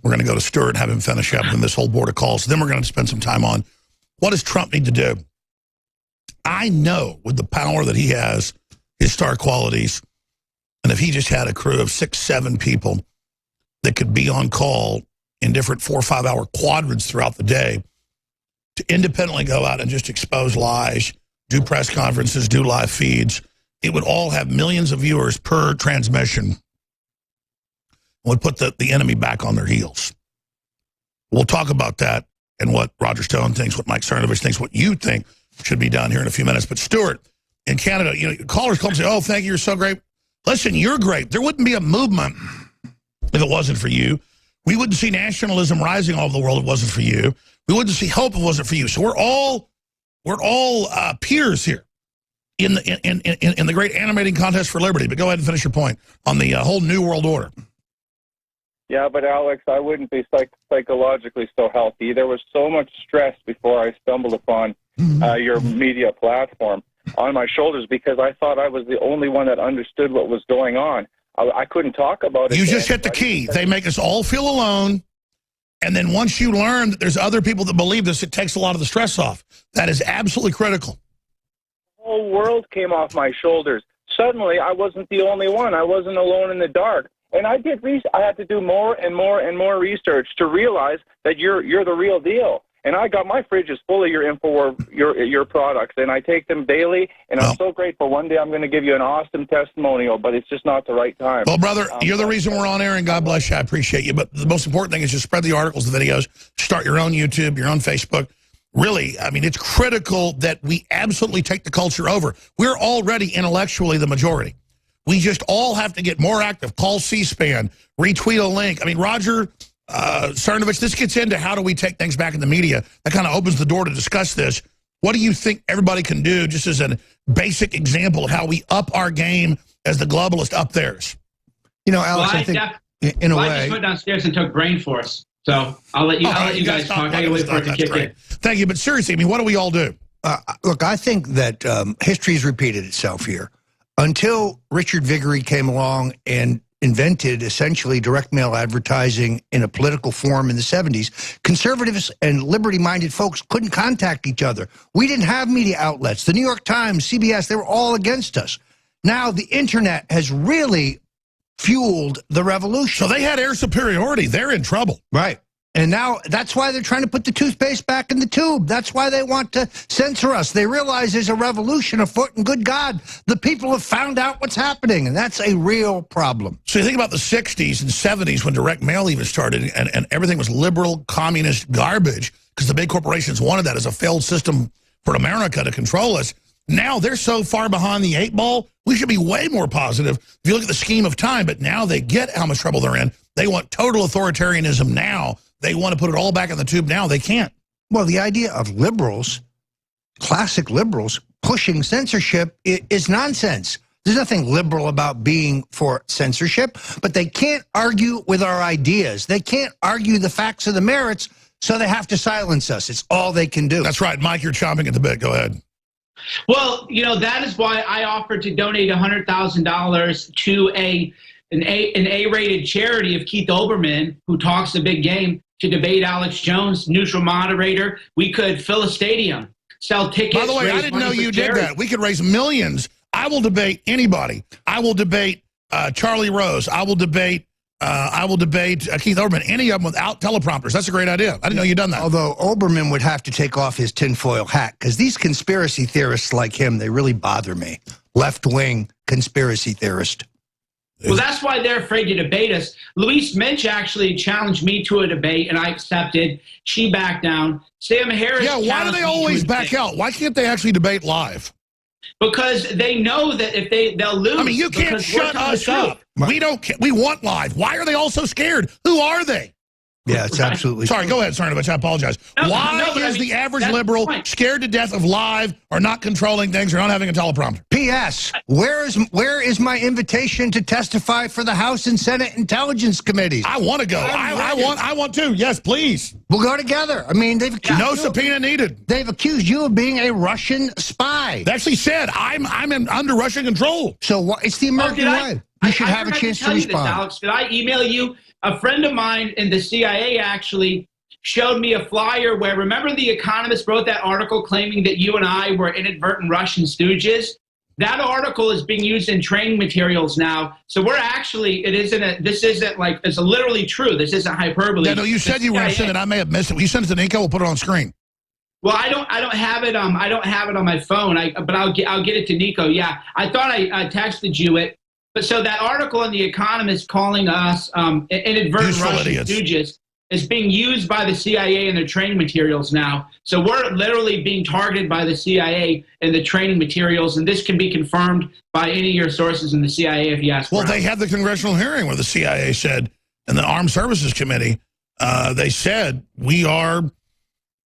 We're going to go to Stuart and have him finish up in this whole board of calls. Then we're going to spend some time on what does Trump need to do? I know with the power that he has, his star qualities, and if he just had a crew of 6, 7 people that could be on call in different 4 or 5 hour quadrants throughout the day to independently go out and just expose lies, do press conferences, do live feeds, it would all have millions of viewers per transmission, would put the enemy back on their heels. We'll talk about that and what Roger Stone thinks, what Mike Cernovich thinks, what you think should be done here in a few minutes. But Stuart, in Canada, you know, callers call and say, "Oh, thank you, you're so great." Listen, you're great. There wouldn't be a movement if it wasn't for you. We wouldn't see nationalism rising all over the world if it wasn't for you. We wouldn't see hope if it wasn't for you. So we're all peers here in the great animating contest for liberty. But go ahead and finish your point on the whole New World Order. Yeah, but Alex, I wouldn't be psychologically so healthy. There was so much stress before I stumbled upon your media platform on my shoulders because I thought I was the only one that understood what was going on. I couldn't talk about it. You just hit the key. They make us all feel alone. And then once you learn that there's other people that believe this, it takes a lot of the stress off. That is absolutely critical. The whole world came off my shoulders. Suddenly, I wasn't the only one. I wasn't alone in the dark. And I had to do more and more and more research to realize that you're the real deal. And I got my fridge is full of your your products, and I take them daily. And I'm so grateful. One day I'm going to give you an awesome testimonial, but it's just not the right time. Well, brother, you're the reason we're on air, and God bless you. I appreciate you. But the most important thing is just spread the articles, the videos, start your own YouTube, your own Facebook. Really, I mean, it's critical that we absolutely take the culture over. We're already intellectually the majority. We just all have to get more active. Call C-SPAN, retweet a link. I mean, Roger Cernovich, this gets into how do we take things back in the media. That kind of opens the door to discuss this. What do you think everybody can do, just as a basic example of how we up our game as the globalists up theirs? You know, Alex, I think in a way... I just went downstairs and took brain force. So I'll let you, guys talk. I wait for it to kick in. Thank you. But seriously, I mean, what do we all do? Look, I think that history has repeated itself here. Until Richard Viguerie came along and invented essentially direct mail advertising in a political form in the 70s, conservatives and liberty-minded folks couldn't contact each other. We didn't have media outlets. The New York Times, CBS, they were all against us. Now the internet has really fueled the revolution. So they had air superiority. They're in trouble. Right. And now that's why they're trying to put the toothpaste back in the tube. That's why they want to censor us. They realize there's a revolution afoot, and good God, the people have found out what's happening, and that's a real problem. So you think about the 60s and 70s when direct mail even started, and everything was liberal, communist garbage, because the big corporations wanted that as a failed system for America to control us. Now they're so far behind the 8 ball, we should be way more positive if you look at the scheme of time, but now they get how much trouble they're in. They want total authoritarianism now. They want to put it all back in the tube now. They can't. Well, the idea of liberals, classic liberals, pushing censorship is nonsense. There's nothing liberal about being for censorship, but they can't argue with our ideas. They can't argue the facts of the merits, so they have to silence us. It's all they can do. That's right. Mike, you're chomping at the bit. Go ahead. Well, you know, that is why I offered to donate $100,000 to an A-rated charity of Keith Olbermann, who talks the big game, to debate Alex Jones, neutral moderator. We could fill a stadium, sell tickets. By the way, I didn't know you did that. We could raise millions. I will debate anybody. I will debate Charlie Rose. I will debate Keith Olbermann. Any of them without teleprompters. That's a great idea. I didn't know you'd done that. Although Olbermann would have to take off his tinfoil hat, because these conspiracy theorists like him, they really bother me. Left-wing conspiracy theorist. Well, that's why they're afraid to debate us. Louise Minch actually challenged me to a debate, and I accepted. She backed down. Sam Harris. Yeah, why do they always back out? Why can't they actually debate live? Because they know that if they'll lose. I mean, you can't shut us up. We don't. We want live. Why are they all so scared? Who are they? Yeah, it's absolutely Sorry, go ahead, Cernovich. I apologize. Why is the average liberal scared to death of live or not controlling things or not having a teleprompter? P.S. Where is my invitation to testify for the House and Senate Intelligence Committees? I want to go. I want to. Yes, please. We'll go together. I mean, they've accused no subpoena needed. They've accused you of being a Russian spy. They actually said I'm under Russian control. So it's the American way. You should have a chance to respond. Alex, did I email you? A friend of mine in the CIA actually showed me a flyer where, remember The Economist wrote that article claiming that you and I were inadvertent Russian stooges? That article is being used in training materials now. So we're actually, this isn't like, it's literally true. This isn't hyperbole. Yeah, no, you said you were going to send it. I may have missed it. Will you send it to Nico? We'll put it on screen. Well, I don't have it. I don't have it on my phone. But I'll get it to Nico. Yeah, I thought I texted you it. But so that article in The Economist calling us inadvertent Russian stooges is being used by the CIA in their training materials now. So we're literally being targeted by the CIA in the training materials, and this can be confirmed by any of your sources in the CIA if you ask. Well, they had the congressional hearing where the CIA said, and the Armed Services Committee, they said we are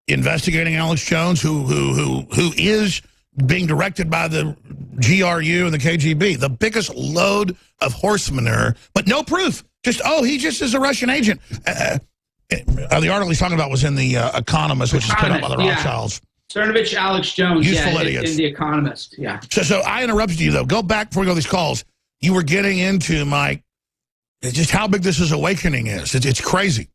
investigating Alex Jones, who is being directed by the GRU and the KGB, the biggest load of horse manure, but no proof. Just, he just is a Russian agent. The article he's talking about was in The Economist, which is put up by the Rothschilds. Cernovich, Alex Jones, Useful idiots. In The Economist, yeah. So I interrupted you, though. Go back before we go to these calls. you were getting into, Mike, just how big this awakening is. It's crazy.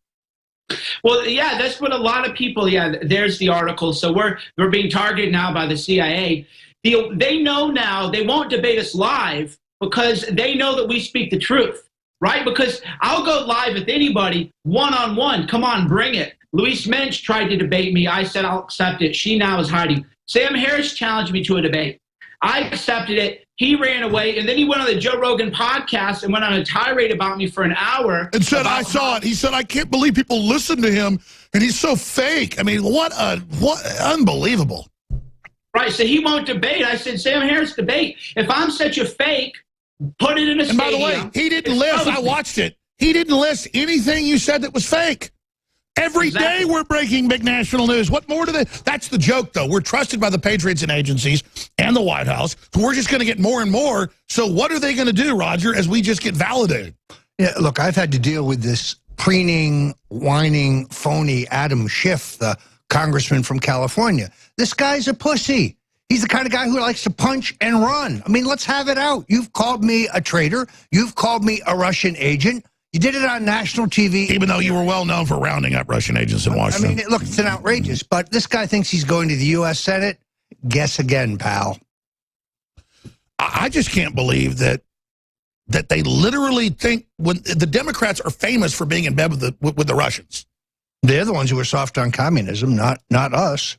Well, yeah, that's what a lot of people, there's the article. So we're being targeted now by the CIA. They know now they won't debate us live because they know that we speak the truth, right? Because I'll go live with anybody one-on-one. Come on, bring it. Louise Mensch tried to debate me. I said I'll accept it. She now is hiding. Sam Harris challenged me to a debate. I accepted it. He ran away, and then he went on the Joe Rogan podcast and went on a tirade about me for an hour. And said, I saw it. He said, I can't believe people listen to him, and he's so fake. I mean, what unbelievable. Right, so he won't debate. I said, Sam Harris, debate. If I'm such a fake, put it in a stadium. And by the way, he didn't list. I watched it. He didn't list anything you said that was fake. Every day we're breaking big national news. What more do they? That's the joke, though. We're trusted by the patriots and agencies and the White House. We're just going to get more and more. So what are they going to do, Roger, as we just get validated? Yeah, look, I've had to deal with this preening, whining, phony Adam Schiff, the congressman from California. This guy's a pussy. He's the kind of guy who likes to punch and run. I mean, let's have it out. You've called me a traitor. You've called me a Russian agent. You did it on national TV. Even though you were well known for rounding up Russian agents in Washington. I mean, look, it's an outrageous. But this guy thinks he's going to the U.S. Senate. Guess again, pal. I just can't believe that they literally think when the Democrats are famous for being in bed with the Russians. They're the ones who are soft on communism, not us.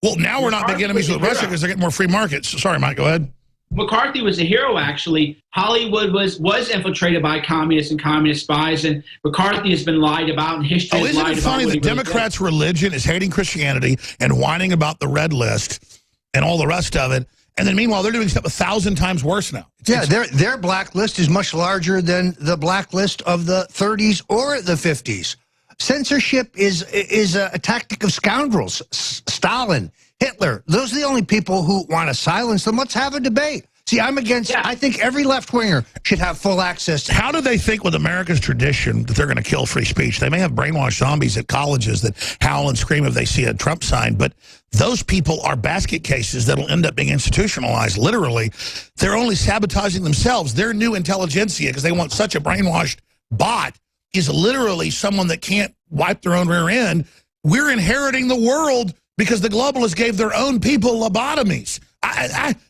Well, now we're not big enemies with Russia because they're getting more free markets. Sorry, Mike, go ahead. McCarthy was a hero, actually. Hollywood was infiltrated by communists and communist spies, and McCarthy has been lied about, and history has lied about. Isn't it funny that Democrats' religion is hating Christianity and whining about the red list and all the rest of it, and then meanwhile they're doing stuff 1,000 times worse now. Their blacklist is much larger than the blacklist of the 30s or the 50s. Censorship is a tactic of scoundrels. Stalin, Hitler, those are the only people who want to silence them. Let's have a debate. See, I'm against, I think every left-winger should have full access. How do they think with America's tradition that they're going to kill free speech? They may have brainwashed zombies at colleges that howl and scream if they see a Trump sign, but those people are basket cases that'll end up being institutionalized, literally. They're only sabotaging themselves. Their new intelligentsia, because they want such a brainwashed bot, is literally someone that can't wipe their own rear end. We're inheriting the world because the globalists gave their own people lobotomies.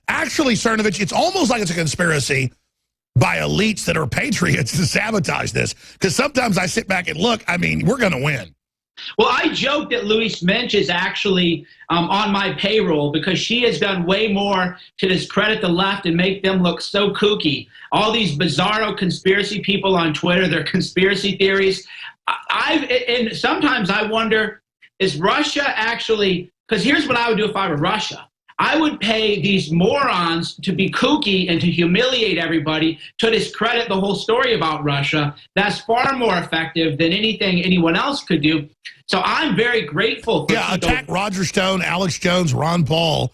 Actually, Cernovich, it's almost like it's a conspiracy by elites that are patriots to sabotage this. Because sometimes I sit back and look, I mean, we're going to win. Well, I joke that Louise Mensch is actually on my payroll because she has done way more to discredit the left and make them look so kooky. All these bizarro conspiracy people on Twitter, their conspiracy theories. And sometimes I wonder, is Russia actually, because here's what I would do if I were Russia. I would pay these morons to be kooky and to humiliate everybody to discredit the whole story about Russia. That's far more effective than anything anyone else could do. So I'm very grateful. Yeah, attack Roger Stone, Alex Jones, Ron Paul,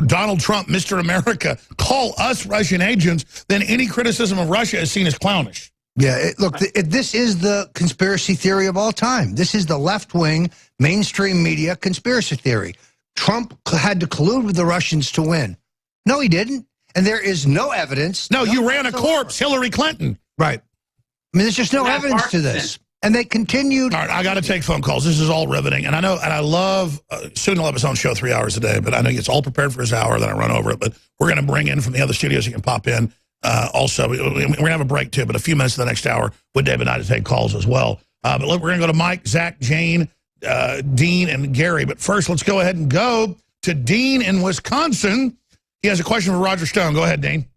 Donald Trump, Mr. America. Call us Russian agents. Then any criticism of Russia is seen as clownish. Yeah, look, this is the conspiracy theory of all time. This is the left-wing mainstream media conspiracy theory. Trump had to collude with the Russians to win. No, he didn't. And there is no evidence. No, you ran a corpse, Hillary Clinton. Right. I mean, there's just no evidence to this. And they continued. All right, I got to take phone calls. This is all riveting. And I know, and I love, soon he'll have his own show 3 hours a day, but I know it's all prepared for his hour, then I run over it. But we're going to bring in from the other studios, you can pop in. Also, we're going to have a break too, but a few minutes of the next hour with David and I to take calls as well. But we're going to go to Mike, Zach, Jane, Dean, and Gary. But first, let's go ahead and go to Dean in Wisconsin. He has a question for Roger Stone. Go ahead, Dean.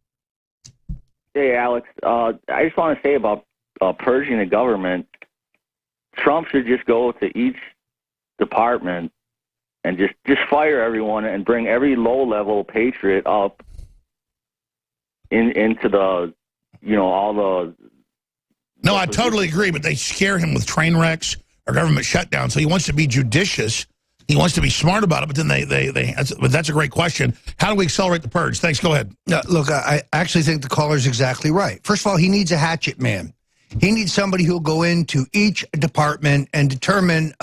Hey, Alex. I just want to say about purging the government. Trump should just go to each department and just fire everyone and bring every low-level patriot up into the, all the... No, I totally agree, but they scare him with train wrecks or government shutdown, so he wants to be judicious. He wants to be smart about it, but then but that's a great question. How do we accelerate the purge? Thanks, go ahead. Look, I actually think the caller's exactly right. First of all, he needs a hatchet man. He needs somebody who'll go into each department and determine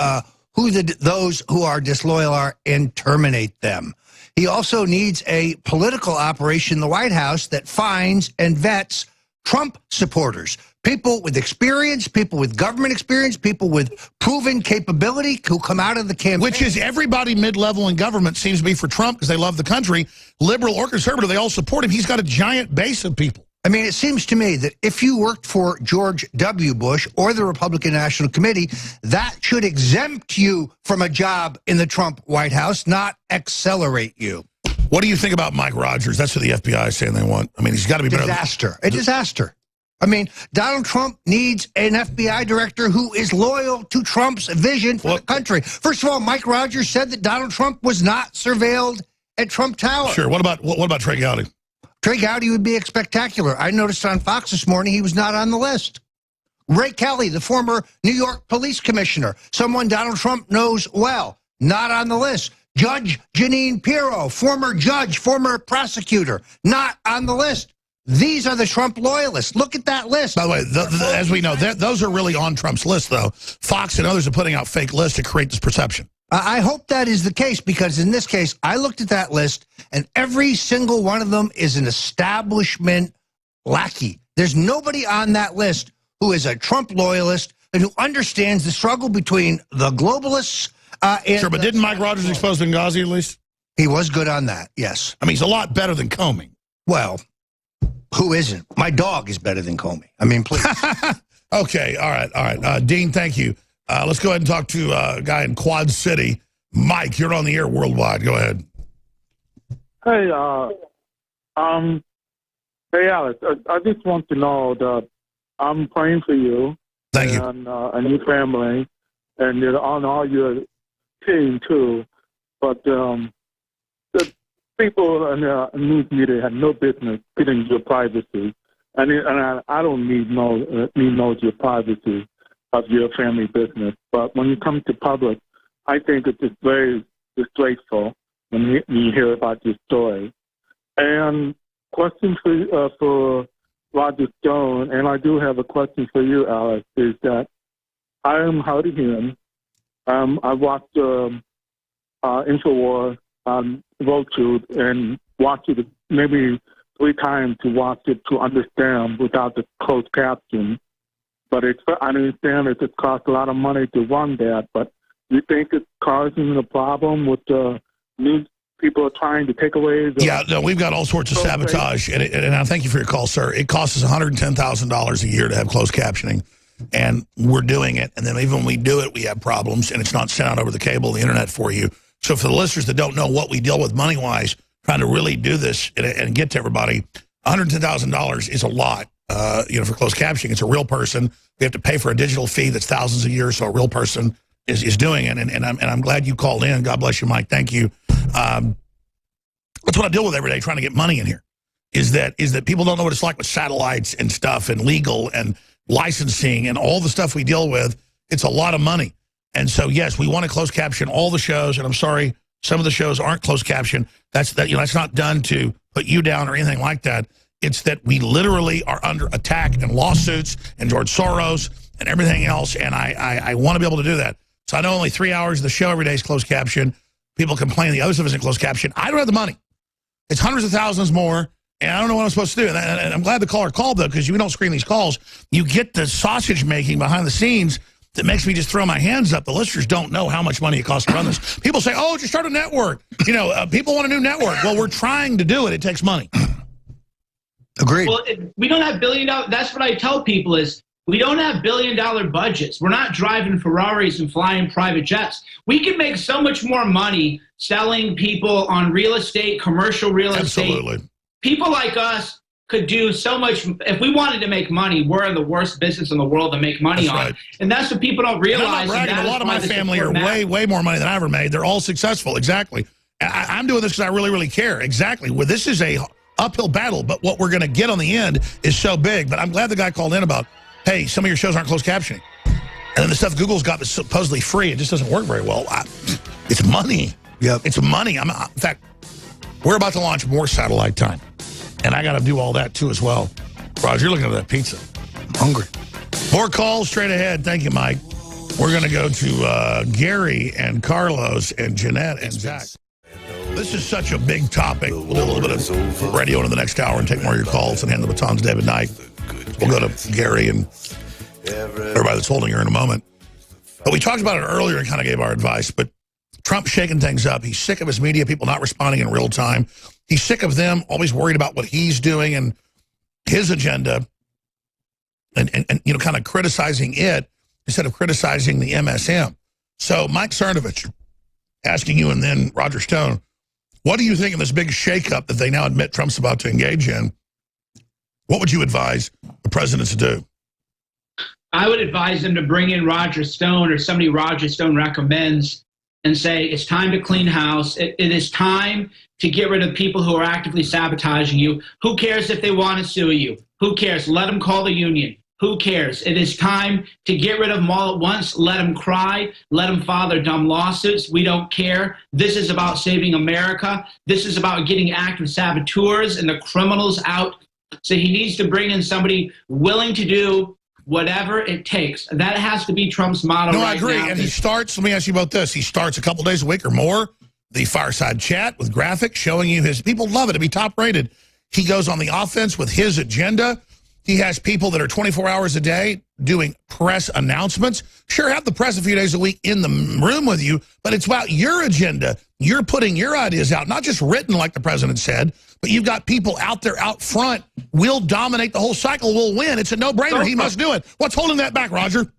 who those who are disloyal are and terminate them. He also needs a political operation in the White House that finds and vets Trump supporters, people with experience, people with government experience, people with proven capability who come out of the campaign. Which is everybody mid-level in government seems to be for Trump because they love the country. Liberal or conservative, they all support him. He's got a giant base of people. I mean, it seems to me that if you worked for George W. Bush or the Republican National Committee, that should exempt you from a job in the Trump White House, not accelerate you. What do you think about Mike Rogers? That's what the FBI is saying they want. I mean, he's got to be better. Disaster. A disaster. I mean, Donald Trump needs an FBI director who is loyal to Trump's vision for the country. First of all, Mike Rogers said that Donald Trump was not surveilled at Trump Tower. Sure. What about Trey Gowdy? Trey Gowdy would be spectacular. I noticed on Fox this morning he was not on the list. Ray Kelly, the former New York police commissioner, someone Donald Trump knows well, not on the list. Judge Jeanine Pirro, former judge, former prosecutor, not on the list. These are the Trump loyalists. Look at that list. By the way, as we know, those are really on Trump's list, though. Fox and others are putting out fake lists to create this perception. I hope that is the case, because in this case, I looked at that list, and every single one of them is an establishment lackey. There's nobody on that list who is a Trump loyalist and who understands the struggle between the globalists and... Sure, but didn't Mike Rogers expose Benghazi at least? He was good on that, yes. I mean, he's a lot better than Comey. Well, who isn't? My dog is better than Comey. I mean, please. Okay, all right. Dean, thank you. Let's go ahead and talk to a guy in Quad City. Mike, you're on the air worldwide. Go ahead. Hey, hey, Alex. I just want to know that I'm praying for you. Thank you. And your family, and on all your team too. But the people in the news media have no business getting your privacy, and I don't need know your privacy of your family business. But when you come to public, I think it's just very disgraceful when you hear about your story. And question for Roger Stone, and I do have a question for you, Alex, is that I am hard of hearing. I watched Infowars on Roku and watched it maybe 3 times to watch it to understand without the closed caption. But I understand it costs a lot of money to run that. But you think it's causing a problem with the news people are trying to take away? Yeah, no, we've got all sorts of sabotage. And I thank you for your call, sir. It costs us $110,000 a year to have closed captioning. And we're doing it. And then even when we do it, we have problems. And it's not sent out over the cable, the internet for you. So for the listeners that don't know what we deal with money-wise, trying to really do this and get to everybody, $110,000 is a lot. For closed captioning, it's a real person. We have to pay for a digital fee that's thousands a year, so a real person is doing it. And I'm glad you called in. God bless you, Mike. Thank you. That's what I deal with every day, trying to get money in here. Is that people don't know what it's like with satellites and stuff and legal and licensing and all the stuff we deal with. It's a lot of money. And so yes, we want to close caption all the shows. And I'm sorry, some of the shows aren't closed caption. That's not done to put you down or anything like that. It's that we literally are under attack and lawsuits and George Soros and everything else, and I want to be able to do that. So I know only 3 hours of the show every day is closed caption. People complain the other stuff isn't closed caption. I don't have the money. It's hundreds of thousands more, and I don't know what I'm supposed to do. And I'm glad the caller called, though, because we don't screen these calls. You get the sausage making behind the scenes that makes me just throw my hands up. The listeners don't know how much money it costs to run this. People say, oh, just start a network. People want a new network. Well, we're trying to do it. It takes money. Agreed. Well, we don't have $1 billion. That's what I tell people is we don't have $1 billion budgets. We're not driving Ferraris and flying private jets. We can make so much more money selling people on real estate, commercial real estate. Absolutely. People like us could do so much. If we wanted to make money, we're in the worst business in the world to make money on. Right. And that's what people don't realize. I'm not bragging. A lot of my family are way more money than I ever made. They're all successful. Exactly. I'm doing this because I really, really care. Exactly. Well, this is a uphill battle, but what we're going to get on the end is so big. But I'm glad the guy called in about, hey, some of your shows aren't closed captioning. And then the stuff Google's got that's supposedly free, it just doesn't work very well. It's money. Yep. It's money. In fact, we're about to launch more satellite time. And I got to do all that, too, as well. Roger, you're looking at that pizza. I'm hungry. More calls straight ahead. Thank you, Mike. We're going to go to Gary and Carlos and Jeanette and Zach. This is such a big topic. We'll do a little bit of radio in the next hour and take more of your calls and hand the baton to David Knight. We'll go to Gary and everybody that's holding her in a moment. But we talked about it earlier and kind of gave our advice, but Trump's shaking things up. He's sick of his media people not responding in real time. He's sick of them always worried about what he's doing and his agenda and you know, kind of criticizing it instead of criticizing the MSM. So Mike Cernovich, asking you and then Roger Stone, what do you think of this big shakeup that they now admit Trump's about to engage in? What would you advise the president to do? I would advise them to bring in Roger Stone or somebody Roger Stone recommends and say, it's time to clean house. It is time to get rid of people who are actively sabotaging you. Who cares if they want to sue you? Who cares? Let them call the union. Who cares? It is time to get rid of them all at once. Let them cry. Let them file their dumb lawsuits. We don't care. This is about saving America. This is about getting active saboteurs and the criminals out. So he needs to bring in somebody willing to do whatever it takes. That has to be Trump's motto. No, right I agree. now. And he starts, let me ask you about this. He starts a couple days a week or more, the fireside chat with graphics showing you his, people love it to be top rated. He goes on the offense with his agenda. He has people that are 24 hours a day doing press announcements. Sure, have the press a few days a week in the room with you, but it's about your agenda. You're putting your ideas out, not just written like the president said, but you've got people out there out front. We'll dominate the whole cycle. We'll win. It's a no-brainer. He must do it. What's holding that back, Roger?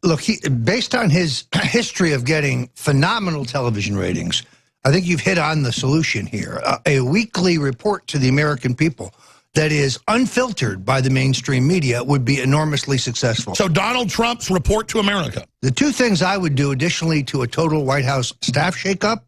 Look, based on his history of getting phenomenal television ratings, I think you've hit on the solution here. A weekly report to the American people that is unfiltered by the mainstream media would be enormously successful. So Donald Trump's report to America. The two things I would do additionally to a total White House staff shakeup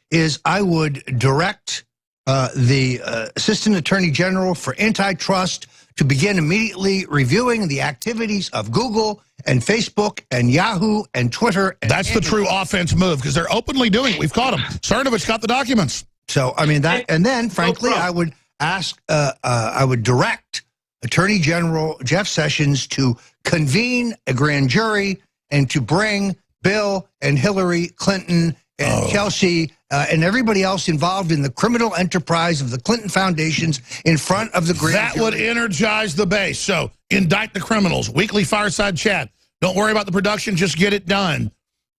is I would direct the Assistant Attorney General for Antitrust to begin immediately reviewing the activities of Google and Facebook and Yahoo and Twitter. And that's the true offense move because they're openly doing it. We've caught them. Cernovich got the documents. So, I mean, that, and then, frankly, I would ask, I would direct Attorney General Jeff Sessions to convene a grand jury and to bring Bill and Hillary Clinton and Chelsea and everybody else involved in the criminal enterprise of the Clinton Foundations in front of the grand jury. That would energize the base. So indict the criminals. Weekly fireside chat. Don't worry about the production. Just get it done.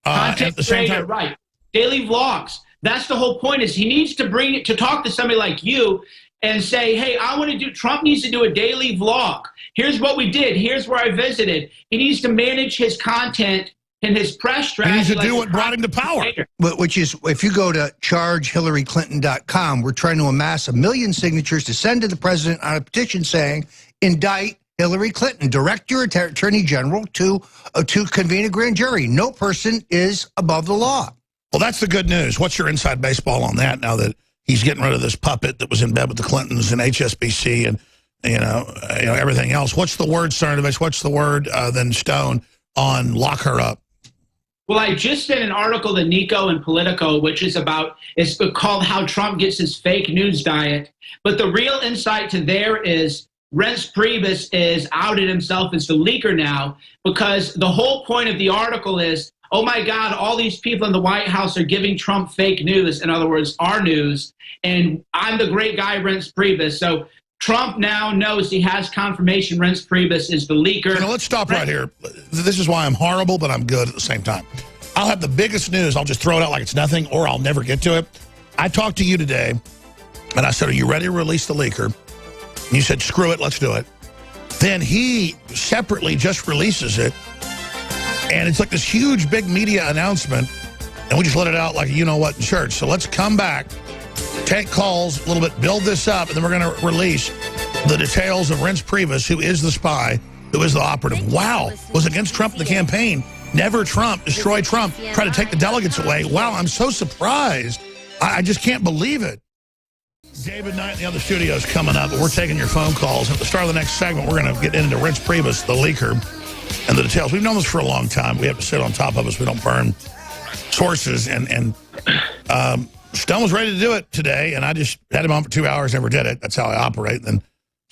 Content at the same creator, time, right? Daily vlogs. That's the whole point. Is he needs to bring it to talk to somebody like you and say, hey, I want to do. Trump needs to do a daily vlog. Here's what we did. Here's where I visited. He needs to manage his content and his press strategy. He needs to do what brought him to power. Which is, if you go to chargehillaryclinton.com, we're trying to amass 1 million signatures to send to the president on a petition saying, indict Hillary Clinton. Direct your attorney general to convene a grand jury. No person is above the law. Well, that's the good news. What's your inside baseball on that now that he's getting rid of this puppet that was in bed with the Clintons and HSBC and you know everything else? What's the word, Cernovich? What's the word then Stone on lock her up? Well, I just did an article to Nico and Politico, which is it's called How Trump Gets His Fake News Diet. But the real insight to there is Reince Priebus is outed himself as the leaker now because the whole point of the article is, oh my God, all these people in the White House are giving Trump fake news. In other words, our news. And I'm the great guy, Reince Priebus. So Trump now knows he has confirmation Reince Priebus is the leaker. Now, let's stop right here. This is why I'm horrible, but I'm good at the same time. I'll have the biggest news. I'll just throw it out like it's nothing, or I'll never get to it. I talked to you today, and I said, are you ready to release the leaker? And you said, screw it, let's do it. Then he separately just releases it, and it's like this huge, big media announcement, and we just let it out like a you-know-what in church. So let's come back, take calls a little bit, build this up, and then we're going to release the details of Reince Priebus, who is the spy, who is the operative. Wow, was against Trump in the campaign. Never Trump, destroy Trump, try to take the delegates away. Wow, I'm so surprised. I just can't believe it. David Knight in the other studio is coming up, but we're taking your phone calls. At the start of the next segment, we're going to get into Reince Priebus, the leaker, and the details. We've known this for a long time. We have to sit on top of us. We don't burn sources. And Stone was ready to do it today, and I just had him on for 2 hours, never did it. That's how I operate. And then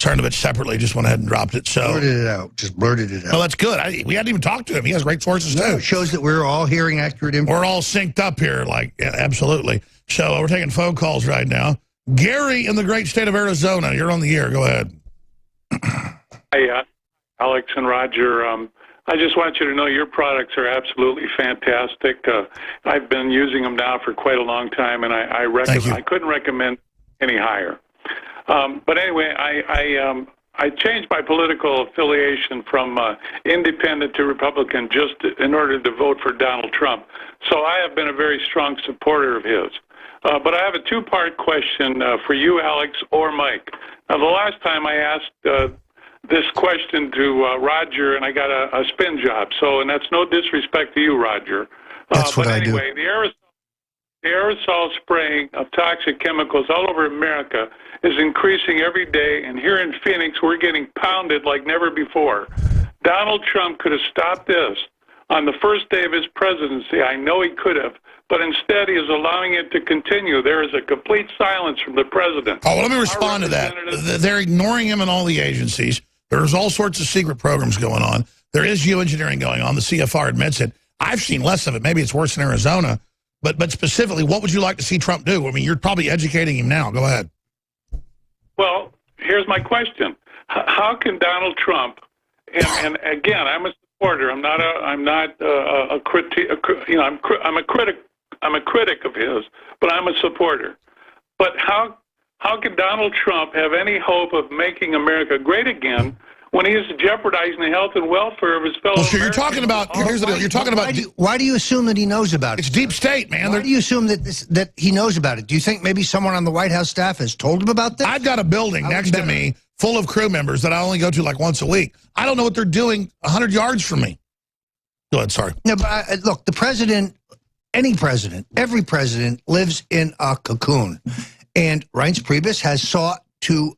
Cernovich separately just went ahead and dropped it. So blurted it out. Just blurted it out. Well, that's good. We hadn't even talked to him. He has great sources, too. It shows that we're all hearing accurate information. We're all synced up here, like, yeah, absolutely. So we're taking phone calls right now. Gary in the great state of Arizona. You're on the air. Go ahead. Hey, Alex and Roger. I just want you to know your products are absolutely fantastic. I've been using them now for quite a long time, and I couldn't recommend any higher. But anyway, I changed my political affiliation from independent to Republican just in order to vote for Donald Trump. So I have been a very strong supporter of his. But I have a two-part question for you, Alex, or Mike. Now, the last time I asked this question to Roger, and I got a spin job. So, and that's no disrespect to you, Roger. That's what I do. Anyway, the aerosol spraying of toxic chemicals all over America is increasing every day, and here in Phoenix, we're getting pounded like never before. Donald Trump could have stopped this on the first day of his presidency. I know he could have, but instead he is allowing it to continue. There is a complete silence from the president. Oh, well, let me respond to that. They're ignoring him in all the agencies. There's all sorts of secret programs going on. There is geoengineering going on. The CFR admits it. I've seen less of it. Maybe it's worse in Arizona. But specifically, what would you like to see Trump do? I mean, you're probably educating him now. Go ahead. Well, here's my question: how can Donald Trump? And again, I'm a supporter. I'm not a critic. You know, I'm a critic. I'm a critic of his, but I'm a supporter. But how can Donald Trump have any hope of making America great again when he is jeopardizing the health and welfare of his fellow Americans? So you're talking about, here's the deal, you're talking about... Why do you assume that he knows about it? It's deep state, man. Why do you assume that he knows about it? Do you think maybe someone on the White House staff has told him about this? I've got a building next to me full of crew members that I only go to like once a week. I don't know what they're doing 100 yards from me. Go ahead, sorry. No, but look, the president, any president, every president lives in a cocoon. And Reince Priebus has sought to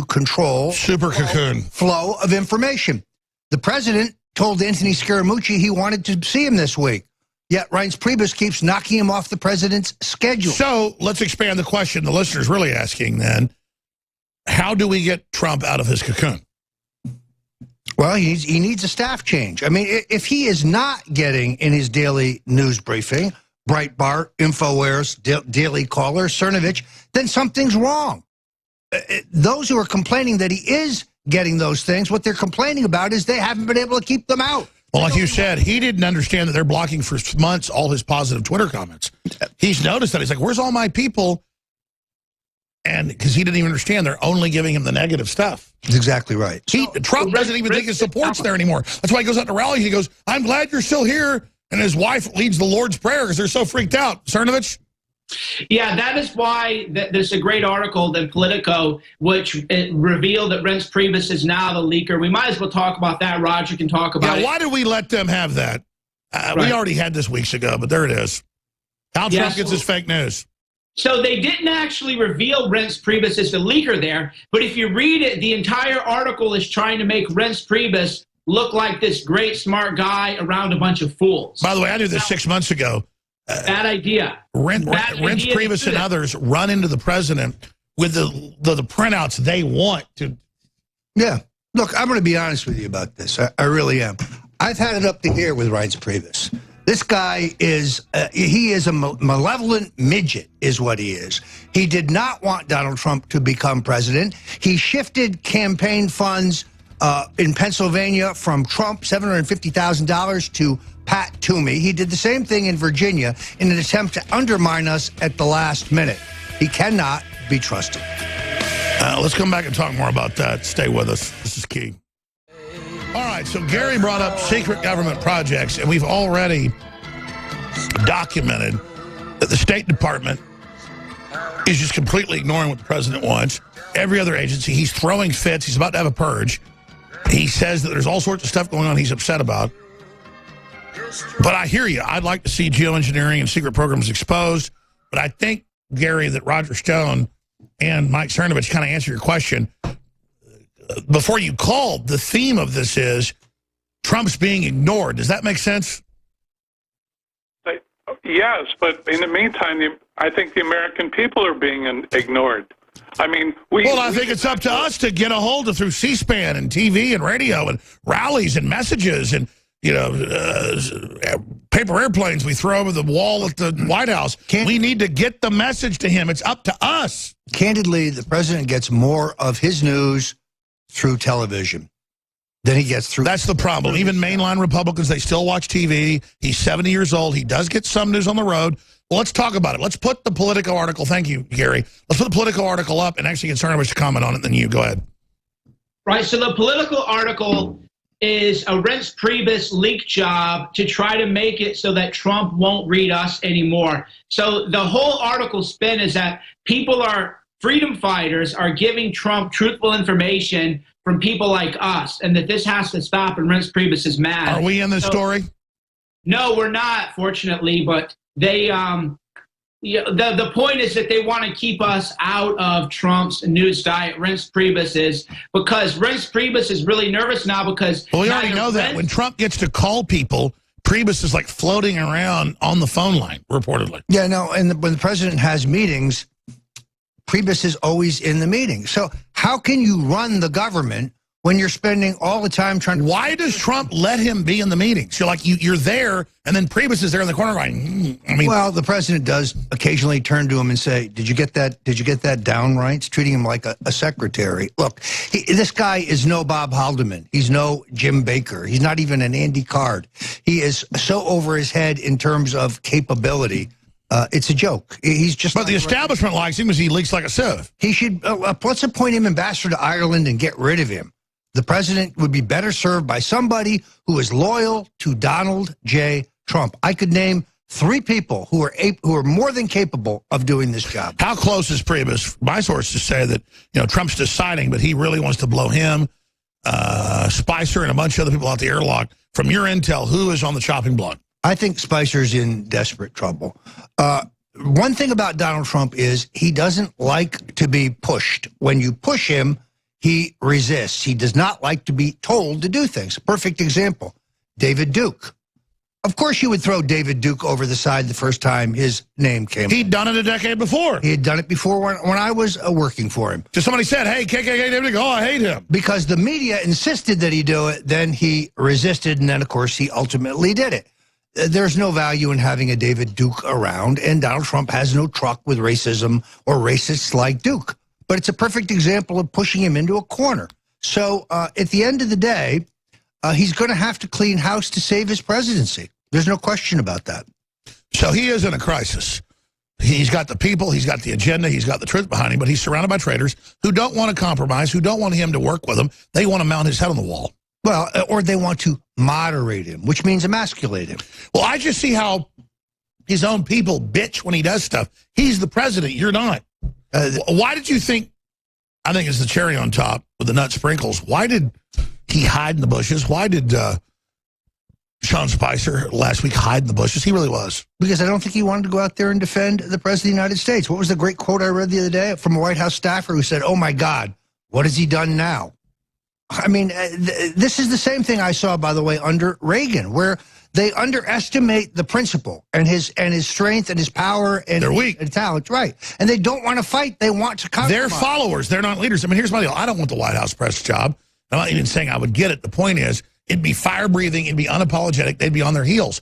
control flow of information. The president told Anthony Scaramucci he wanted to see him this week. Yet Reince Priebus keeps knocking him off the president's schedule. So let's expand the question the listener's really asking then. How do we get Trump out of his cocoon? Well, he needs a staff change. I mean, if he is not getting in his daily news briefing, Breitbart, InfoWares, Daily Caller, Cernovich, then something's wrong. Those who are complaining that he is getting those things, what they're complaining about is they haven't been able to keep them out. Well, like you said, he didn't understand that they're blocking for months all his positive Twitter comments. He's noticed that. He's like, where's all my people? And because he didn't even understand, they're only giving him the negative stuff. That's exactly right. Trump doesn't even think his support's there anymore. That's why he goes out to rallies. He goes, I'm glad you're still here. And his wife leads the Lord's Prayer because they're so freaked out. Cernovich? Yeah, that is why there's a great article in Politico which revealed that Reince Priebus is now the leaker. We might as well talk about that. Roger can talk about it. Why did we let them have that? We already had this weeks ago, but there it is. How Trump gets his fake news. So they didn't actually reveal Reince Priebus as the leaker there, but if you read it, the entire article is trying to make Reince Priebus look like this great, smart guy around a bunch of fools. By the way, I knew this 6 months ago. Bad idea. Reince Priebus and others run into the president with the printouts they want to. Yeah. Look, I'm going to be honest with you about this. I really am. I've had it up to here with Reince Priebus. This guy is, he is a malevolent midget is what he is. He did not want Donald Trump to become president. He shifted campaign funds in Pennsylvania from Trump, $750,000 to Pat Toomey. He did the same thing in Virginia in an attempt to undermine us at the last minute. He cannot be trusted. Let's come back and talk more about that. Stay with us. This is key. All right, so Gary brought up secret government projects, and we've already documented that the State Department is just completely ignoring what the president wants. Every other agency, he's throwing fits. He's about to have a purge. He says that there's all sorts of stuff going on he's upset about. But I hear you. I'd like to see geoengineering and secret programs exposed. But I think, Gary, that Roger Stone and Mike Cernovich kind of answer your question. Before you called, the theme of this is Trump's being ignored. Does that make sense? Yes, but in the meantime, I think the American people are being ignored. I mean, I think it's up to us to get a hold of through C-SPAN and TV and radio and rallies and messages and, you know, paper airplanes we throw over the wall at the White House. We need to get the message to him. It's up to us. Candidly, the president gets more of his news through television than he gets through. That's the problem. Even mainline Republicans, they still watch TV. He's 70 years old. He does get some news on the road. Well, let's talk about it. Let's put the Politico article. Thank you, Gary. Let's put the Politico article up and actually get Cernovich to comment on it. Then you go ahead. Right. So the Politico article is a Reince Priebus leak job to try to make it so that Trump won't read us anymore. So the whole article spin is that freedom fighters are giving Trump truthful information from people like us, and that this has to stop, and Reince Priebus is mad. Are we in this story? No, we're not, fortunately, but they the point is that they want to keep us out of Trump's news diet. Reince Priebus is, because Reince Priebus is really nervous now because... Well, we already know that. When Trump gets to call people, Priebus is like floating around on the phone line, reportedly. Yeah, no, and when the president has meetings, Priebus is always in the meeting. So how can you run the government when you're spending all the time trying to... Why does Trump let him be in the meetings? You're like, you're there, and then Priebus is there in the corner going, I mean... Well, the president does occasionally turn to him and say, did you get that down right? It's treating him like a secretary. Look, this guy is no Bob Haldeman. He's no Jim Baker. He's not even an Andy Card. He is so over his head in terms of capability. It's a joke. He's just... But the establishment likes him as he leaks like a sieve. He should... let's appoint him ambassador to Ireland and get rid of him. The president would be better served by somebody who is loyal to Donald J. Trump. I could name 3 people who are more than capable of doing this job. How close is Priebus? My sources say that, you know, Trump's deciding, but he really wants to blow him, Spicer, and a bunch of other people out the airlock. From your intel, who is on the chopping block? I think Spicer's in desperate trouble. One thing about Donald Trump is he doesn't like to be pushed. When you push him, he resists. He does not like to be told to do things. Perfect example, David Duke. Of course you would throw David Duke over the side the first time his name came up. He'd done it a decade before. He had done it before when I was working for him. So somebody said, hey, KKK David Duke, oh, I hate him. Because the media insisted that he do it, then he resisted, and then, of course, he ultimately did it. There's no value in having a David Duke around, and Donald Trump has no truck with racism or racists like Duke. But it's a perfect example of pushing him into a corner. So at the end of the day, he's going to have to clean house to save his presidency. There's no question about that. So he is in a crisis. He's got the people, he's got the agenda, he's got the truth behind him, but he's surrounded by traitors who don't want to compromise, who don't want him to work with them. They want to mount his head on the wall. Well, or they want to moderate him, which means emasculate him. Well, I just see how his own people bitch when he does stuff. He's the president, you're not. Why did you think, I think it's the cherry on top with the nut sprinkles, why did he hide in the bushes? Why did Sean Spicer last week hide in the bushes? He really was. Because I don't think he wanted to go out there and defend the President of the United States. What was the great quote I read the other day from a White House staffer who said, oh my God, what has he done now? I mean, this is the same thing I saw, by the way, under Reagan, where they underestimate the principle and his strength and his power and they're weak. And talent, right? And they don't want to fight. They want to compromise. They're followers. They're not leaders. I mean, here's my deal. I don't want the White House press job. I'm not even saying I would get it. The point is, it'd be fire-breathing. It'd be unapologetic. They'd be on their heels.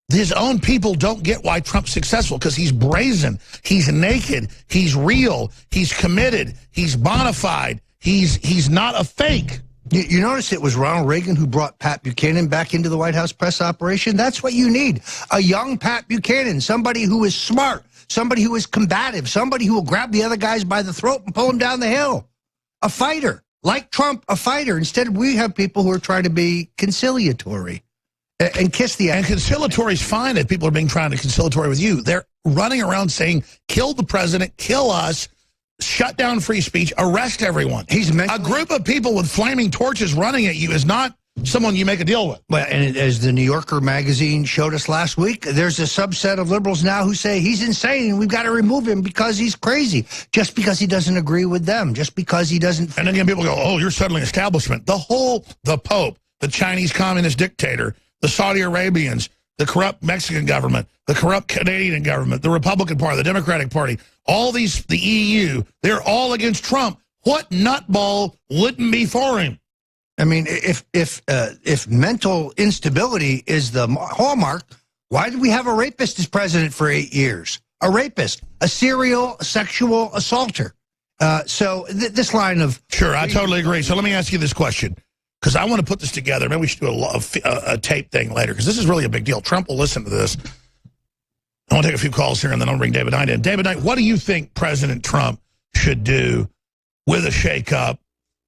His own people don't get why Trump's successful, because he's brazen. He's naked. He's real. He's committed. He's bona fide. He's not a fake. You notice it was Ronald Reagan who brought Pat Buchanan back into the White House press operation? That's what you need. A young Pat Buchanan, somebody who is smart, somebody who is combative, somebody who will grab the other guys by the throat and pull them down the hill. A fighter. Like Trump, a fighter. Instead, we have people who are trying to be conciliatory and kiss the ass. And conciliatory is fine if people are being trying to conciliatory with you. They're running around saying, kill the president, kill us, shut down free speech, arrest everyone. A group of people with flaming torches running at you is not someone you make a deal with. Well, and as the New Yorker magazine showed us last week, there's a subset of liberals now who say he's insane and we've got to remove him because he's crazy, just because he doesn't agree with them, just because he doesn't... And again, people go, oh, you're settling establishment. The Pope, the Chinese communist dictator, the Saudi Arabians, the corrupt Mexican government, the corrupt Canadian government, the Republican Party, the Democratic Party, all these, the EU, they're all against Trump. What nutball wouldn't be for him? I mean, if mental instability is the hallmark, why did we have a rapist as president for 8 years? A rapist, a serial sexual assaulter. So this line of... Sure, I totally agree. So let me ask you this question, because I want to put this together. Maybe we should do a tape thing later, because this is really a big deal. Trump will listen to this. I want to take a few calls here, and then I'll bring David Knight in. David Knight, what do you think President Trump should do with a shakeup?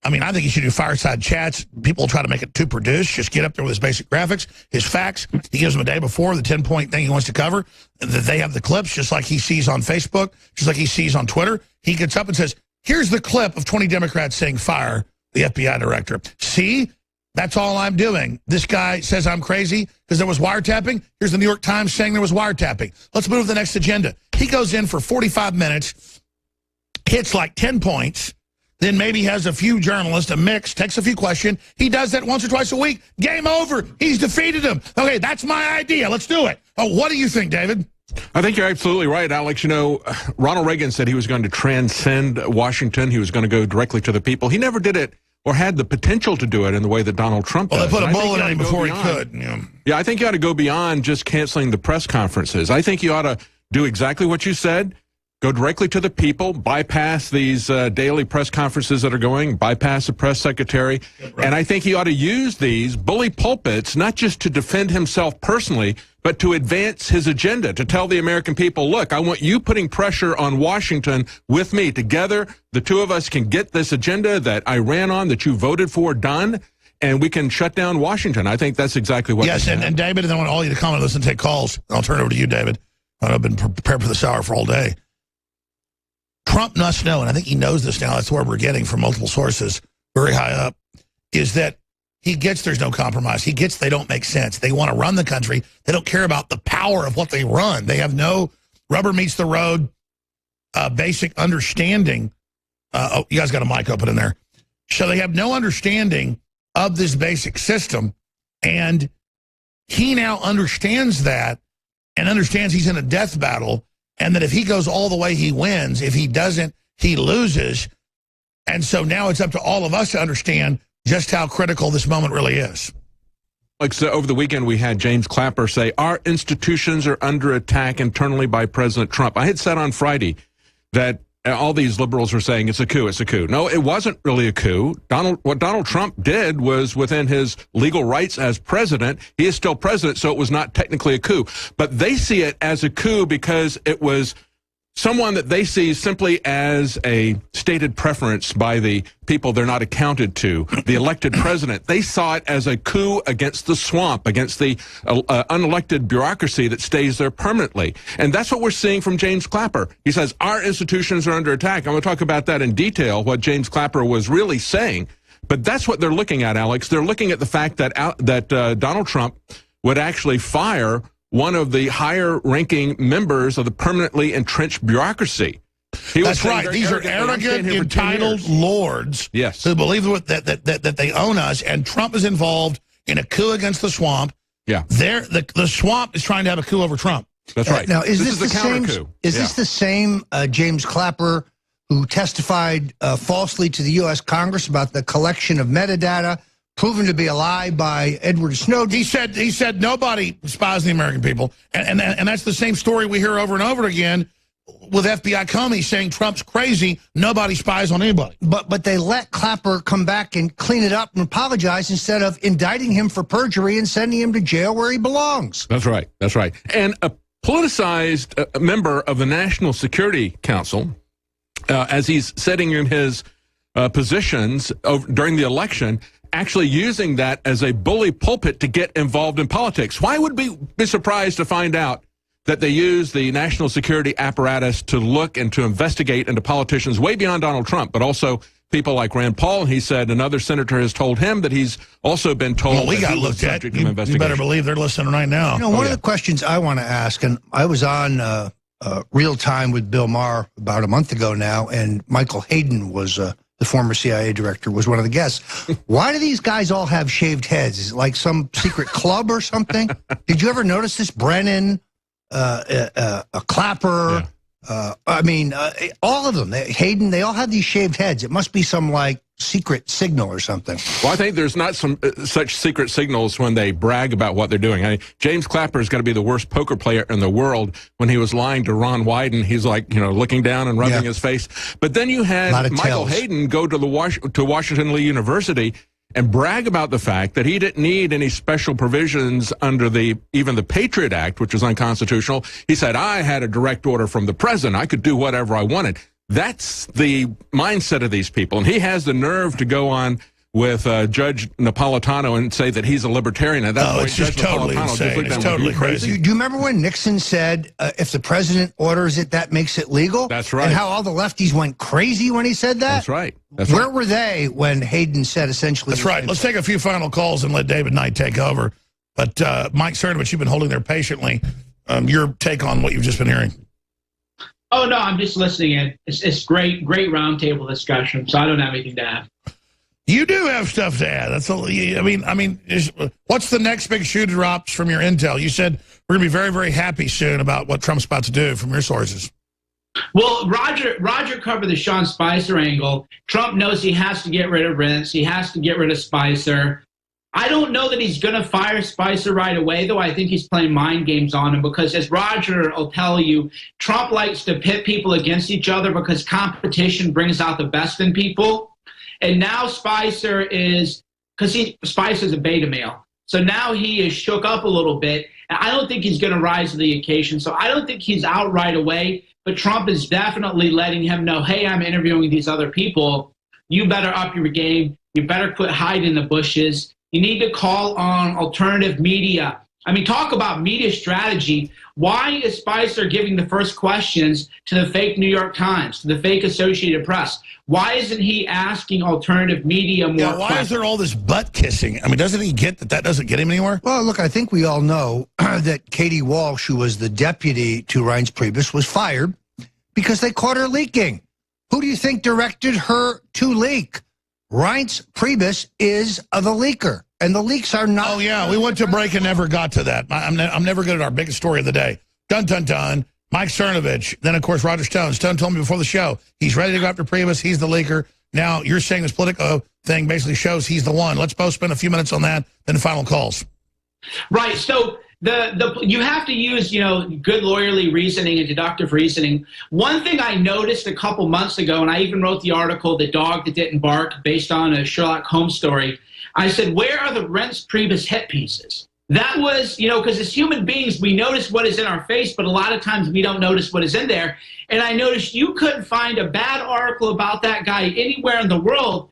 I mean, I think he should do fireside chats. People try to make it too produced. Just get up there with his basic graphics, his facts. He gives them a day before, the 10-point thing he wants to cover. That they have the clips, just like he sees on Facebook, just like he sees on Twitter. He gets up and says, here's the clip of 20 Democrats saying fire the FBI director. See? That's all I'm doing. This guy says I'm crazy because there was wiretapping. Here's the New York Times saying there was wiretapping. Let's move to the next agenda. He goes in for 45 minutes, hits like 10 points, then maybe has a few journalists, a mix, takes a few questions. He does that once or twice a week. Game over. He's defeated him. Okay, that's my idea. Let's do it. Oh, what do you think, David? I think you're absolutely right, Alex. You know, Ronald Reagan said he was going to transcend Washington. He was going to go directly to the people. He never did it or had the potential to do it in the way that Donald Trump does. Well, they put a bullet in him before he could. Yeah, I think you ought to go beyond just canceling the press conferences. I think you ought to do exactly what you said. Go directly to the people, bypass these daily press conferences that are going, bypass the press secretary. Right. And I think he ought to use these bully pulpits, not just to defend himself personally, but to advance his agenda, to tell the American people, look, I want you putting pressure on Washington with me. Together, the two of us can get this agenda that I ran on, that you voted for, done, and we can shut down Washington. I think that's exactly what... Yes, and David, and I want all you to comment on this and take calls. I'll turn it over to you, David. I've been prepared for this hour for all day. Trump must know, and I think he knows this now, that's where we're getting from multiple sources, very high up, is that he gets there's no compromise. He gets they don't make sense. They want to run the country. They don't care about the power of what they run. They have no rubber meets the road basic understanding. Oh, you guys got a mic open in there. So they have no understanding of this basic system, and he now understands that and understands he's in a death battle, and that if he goes all the way, he wins. If he doesn't, he loses. And so now it's up to all of us to understand just how critical this moment really is. Like so over the weekend, we had James Clapper say, our institutions are under attack internally by President Trump. I had said on Friday that all these liberals are saying it's a coup, it's a coup. No, it wasn't really a coup. What Donald Trump did was within his legal rights as president. He is still president, so it was not technically a coup. But they see it as a coup because it was someone that they see simply as a stated preference by the people they're not accounted to, the elected president. They saw it as a coup against the swamp, against the unelected bureaucracy that stays there permanently. And that's what we're seeing from James Clapper. He says, our institutions are under attack. I'm going to talk about that in detail, what James Clapper was really saying. But that's what they're looking at, Alex. They're looking at the fact that Donald Trump would actually fire one of the higher-ranking members of the permanently entrenched bureaucracy. That's right. These are arrogant, entitled lords who believe that they own us, and Trump is involved in a coup against the swamp. Yeah, the swamp is trying to have a coup over Trump. That's right. Now, is this the same? Is this the same James Clapper who testified falsely to the U.S. Congress about the collection of metadata, proven to be a lie by Edward Snowden? He said nobody spies the American people, and that's the same story we hear over and over again with FBI Comey saying Trump's crazy. Nobody spies on anybody. But they let Clapper come back and clean it up and apologize instead of indicting him for perjury and sending him to jail where he belongs. That's right. That's right. And a politicized member of the National Security Council, as he's setting his positions during the election, actually using that as a bully pulpit to get involved in politics. Why would we be surprised to find out that they use the national security apparatus to look and to investigate into politicians way beyond Donald Trump, but also people like Rand Paul? He said another senator has told him that he's also been told well, we got looked at. You better believe they're listening right now. You know, one of the questions I want to ask, and I was on real time with Bill Maher about a month ago now, and Michael Hayden was the former CIA director, was one of the guests. Why do these guys all have shaved heads? Is it like some secret club or something? Did you ever notice this? Brennan, a Clapper, I mean, all of them. Hayden, they all have these shaved heads. It must be some, like, secret signal or something. Well, I think there's not some such secret signals when they brag about what they're doing. I mean, James Clapper is going to be the worst poker player in the world. When he was lying to Ron Wyden, he's like, you know, looking down and rubbing his face. But then you had Michael Hayden go to Washington Lee University and brag about the fact that he didn't need any special provisions under even the Patriot Act, which is unconstitutional. He said, I had a direct order from the president. I could do whatever I wanted. That's the mindset of these people. And he has the nerve to go on with Judge Napolitano and say that he's a libertarian. At that point, it's just totally insane. It's totally crazy. Do you remember when Nixon said, if the president orders it, that makes it legal? That's right. And how all the lefties went crazy when he said that? That's right. Where were they when Hayden said essentially... That's right. Let's take a few final calls and let David Knight take over. But Mike Cernovich, you've been holding there patiently. Your take on what you've just been hearing. Oh, no, I'm just listening. It's great roundtable discussion, so I don't have anything to add. You do have stuff to add. That's I mean, what's the next big shoe drops from your intel? You said we're going to be very, very happy soon about what Trump's about to do from your sources. Well, Roger covered the Sean Spicer angle. Trump knows he has to get rid of Rents. He has to get rid of Spicer. I don't know that he's going to fire Spicer right away, though. I think he's playing mind games on him because, as Roger will tell you, Trump likes to pit people against each other because competition brings out the best in people. And now Spicer is, because Spicer's a beta male, so now he is shook up a little bit. And I don't think he's going to rise to the occasion, so I don't think he's out right away. But Trump is definitely letting him know, hey, I'm interviewing these other people. You better up your game. You better quit hiding in the bushes. You need to call on alternative media. I mean, talk about media strategy. Why is Spicer giving the first questions to the fake New York Times, to the fake Associated Press? Why isn't he asking alternative media more questions? Why is there all this butt kissing? I mean, doesn't he get that doesn't get him anywhere? Well, look, I think we all know that Katie Walsh, who was the deputy to Reince Priebus, was fired because they caught her leaking. Who do you think directed her to leak? Reince Priebus is the leaker, and the leaks are not... Oh, yeah, we went to break and never got to that. I'm never good at our biggest story of the day. Dun, dun, dun. Mike Cernovich. Then, of course, Roger Stone. Stone told me before the show, he's ready to go after Priebus. He's the leaker. Now, you're saying this Politico thing basically shows he's the one. Let's both spend a few minutes on that, then the final calls. Right, so... you have to use, good lawyerly reasoning and deductive reasoning. One thing I noticed a couple months ago, and I even wrote the article, The Dog That Didn't Bark, based on a Sherlock Holmes story. I said, where are the Reince Priebus hit pieces? That was, because as human beings, we notice what is in our face, but a lot of times we don't notice what is in there. And I noticed you couldn't find a bad article about that guy anywhere in the world.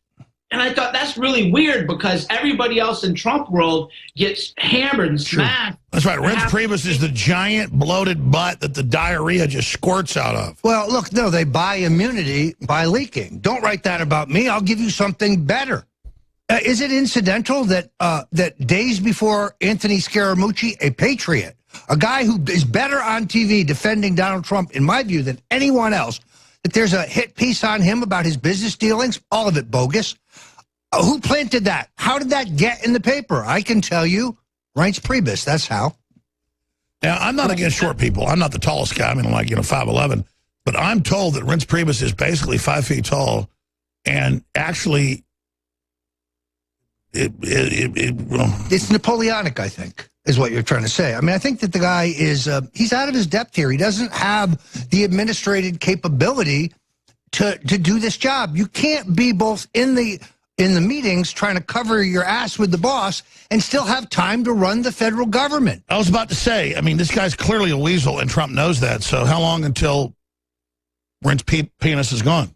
And I thought that's really weird because everybody else in Trump world gets hammered and smacked. That's right. Reince Priebus is the giant bloated butt that the diarrhea just squirts out of. Well, look, no, they buy immunity by leaking. Don't write that about me. I'll give you something better. Is it incidental that that days before Anthony Scaramucci, a patriot, a guy who is better on TV defending Donald Trump, in my view, than anyone else, that there's a hit piece on him about his business dealings, all of it bogus? Who planted that? How did that get in the paper? I can tell you, Reince Priebus, that's how. Now, I'm not against short people. I'm not the tallest guy. I mean, I'm like, 5'11". But I'm told that Reince Priebus is basically 5 feet tall. And actually, it's Napoleonic, I think, is what you're trying to say. I mean, I think that the guy is, he's out of his depth here. He doesn't have the administrative capability to do this job. You can't be both in the meetings trying to cover your ass with the boss and still have time to run the federal government. I was about to say, I mean, this guy's clearly a weasel, and Trump knows that. So how long until Reince penis is gone?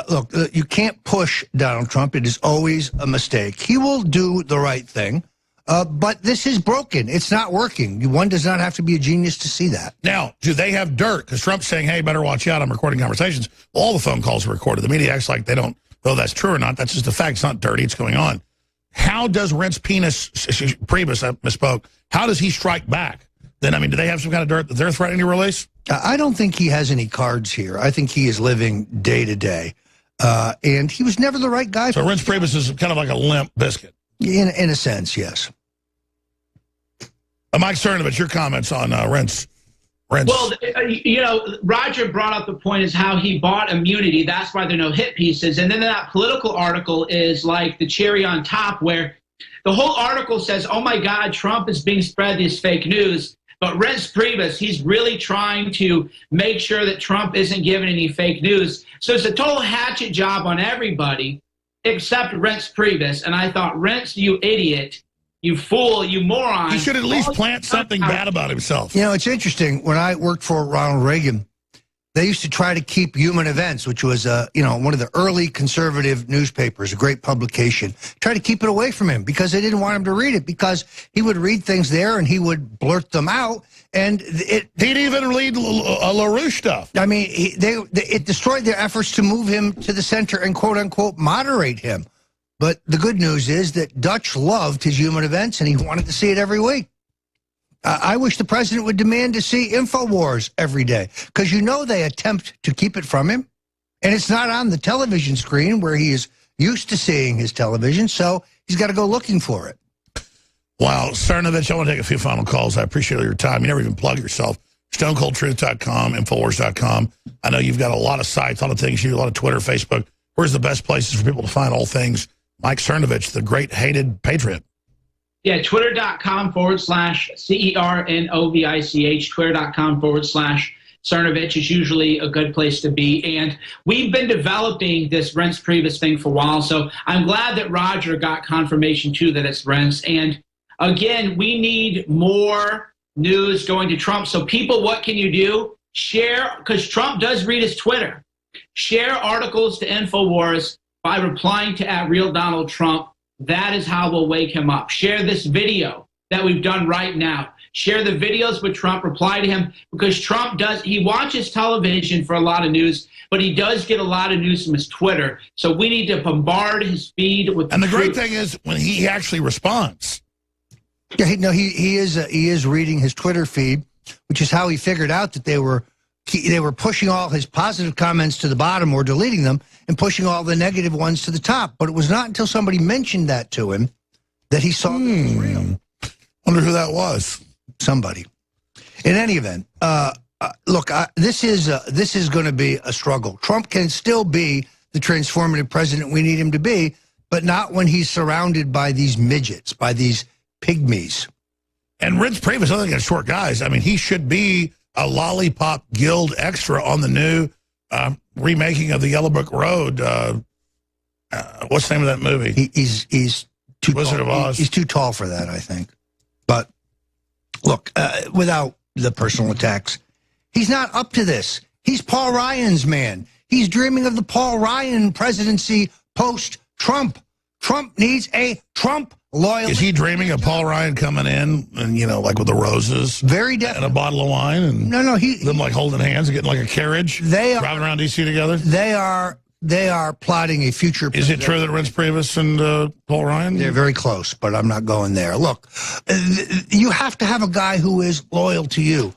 Look, you can't push Donald Trump. It is always a mistake. He will do the right thing, but this is broken. It's not working. One does not have to be a genius to see that. Now, do they have dirt? Because Trump's saying, hey, better watch out, I'm recording conversations. All the phone calls are recorded. The media acts like they don't. Though that's true or not, that's just a fact. It's not dirty. It's going on. How does Reince Priebus, I misspoke, how does he strike back? Then, I mean, do they have some kind of dirt that they're threatening to release? I don't think he has any cards here. I think he is living day to day. And he was never the right guy. So Reince Priebus is kind of like a limp biscuit. In a sense, yes. Mike Cernovich, your comments on Reince. Well, Roger brought up the point is how he bought immunity. That's why there are no hit pieces. And then that political article is like the cherry on top, where the whole article says, oh, my God, Trump is being spread this fake news. But Reince Priebus, he's really trying to make sure that Trump isn't giving any fake news. So it's a total hatchet job on everybody except Reince Priebus. And I thought, Reince, you idiot. You fool, you moron. He should at least plant something bad about himself. You know, it's interesting. When I worked for Ronald Reagan, they used to try to keep Human Events, which was, one of the early conservative newspapers, a great publication, try to keep it away from him because they didn't want him to read it because he would read things there and he would blurt them out. And he'd even read LaRouche stuff. I mean, it destroyed their efforts to move him to the center and, quote unquote, moderate him. But the good news is that Dutch loved his Human Events, and he wanted to see it every week. I wish the president would demand to see InfoWars every day, because they attempt to keep it from him, and it's not on the television screen where he is used to seeing his television, so he's got to go looking for it. Wow, Cernovich, I want to take a few final calls. I appreciate all your time. You never even plug yourself. StoneColdTruth.com, InfoWars.com. I know you've got a lot of sites, a lot of things. You do a lot of Twitter, Facebook. Where's the best places for people to find all things Mike Cernovich, the great hated patriot? Yeah, Twitter.com/CERNOVICH, Twitter.com/Cernovich is usually a good place to be. And we've been developing this Reince Priebus thing for a while, so I'm glad that Roger got confirmation, too, that it's Reince. And, again, we need more news going to Trump. So, people, what can you do? Share, because Trump does read his Twitter. Share articles to InfoWars by replying to @RealDonaldTrump. That is how we'll wake him up. Share this video that we've done right now. Share the videos with Trump. Reply to him, because Trump he watches television for a lot of news, but he does get a lot of news from his Twitter. So we need to bombard his feed with And the great thing is when he actually responds. Yeah, he is reading his Twitter feed, which is how he figured out that they were pushing all his positive comments to the bottom or deleting them and pushing all the negative ones to the top. But it was not until somebody mentioned that to him that he saw that it was real. Wonder who that was. Somebody. In any event, look, this is going to be a struggle. Trump can still be the transformative president we need him to be, but not when he's surrounded by these midgets, by these pygmies. And Reince Priebus, other than short guys, I mean, he should be a Lollipop Guild extra on the new remaking of the Yellow Brick Road. What's the name of that movie? He's too Wizard tall. of Oz. He's too tall for that, I think. But look, without the personal attacks, he's not up to this. He's Paul Ryan's man. He's dreaming of the Paul Ryan presidency post-Trump. Trump needs a Trump loyalist. Is he dreaming of Paul Ryan coming in and, like with the roses? Very definitely. And a bottle of wine? And no, them like holding hands and getting like a carriage? Driving around D.C. together? They are plotting a future. Is it true that Reince Priebus and Paul Ryan? They're very close, but I'm not going there. Look, you have to have a guy who is loyal to you.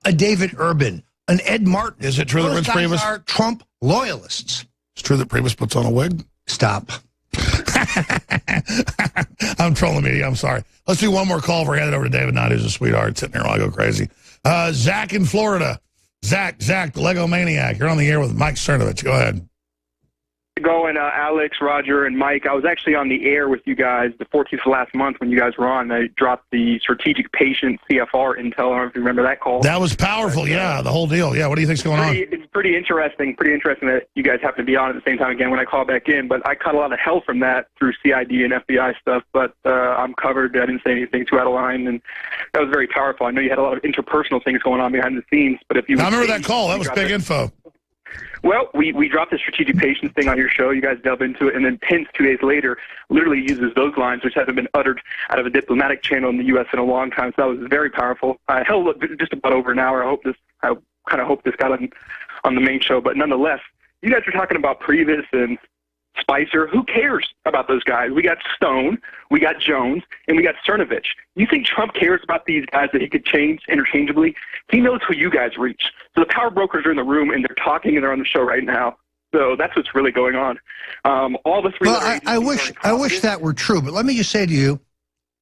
A David Urban, an Ed Martin. Is it true that Reince Priebus are Trump loyalists? It's true that Priebus puts on a wig? Stop. I'm trolling media. I'm sorry. Let's do one more call before we hand it over to David Knight, who's a sweetheart, sitting here while I go crazy. Zach in Florida. Zach, the Lego Maniac. You're on the air with Mike Cernovich. Go ahead. Going, Alex, Roger, and Mike. I was actually on the air with you guys the 14th of last month when you guys were on. I dropped the strategic patient CFR intel. I don't know if you remember that call. That was powerful, yeah, the whole deal. Yeah, what do you think's going on? It's pretty interesting that you guys happen to be on at the same time again when I call back in. But I caught a lot of hell from that through CID and FBI stuff. But I'm covered. I didn't say anything too out of line, and that was very powerful. I know you had a lot of interpersonal things going on behind the scenes. But if you, I remember that call. That was big info. Well, we dropped the strategic patience thing on your show. You guys delve into it, and then Pence 2 days later literally uses those lines, which haven't been uttered out of a diplomatic channel in the U.S. in a long time. So that was very powerful. I held just about over an hour. I kind of hope this got on the main show, but nonetheless, you guys are talking about Priebus and Spicer. Who cares about those guys? We got Stone, we got Jones, and we got Cernovich. You think Trump cares about these guys that he could change interchangeably? He knows who you guys reach. So the power brokers are in the room, and they're talking, and they're on the show right now. So that's what's really going on. All the three. Well, I wish that were true, but let me just say to you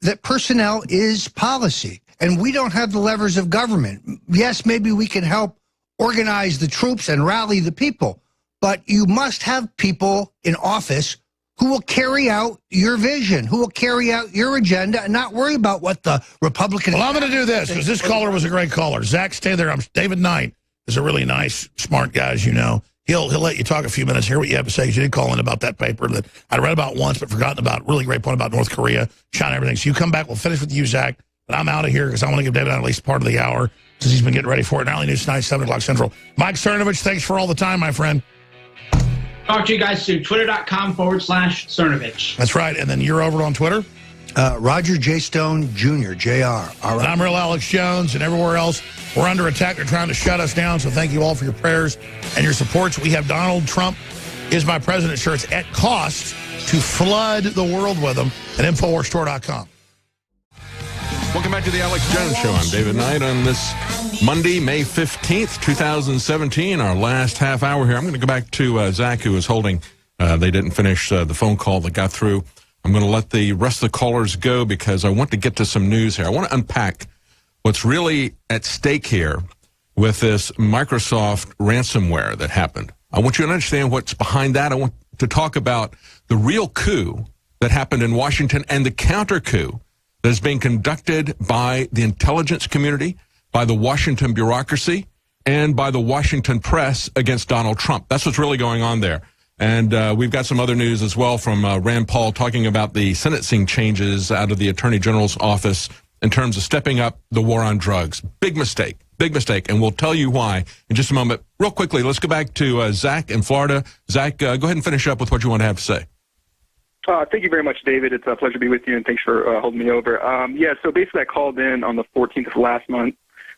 that personnel is policy, and we don't have the levers of government. Yes, maybe we can help organize the troops and rally the people, but you must have people in office who will carry out your vision, who will carry out your agenda, and not worry about what the Republicans... Well, I'm going to do this, because this caller was a great caller. Zach, stay there. David Knight is a really nice, smart guy, as you know. He'll let you talk a few minutes, hear what you have to say. You did call in about that paper that I read about once, but forgotten about. Really great point about North Korea, China, everything. So you come back, we'll finish with you, Zach. But I'm out of here, because I want to give David at least part of the hour, since he's been getting ready for it. Early News tonight, 7 o'clock Central. Mike Cernovich, thanks for all the time, my friend. Talk to you guys soon. Twitter.com/Cernovich. That's right. And then you're over on Twitter? Roger J. Stone Jr., Jr. All right. And I'm Real Alex Jones, and everywhere else, we're under attack. They're trying to shut us down, so thank you all for your prayers and your supports. We have Donald Trump is my president shirts at cost to flood the world with them at InfoWarsStore.com. Welcome back to the Alex Jones Show. I'm David Knight on this Monday, May 15th, 2017, our last half hour here. I'm going to go back to Zach, who was holding. They didn't finish the phone call that got through. I'm going to let the rest of the callers go because I want to get to some news here. I want to unpack what's really at stake here with this Microsoft ransomware that happened. I want you to understand what's behind that. I want to talk about the real coup that happened in Washington and the counter coup that is being conducted by the intelligence community, by the Washington bureaucracy, and by the Washington press against Donald Trump. That's what's really going on there. And we've got some other news as well from Rand Paul talking about the sentencing changes out of the Attorney General's office in terms of stepping up the war on drugs. Big mistake, and we'll tell you why in just a moment. Real quickly, let's go back to Zach in Florida. Zach, go ahead and finish up with what you want to have to say. Thank you very much, David. It's a pleasure to be with you, and thanks for holding me over. So basically I called in on the 14th of last month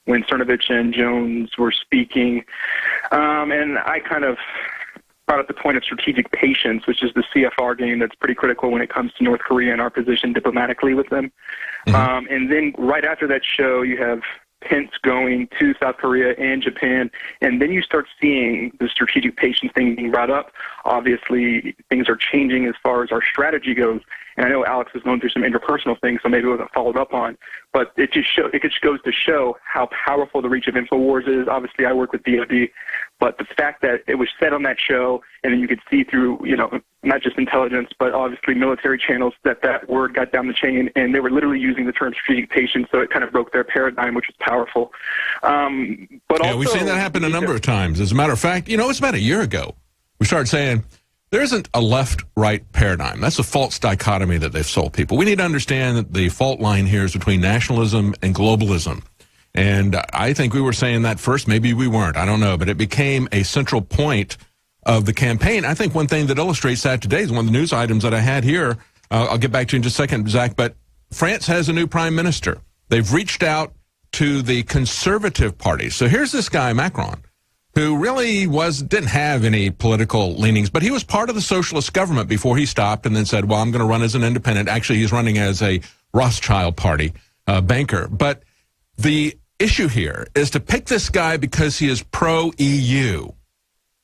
when Cernovich and Jones were speaking, and I kind of brought up the point of strategic patience, which is the CFR game that's pretty critical when it comes to North Korea and our position diplomatically with them. And then right after that show, you have Pence going to South Korea and Japan, and then you start seeing the strategic patience thing being brought up. Obviously, things are changing as far as our strategy goes, and I know Alex is going through some interpersonal things, so maybe it wasn't followed up on, but it just goes to show how powerful the reach of InfoWars is. Obviously, I work with DoD, but the fact that it was said on that show, and then you could see through, not just intelligence, but obviously military channels, that word got down the chain, and they were literally using the term strategic patience, so it kind of broke their paradigm, which was powerful. We've seen that happen a number of times. As a matter of fact, it's about a year ago, we started saying there isn't a left-right paradigm. That's a false dichotomy that they've sold people. We need to understand that the fault line here is between nationalism and globalism. And I think we were saying that first. Maybe we weren't. I don't know. But it became a central point of the campaign. I think one thing that illustrates that today is one of the news items that I had here. I'll get back to you in just a second, Zach. But France has a new prime minister. They've reached out to the conservative party. So here's this guy, Macron, who really didn't have any political leanings, but he was part of the socialist government before he stopped and then said, well, I'm going to run as an independent. Actually, he's running as a Rothschild party banker. But the issue here is to pick this guy because he is pro-EU.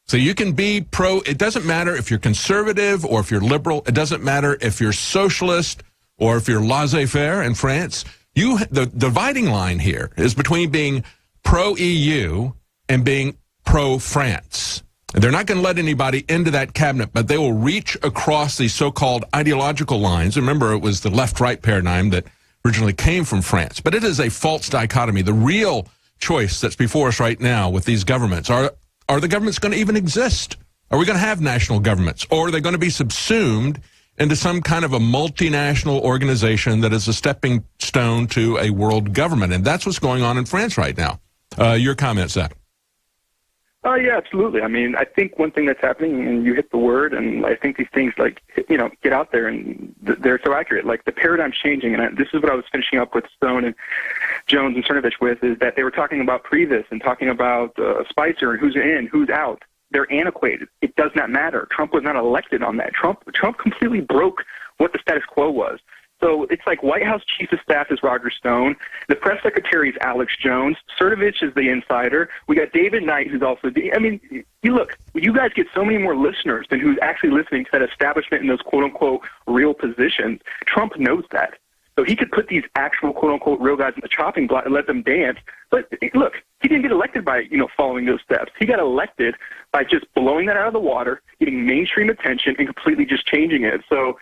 So you can be it doesn't matter if you're conservative or if you're liberal. It doesn't matter if you're socialist or if you're laissez-faire in France. The dividing line here is between being pro-EU and being pro-France. They're not going to let anybody into that cabinet, but they will reach across these so-called ideological lines. Remember, it was the left-right paradigm that originally came from France. But it is a false dichotomy. The real choice that's before us right now with these governments are the governments going to even exist? Are we going to have national governments? Or are they going to be subsumed into some kind of a multinational organization that is a stepping stone to a world government? And that's what's going on in France right now. Your comments, Zach? Yeah, absolutely. I mean, I think one thing that's happening, and you hit the word, and I think these things, get out there, and they're so accurate. Like, the paradigm's changing, and this is what I was finishing up with Stone and Jones and Cernovich with, is that they were talking about Priebus and talking about Spicer and who's in, who's out. They're antiquated. It does not matter. Trump was not elected on that. Trump completely broke what the status quo was. So it's like White House Chief of Staff is Roger Stone. The press secretary is Alex Jones. Cernovich is the insider. We got David Knight, who's also I mean, you guys get so many more listeners than who's actually listening to that establishment in those quote-unquote real positions. Trump knows that. So he could put these actual quote-unquote real guys in the chopping block and let them dance. But look, he didn't get elected by, following those steps. He got elected by just blowing that out of the water, getting mainstream attention, and completely just changing it. So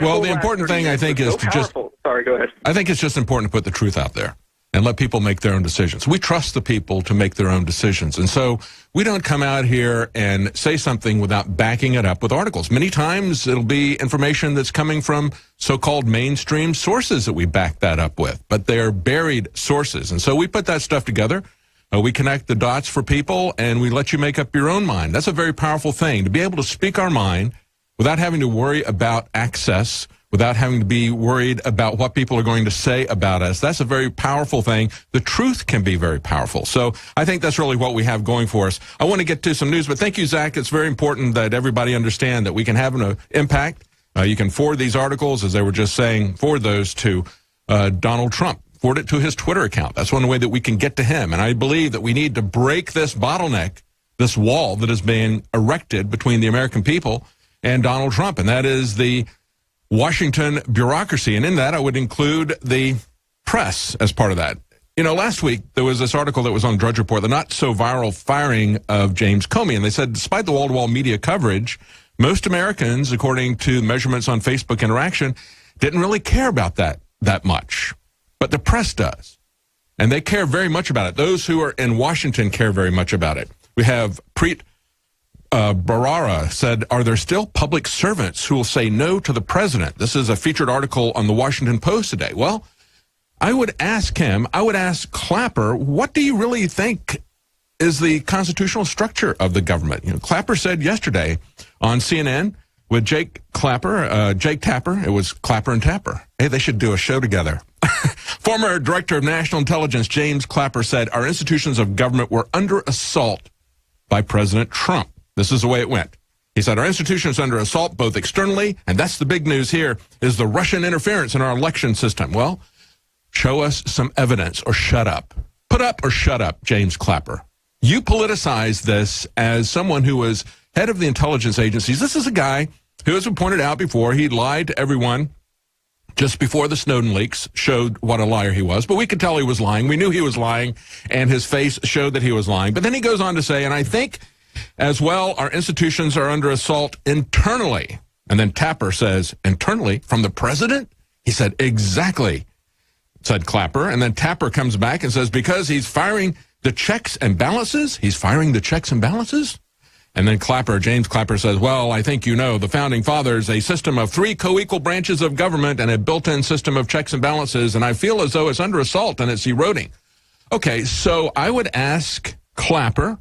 well, the important thing, I think, is to just... Sorry, go ahead. I think it's just important to put the truth out there and let people make their own decisions. We trust the people to make their own decisions. And so we don't come out here and say something without backing it up with articles. Many times it'll be information that's coming from so-called mainstream sources that we back that up with, but they're buried sources. And so we put that stuff together. We connect the dots for people, and we let you make up your own mind. That's a very powerful thing, to be able to speak our mind without having to worry about access, without having to be worried about what people are going to say about us. That's a very powerful thing. The truth can be very powerful. So I think that's really what we have going for us. I want to get to some news, but thank you, Zach. It's very important that everybody understand that we can have an impact. You can forward these articles, as they were just saying, forward those to Donald Trump. Forward it to his Twitter account. That's one way that we can get to him. And I believe that we need to break this bottleneck, this wall that is being erected between the American people and Donald Trump, and that is the Washington bureaucracy. And in that, I would include the press as part of that. Last week, there was this article that was on Drudge Report, the not-so-viral firing of James Comey, and they said, despite the wall-to-wall media coverage, most Americans, according to measurements on Facebook Interaction, didn't really care about that much. But the press does, and they care very much about it. Those who are in Washington care very much about it. We have Preet Bharara said, are there still public servants who will say no to the president? This is a featured article on the Washington Post today. Well, I would ask Clapper, what do you really think is the constitutional structure of the government? Clapper said yesterday on CNN with Jake Tapper, it was Clapper and Tapper. Hey, they should do a show together. Former Director of National Intelligence James Clapper said, our institutions of government were under assault by President Trump. This is the way it went. He said, our institution is under assault both externally, and that's the big news here, is the Russian interference in our election system. Well, show us some evidence or shut up. Put up or shut up, James Clapper. You politicize this as someone who was head of the intelligence agencies. This is a guy who, as we pointed out before, he lied to everyone just before the Snowden leaks showed what a liar he was. But we could tell he was lying. We knew he was lying, and his face showed that he was lying. But then he goes on to say, and I think as well, our institutions are under assault internally. And then Tapper says, internally, from the president? He said, exactly, said Clapper. And then Tapper comes back and says, because he's firing the checks and balances? He's firing the checks and balances? And then James Clapper says, well, I think the founding fathers, a system of 3 co-equal branches of government and a built-in system of checks and balances, and I feel as though it's under assault and it's eroding. Okay, so I would ask Clapper,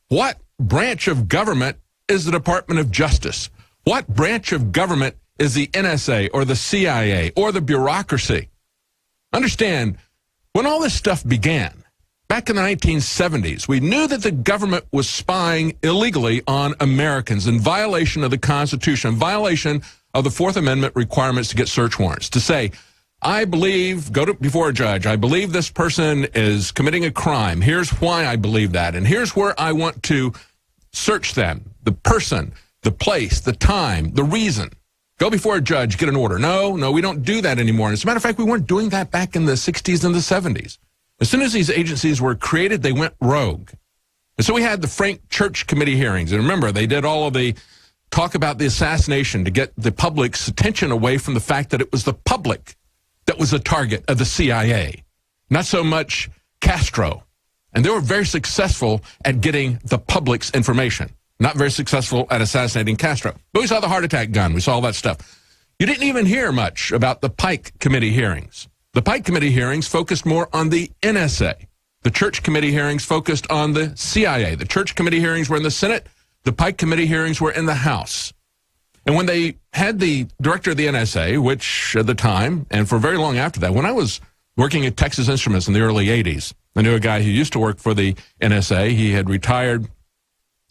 what branch of government is the Department of Justice? What branch of government is the NSA or the CIA or the bureaucracy? Understand, when all this stuff began, back in the 1970s, we knew that the government was spying illegally on Americans in violation of the Constitution, in violation of the Fourth Amendment requirements to get search warrants, to say, I believe, before a judge, I believe this person is committing a crime. Here's why I believe that, and here's where I want to search them, the person, the place, the time, the reason. Go before a judge, get an order. No, we don't do that anymore. And as a matter of fact, we weren't doing that back in the 60s and the 70s. As soon as these agencies were created, they went rogue. And so we had the Frank Church Committee hearings. And remember, they did all of the talk about the assassination to get the public's attention away from the fact that it was the public that was the target of the CIA, not so much Castro. And they were very successful at getting the public's information, not very successful at assassinating Castro. But we saw the heart attack gun. We saw all that stuff. You didn't even hear much about the Pike Committee hearings. The Pike Committee hearings focused more on the NSA. The Church Committee hearings focused on the CIA. The Church Committee hearings were in the Senate. The Pike Committee hearings were in the House. And when they had the director of the NSA, which at the time, and for very long after that, when I was working at Texas Instruments in the early 80s, I knew a guy who used to work for the NSA. He had retired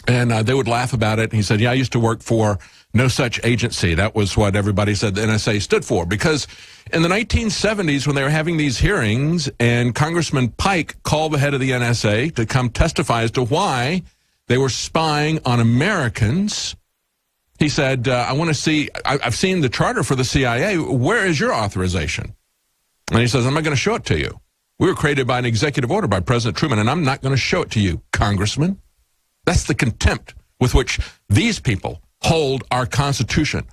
And they would laugh about it. He said, yeah, I used to work for no such agency. That was what everybody said the NSA stood for. Because in the 1970s, when they were having these hearings, and Congressman Pike called the head of the NSA to come testify as to why they were spying on Americans, he said, I want to see, I've seen the charter for the CIA. Where is your authorization? And he says, I'm not going to show it to you. We were created by an executive order by President Truman, and I'm not going to show it to you, Congressman. That's the contempt with which these people hold our Constitution.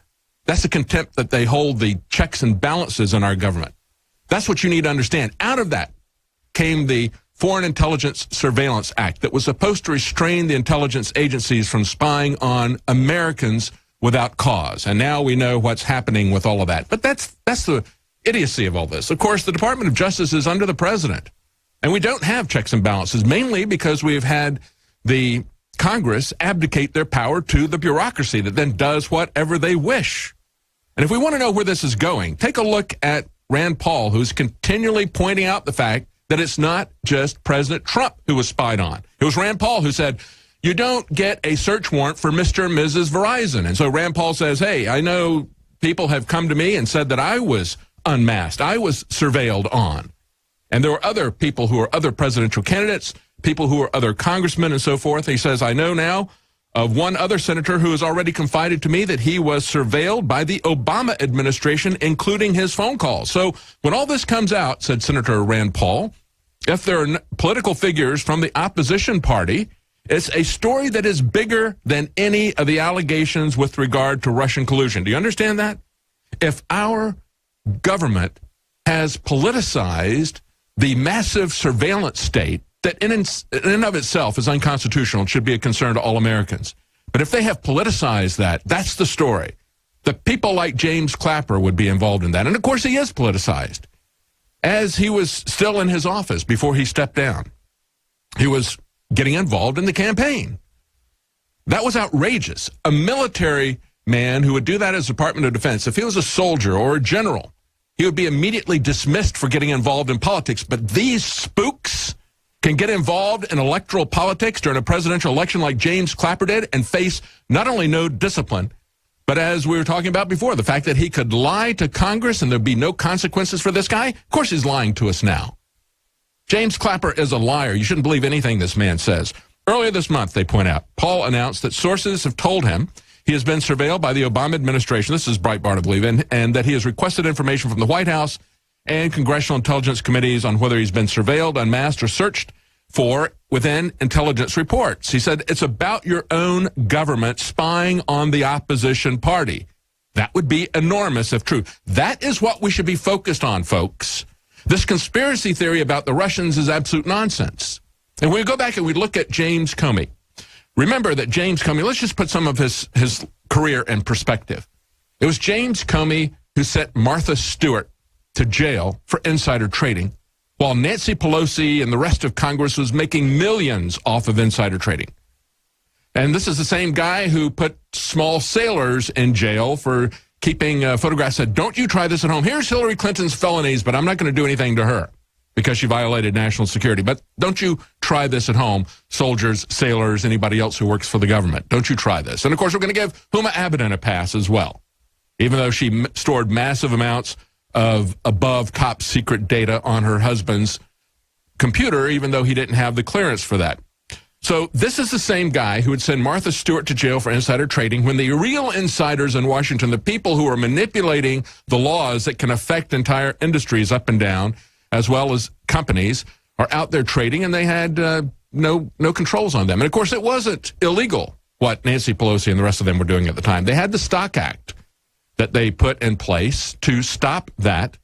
That's the contempt that they hold the checks and balances in our government. That's what you need to understand. Out of that came the Foreign Intelligence Surveillance Act that was supposed to restrain the intelligence agencies from spying on Americans without cause. And now we know what's happening with all of that. But that's the idiocy of all this. Of course, the Department of Justice is under the president. And we don't have checks and balances, mainly because we've had the Congress abdicate their power to the bureaucracy that then does whatever they wish. And if we want to know where this is going, take a look at Rand Paul, who's continually pointing out the fact that it's not just President Trump who was spied on. It was Rand Paul who said, you don't get a search warrant for Mr. and Mrs. Verizon. And so Rand Paul says, hey, I know people have come to me and said that I was unmasked. I was surveilled on. And there were other people who are other presidential candidates, people who are other congressmen and so forth. He says, I know now of one other senator who has already confided to me that he was surveilled by the Obama administration, including his phone calls. So when all this comes out, said Senator Rand Paul, if there are political figures from the opposition party, it's a story that is bigger than any of the allegations with regard to Russian collusion. Do you understand that? If our government has politicized the massive surveillance state that in and of itself is unconstitutional and should be a concern to all Americans. But if they have politicized that, that's the story. The people like James Clapper would be involved in that. And, of course, he is politicized. As he was still in his office before he stepped down, he was getting involved in the campaign. That was outrageous. A military man who would do that as Department of Defense, if he was a soldier or a general, he would be immediately dismissed for getting involved in politics. But these spooks can get involved in electoral politics during a presidential election like James Clapper did and face not only no discipline, but as we were talking about before, the fact that he could lie to Congress and there'd be no consequences for this guy. Of course he's lying to us now. James Clapper is a liar. You shouldn't believe anything this man says. Earlier this month, they point out, Paul announced that sources have told him he has been surveilled by the Obama administration, this is Breitbart, I believe, and that he has requested information from the White House and congressional intelligence committees on whether he's been surveilled, unmasked, or searched for within intelligence reports. He said, it's about your own government spying on the opposition party. That would be enormous if true. That is what we should be focused on, folks. This conspiracy theory about the Russians is absolute nonsense. And when we go back and we look at James Comey, remember that James Comey, let's just put some of his career in perspective. It was James Comey who sent Martha Stewart to jail for insider trading, while Nancy Pelosi and the rest of Congress was making millions off of insider trading. And this is the same guy who put small sailors in jail for keeping photographs, said, don't you try this at home. Here's Hillary Clinton's felonies, but I'm not going to do anything to her because she violated national security. But don't you try this at home, soldiers, sailors, anybody else who works for the government. Don't you try this. And, of course, we're going to give Huma Abedin a pass as well, even though she stored massive amounts of above top secret data on her husband's computer, even though he didn't have the clearance for that. So this is the same guy who would send Martha Stewart to jail for insider trading when the real insiders in Washington, the people who are manipulating the laws that can affect entire industries up and down, as well as companies, are out there trading, and they had no controls on them. And, of course, it wasn't illegal what Nancy Pelosi and the rest of them were doing at the time. They had the Stock Act that they put in place to stop that.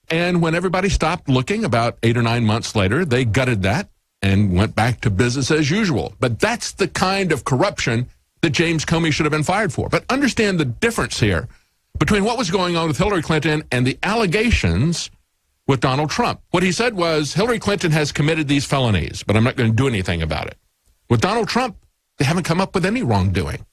And when everybody stopped looking about 8 or 9 months later, they gutted that and went back to business as usual. But that's the kind of corruption that James Comey should have been fired for. But understand the difference here between what was going on with Hillary Clinton and the allegations with Donald Trump. What he said was, Hillary Clinton has committed these felonies, but I'm not going to do anything about it. With Donald Trump, they haven't come up with any wrongdoing.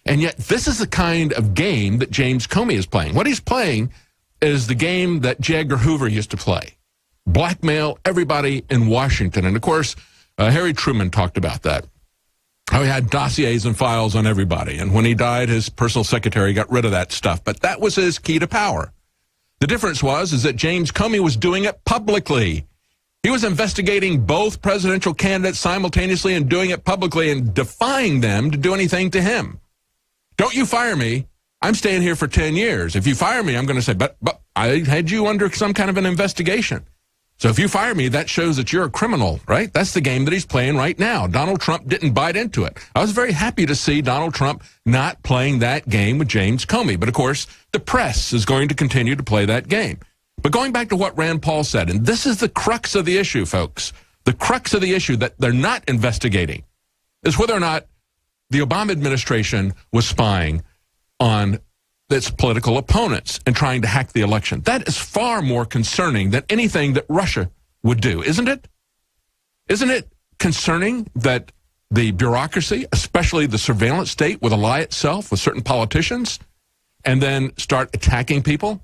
And yet this is the kind of game that James Comey is playing. What he's playing is the game that J. Edgar Hoover used to play. Blackmail everybody in Washington. And, of course, Harry Truman talked about that. how he had dossiers and files on everybody. And when he died, his personal secretary got rid of that stuff. But that was his key to power. The difference is that James Comey was doing it publicly. He was investigating both presidential candidates simultaneously and doing it publicly and defying them to do anything to him. Don't you fire me. I'm staying here for 10 years. If you fire me, I'm going to say, but I had you under some kind of an investigation. So if you fire me, that shows that you're a criminal, right? That's the game that he's playing right now. Donald Trump didn't bite into it. I was very happy to see Donald Trump not playing that game with James Comey. But, of course, the press is going to continue to play that game. But going back to what Rand Paul said, and this is the crux of the issue, folks, the crux of the issue that they're not investigating is whether or not the Obama administration was spying on its political opponents and trying to hack the election. That is far more concerning than anything that Russia would do, isn't it? Isn't it concerning that the bureaucracy, especially the surveillance state, would ally itself with certain politicians and then start attacking people?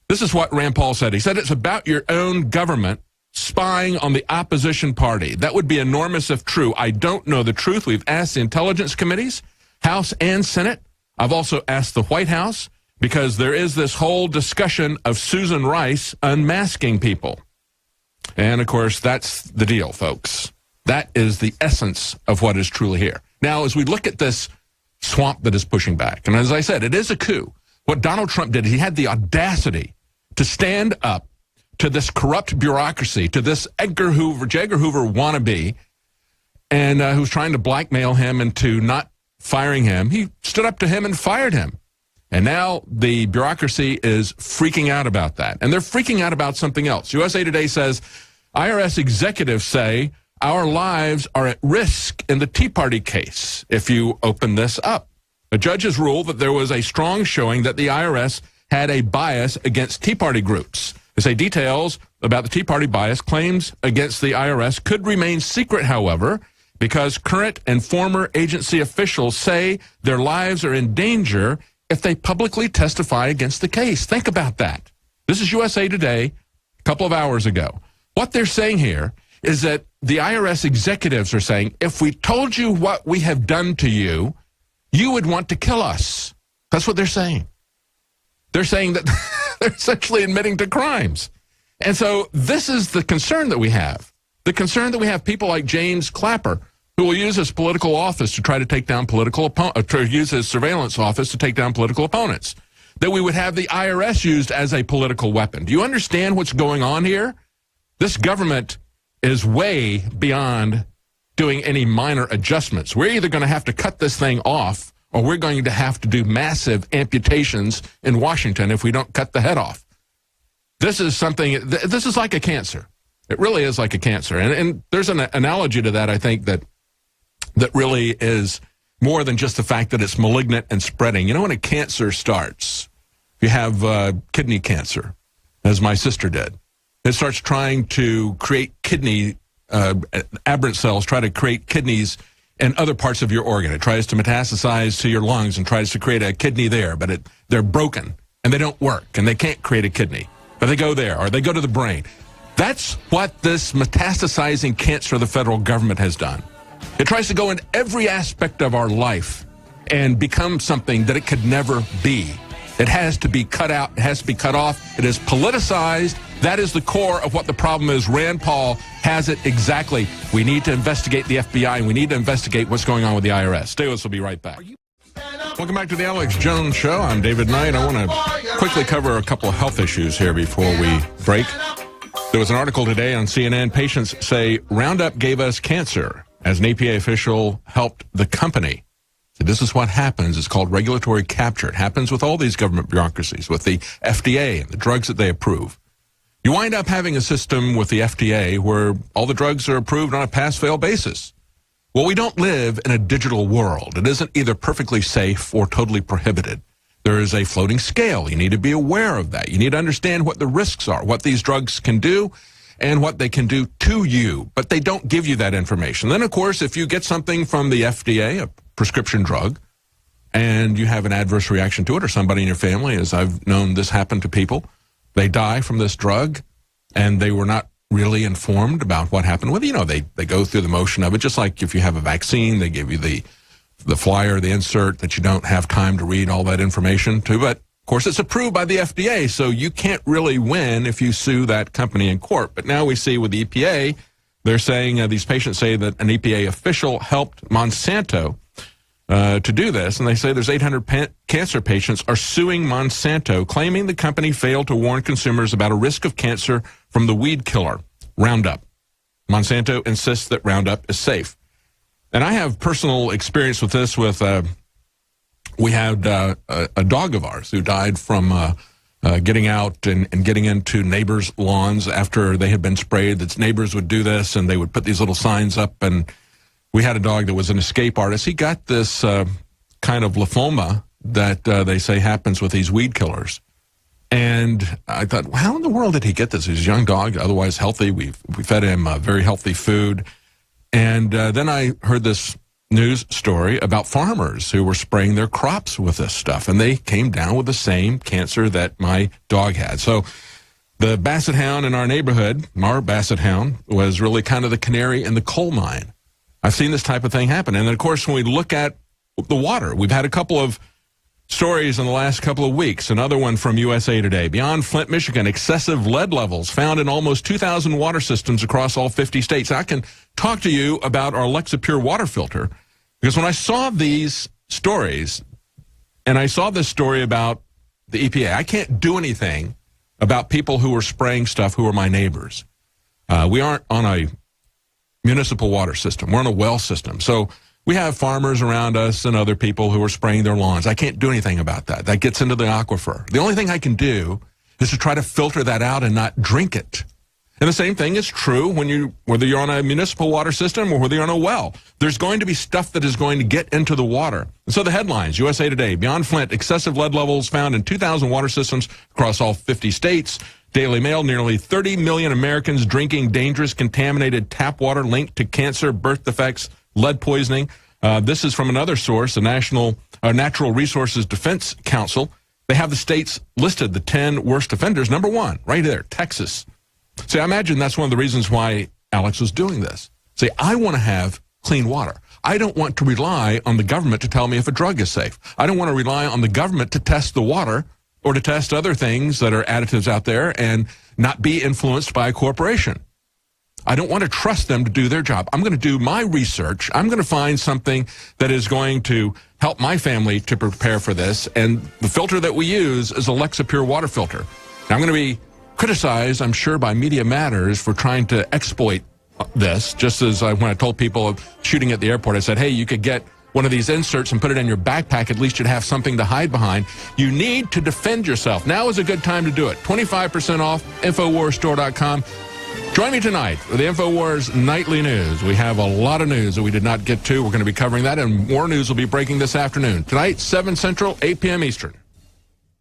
This is what Rand Paul said. He said it's about your own government spying on the opposition party. That would be enormous if true. I don't know the truth. We've asked the intelligence committees, House and Senate. I've also asked the White House because there is this whole discussion of Susan Rice unmasking people. And, of course, that's the deal, folks. That is the essence of what is truly here. Now, as we look at this swamp that is pushing back, and as I said, it is a coup. What Donald Trump did, he had the audacity to stand up to this corrupt bureaucracy, to this J. Edgar Hoover wannabe, and who's trying to blackmail him into not firing him. He stood up to him and fired him. And now the bureaucracy is freaking out about that. And they're freaking out about something else. USA Today says, IRS executives say our lives are at risk in the Tea Party case if you open this up. A judge has ruled that there was a strong showing that the IRS had a bias against Tea Party groups. They say details about the Tea Party bias claims against the IRS could remain secret, however, because current and former agency officials say their lives are in danger if they publicly testify against the case. Think about that. This is USA Today a couple of hours ago. What they're saying here is that the IRS executives are saying, if we told you what we have done to you, you would want to kill us. That's what they're saying. They're saying that they're essentially admitting to crimes. And so this is the concern that we have. The concern that we have people like James Clapper, who will use his political office to try to take down use his surveillance office to take down political opponents. That we would have the IRS used as a political weapon. Do you understand what's going on here? This government is way beyond doing any minor adjustments. We're either going to have to cut this thing off or we're going to have to do massive amputations in Washington if we don't cut the head off. This is something, this is like a cancer. It really is like a cancer. And there's an analogy to that, I think, that really is more than just the fact that it's malignant and spreading. You know, when a cancer starts, you have kidney cancer, as my sister did. It starts trying to create kidney, aberrant cells try to create kidneys in other parts of your organ. It tries to metastasize to your lungs and tries to create a kidney there, but they're broken and they don't work and they can't create a kidney. But they go there or they go to the brain. That's what this metastasizing cancer of the federal government has done. It tries to go in every aspect of our life and become something that it could never be. It has to be cut out. It has to be cut off. It is politicized. That is the core of what the problem is. Rand Paul has it exactly. We need to investigate the FBI, and we need to investigate what's going on with the IRS. Stay with us. We'll be right back. Welcome back to the Alex Jones Show. I'm David Knight. I want to quickly cover a couple of health issues here before we break. There was an article today on CNN. Patients say Roundup gave us cancer as an EPA official helped the company. So this is what happens. It's called regulatory capture. It happens with all these government bureaucracies, with the FDA and the drugs that they approve. You wind up having a system with the FDA where all the drugs are approved on a pass-fail basis. Well, we don't live in a digital world. It isn't either perfectly safe or totally prohibited. There is a floating scale. You need to be aware of that. You need to understand what the risks are, what these drugs can do, and what they can do to you. But they don't give you that information. Then, of course, if you get something from the FDA, a prescription drug, and you have an adverse reaction to it, or somebody in your family, as I've known this happen to people, they die from this drug, and they were not really informed about what happened with it. You know, they go through the motion of it, just like if you have a vaccine, they give you the flyer, the insert that you don't have time to read all that information to. But, of course, it's approved by the FDA, so you can't really win if you sue that company in court. But now we see with the EPA, they're saying, these patients say that an EPA official helped Monsanto to do this, and they say there's 800 cancer patients are suing Monsanto, claiming the company failed to warn consumers about a risk of cancer from the weed killer, Roundup. Monsanto insists that Roundup is safe. And I have personal experience with this with, we had a dog of ours who died from getting out and getting into neighbors' lawns after they had been sprayed. That neighbors would do this, and they would put these little signs up, and we had a dog that was an escape artist. He got this kind of lymphoma that they say happens with these weed killers. And I thought, well, how in the world did he get this? He's a young dog, otherwise healthy. We fed him very healthy food. And then I heard this news story about farmers who were spraying their crops with this stuff, and they came down with the same cancer that my dog had. So the basset hound in our neighborhood, our basset hound, was really kind of the canary in the coal mine. I've seen this type of thing happen. And then, of course, when we look at the water, we've had a couple of stories in the last couple of weeks. Another one from USA Today. Beyond Flint, Michigan, excessive lead levels found in almost 2,000 water systems across all 50 states. I can talk to you about our Alexa Pure water filter, because when I saw these stories, and I saw this story about the EPA, I can't do anything about people who are spraying stuff who are my neighbors. We aren't on a municipal water system. We're on a well system. So we have farmers around us and other people who are spraying their lawns. I can't do anything about that. That gets into the aquifer. The only thing I can do is to try to filter that out and not drink it. And the same thing is true whether you're on a municipal water system or whether you're on a well. There's going to be stuff that is going to get into the water. And so the headlines, USA Today, Beyond Flint, excessive lead levels found in 2,000 water systems across all 50 states. Daily Mail, nearly 30 million Americans drinking dangerous contaminated tap water linked to cancer, birth defects, lead poisoning. This is from another source, the Natural Resources Defense Council. They have the states listed, the 10 worst offenders. Number one, right there, Texas. See, I imagine that's one of the reasons why Alex was doing this. See, I want to have clean water. I don't want to rely on the government to tell me if a drug is safe. I don't want to rely on the government to test the water or to test other things that are additives out there and not be influenced by a corporation. I don't want to trust them to do their job. I'm going to do my research. I'm going to find something that is going to help my family to prepare for this. And the filter that we use is Alexa Pure water filter. Now, I'm going to be criticized, I'm sure, by Media Matters for trying to exploit this. Just as when I told people shooting at the airport, I said, hey, you could get one of these inserts and put it in your backpack. At least you'd have something to hide behind. You need to defend yourself. Now is a good time to do it. 25% off, InfoWarsStore.com. Join me tonight for the InfoWars Nightly News. We have a lot of news that we did not get to. We're going to be covering that, and more news will be breaking this afternoon. Tonight, 7 Central, 8 p.m. Eastern.